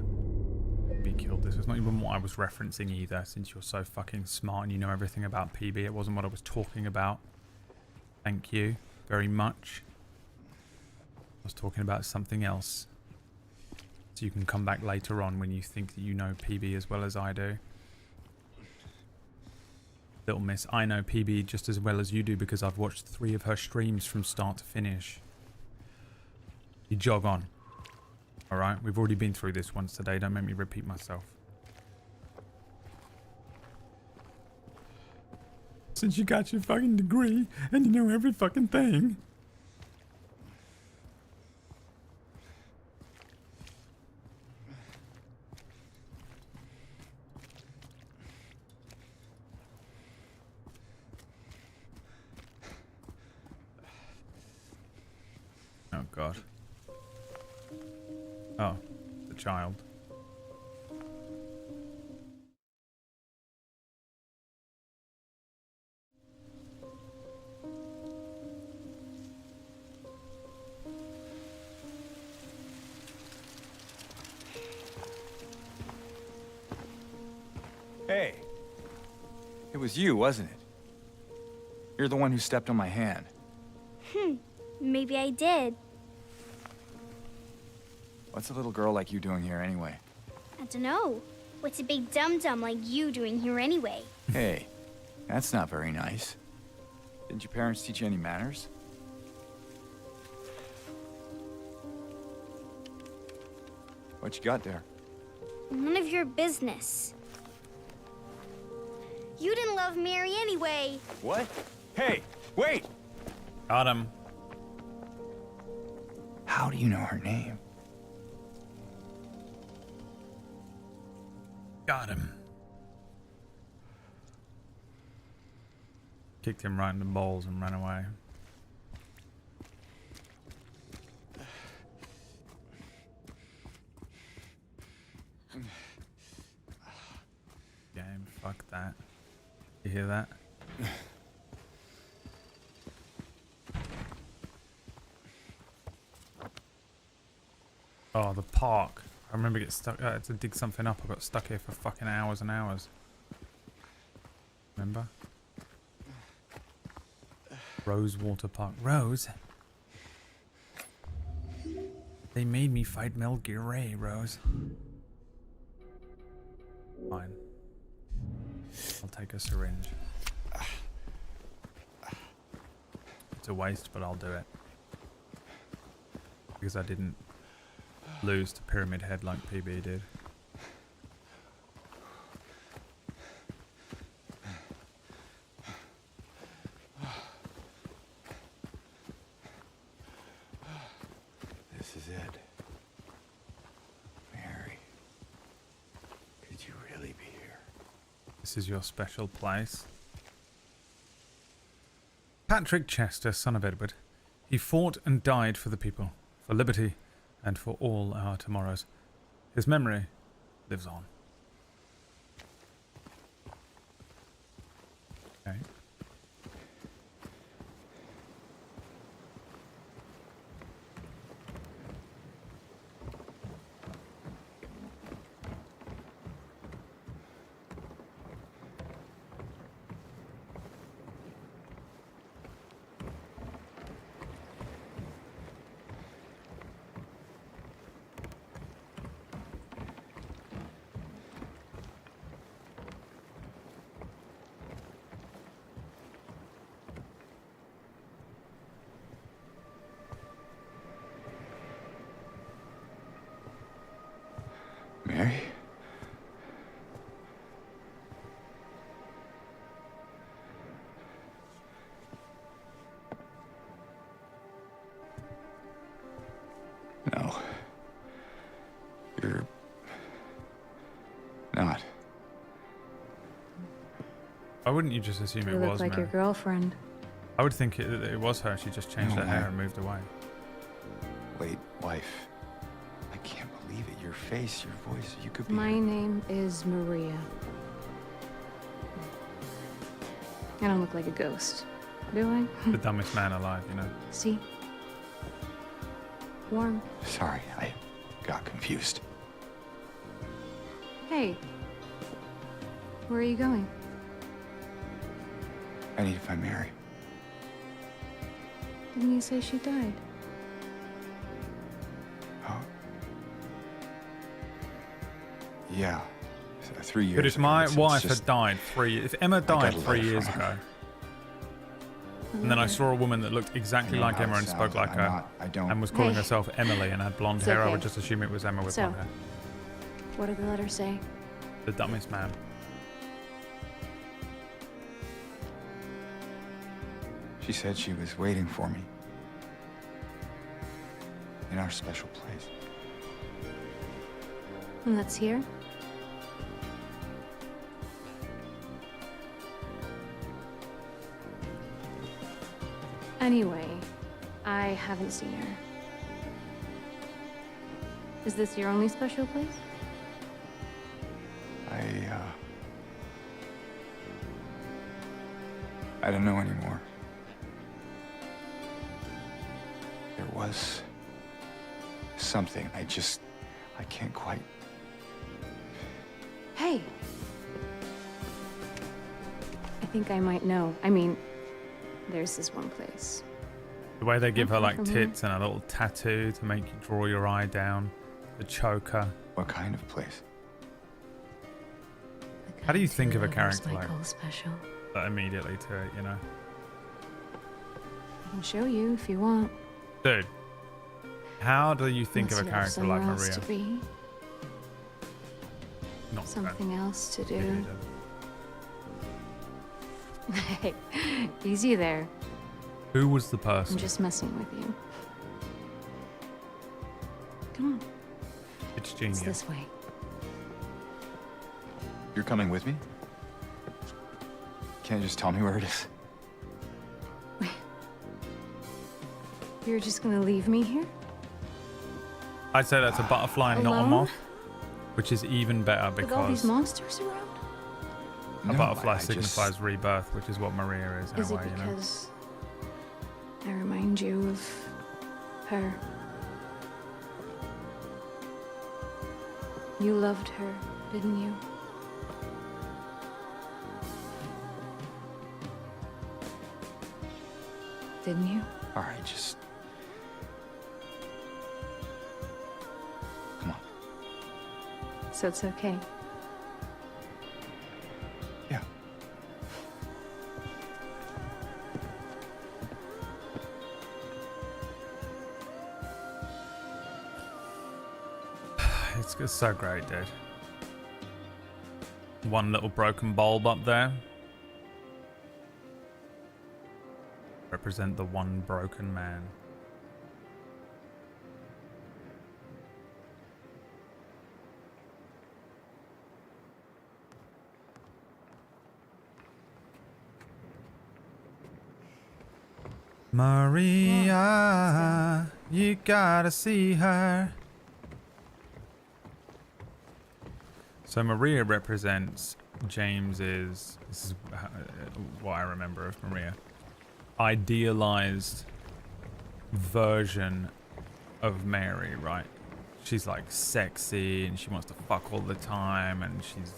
PB killed this. It's not even what I was referencing either, since you're so fucking smart and you know everything about PB. It wasn't what I was talking about. Thank you very much. I was talking about something else. So you can come back later on when you think that you know PB as well as I do. Little miss, I know PB just as well as you do because I've watched 3 of her streams from start to finish. You jog on. Alright, we've already been through this once today. Don't make me repeat myself. Since you got your fucking degree and you know every fucking thing. Oh, God. Oh, the child. Hey. It was you, wasn't it? You're the one who stepped on my hand. Maybe I did. What's a little girl like you doing here anyway? I don't know. What's a big dum-dum like you doing here anyway? Hey, that's not very nice. Didn't your parents teach you any manners? What you got there? None of your business. You didn't love Mary anyway. What? Hey, wait! Got him. How do you know her name? Got him. Kicked him right in the balls and ran away. Game, fuck that. You hear that? Oh, the park. I remember getting stuck. I had to dig something up. I got stuck here for fucking hours and hours. Remember? Rosewater Park. Rose? They made me fight Mel Ray, Rose. Fine. I'll take a syringe. It's a waste, but I'll do it. Because I didn't lose to Pyramid Head like PB did. This is it. Mary. Could you really be here? This is your special place. Patrick Chester, son of Edward. He fought and died for the people, for liberty, and for all our tomorrows. His memory lives on. Okay. Mary? No. You're not. Why wouldn't you just assume You it look was like Mary? your girlfriend. I would think it was her. She just changed No, her hair I- and moved away. Late wife. I can't believe it. Your face, your voice. You could be. My name is Maria. I don't look like a ghost, do I? The dumbest man alive, you know. See? Warm. Sorry, I got confused. Hey. Where are you going? I need to find Mary. Didn't you say she died? Oh. Yeah. 3 years But if ago. my It's wife just- had died if Emma got died a 3 letter years from her. ago, and then I saw a woman that looked exactly You know like how Emma it and spoke sounds, like I'm her, not- I don't. and was calling Hey. herself Emily and had blonde It's hair, I okay. would just assume it was Emma with So- blonde hair. What did the letter say? The dumbest man. She said she was waiting for me. In our special place. And that's here? Anyway, I haven't seen her. Is this your only special place? I don't know anymore. There was something. I can't quite. Hey! I think I might know. I mean, there's this one place. The way they give her like From here. tits and a little tattoo to make you draw your eye down. The choker. What kind of place? How do you think of a character might like call special. that immediately to it, you know? I can show you if you want. Dude, how do you think Unless of a you have character like somewhere else Maria? to be, Not something else to Yeah, do. yeah. Hey, easy there. Who was the I'm person? just messing with you. Come on, It's genius. it's this way. You're coming with me? Can't you just tell me where it is? You're just gonna leave me here? I'd say that's a butterfly, not a Alone? moth, which is even better With all these because monsters around? a No, butterfly I just- signifies rebirth, which is what Maria is in Is a it way, you know? because I remind you of her? You loved her, didn't you? Didn't you? All right, just. Come on. So it's okay. Yeah. It's just so great, dude. One little broken bulb up there. Represent the one broken man. Maria, you gotta see her. So Maria represents James's, this is what I remember of Maria, idealized version of Mary, right? She's like sexy and she wants to fuck all the time and she's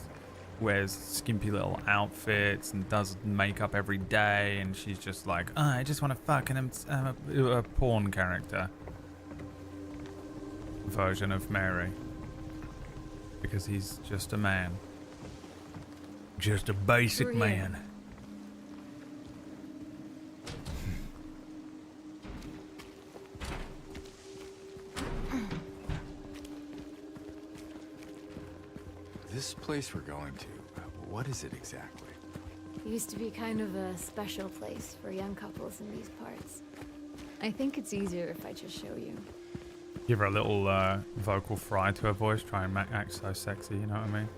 wears skimpy little outfits and does makeup every day and she's just like, oh, I just want to fuck, and I'm a porn character version of Mary. Because he's just a man. Just a basic Maria. man. This place we're going to, what is it exactly? It used to be kind of a special place for young couples in these parts. I think it's easier if I just show you. Give her a little vocal fry to her voice. Try and act so sexy, you know what I mean?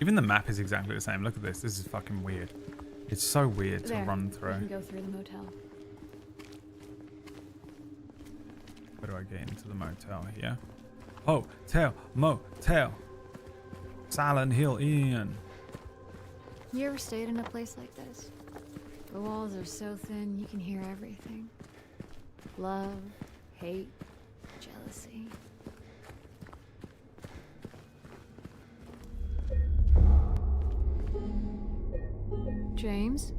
Even the map is exactly the same. Look at this. This is fucking weird. It's so weird to run We through. can go through the motel. Where do I get into the motel here? Hotel, motel. Silent Hill Inn. You ever stayed in a place like this? The walls are so thin, you can hear everything. Love, hate, jealousy. James?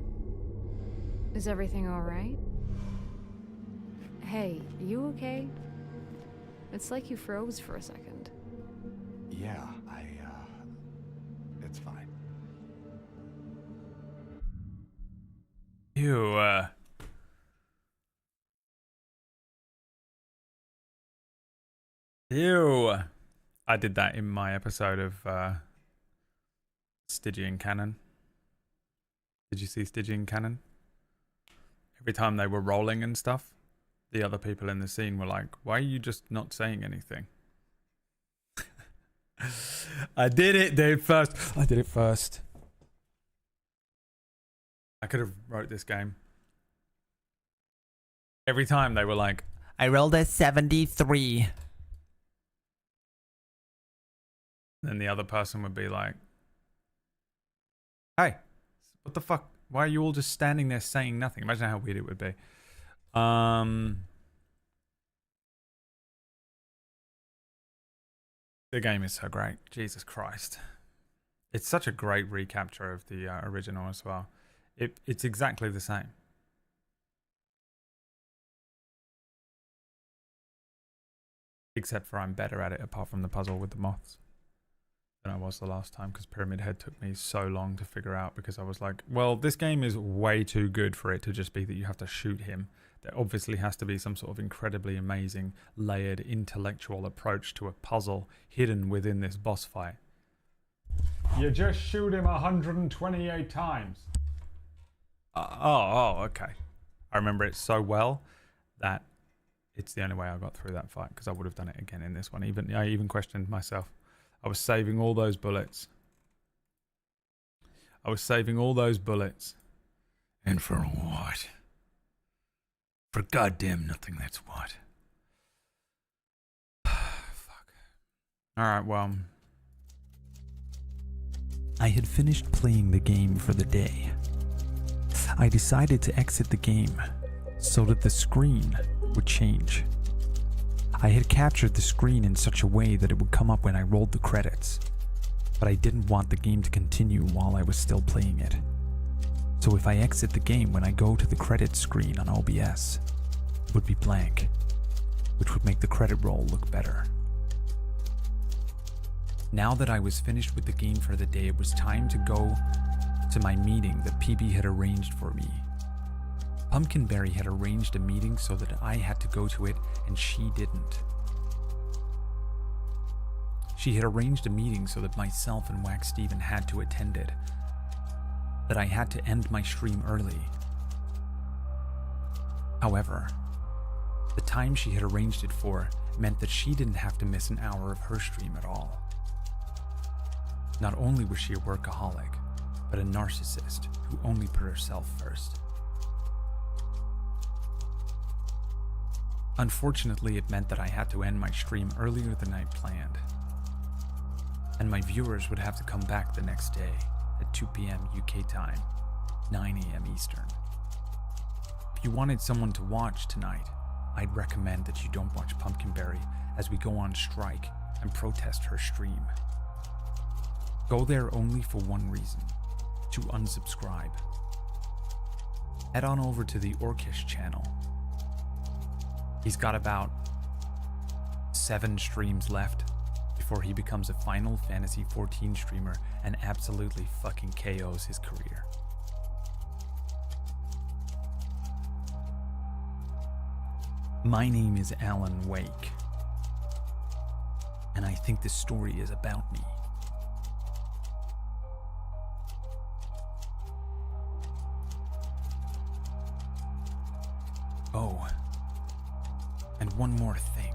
Is everything alright? Hey, you okay? It's like you froze for a second. Yeah, it's fine. Ew, Ew. I did that in my episode of Stygian Canon. Did you see Stygian Canon? Every time they were rolling and stuff, the other people in the scene were like, why are you just not saying anything? I did it, dude, first. I did it first. I could have wrote this game. Every time they were like, I rolled a 73. Then the other person would be like, hey, what the fuck? Why are you all just standing there saying nothing? Imagine how weird it would be. The game is so great. Jesus Christ. It's such a great recapture of the original as well. It's exactly the same. Except for I'm better at it apart from the puzzle with the moths than I was the last time, because Pyramid Head took me so long to figure out, because I was like, well, this game is way too good for it to just be that you have to shoot him. There obviously has to be some sort of incredibly amazing, layered, intellectual approach to a puzzle hidden within this boss fight. You just shoot him 128 times. Okay. I remember it so well that it's the only way I got through that fight, because I would have done it again in this one. I even questioned myself. I was saving all those bullets. And for what? For goddamn nothing, that's what. Fuck. Alright, well. I had finished playing the game for the day. I decided to exit the game so that the screen would change. I had captured the screen in such a way that it would come up when I rolled the credits, but I didn't want the game to continue while I was still playing it. So if I exit the game when I go to the credits screen on OBS, it would be blank, which would make the credit roll look better. Now that I was finished with the game for the day, it was time to go to my meeting that PB had arranged for me. Pumpkinberry had arranged a meeting so that I had to go to it and she didn't. She had arranged a meeting so that myself and Wax Steven had to attend it. That I had to end my stream early. However, the time she had arranged it for meant that she didn't have to miss an hour of her stream at all. Not only was she a workaholic, but a narcissist who only put herself first. Unfortunately, it meant that I had to end my stream earlier than I planned, and my viewers would have to come back the next day at 2 p.m. UK time, 9 a.m. Eastern. If you wanted someone to watch tonight, I'd recommend that you don't watch Pumpkinberry as we go on strike and protest her stream. Go there only for one reason, to unsubscribe. Head on over to the Orcish channel. He's got about 7 streams left before he becomes a Final Fantasy XIV streamer and absolutely fucking KOs his career. My name is Alan Wake, and I think this story is about me. Oh, and one more thing.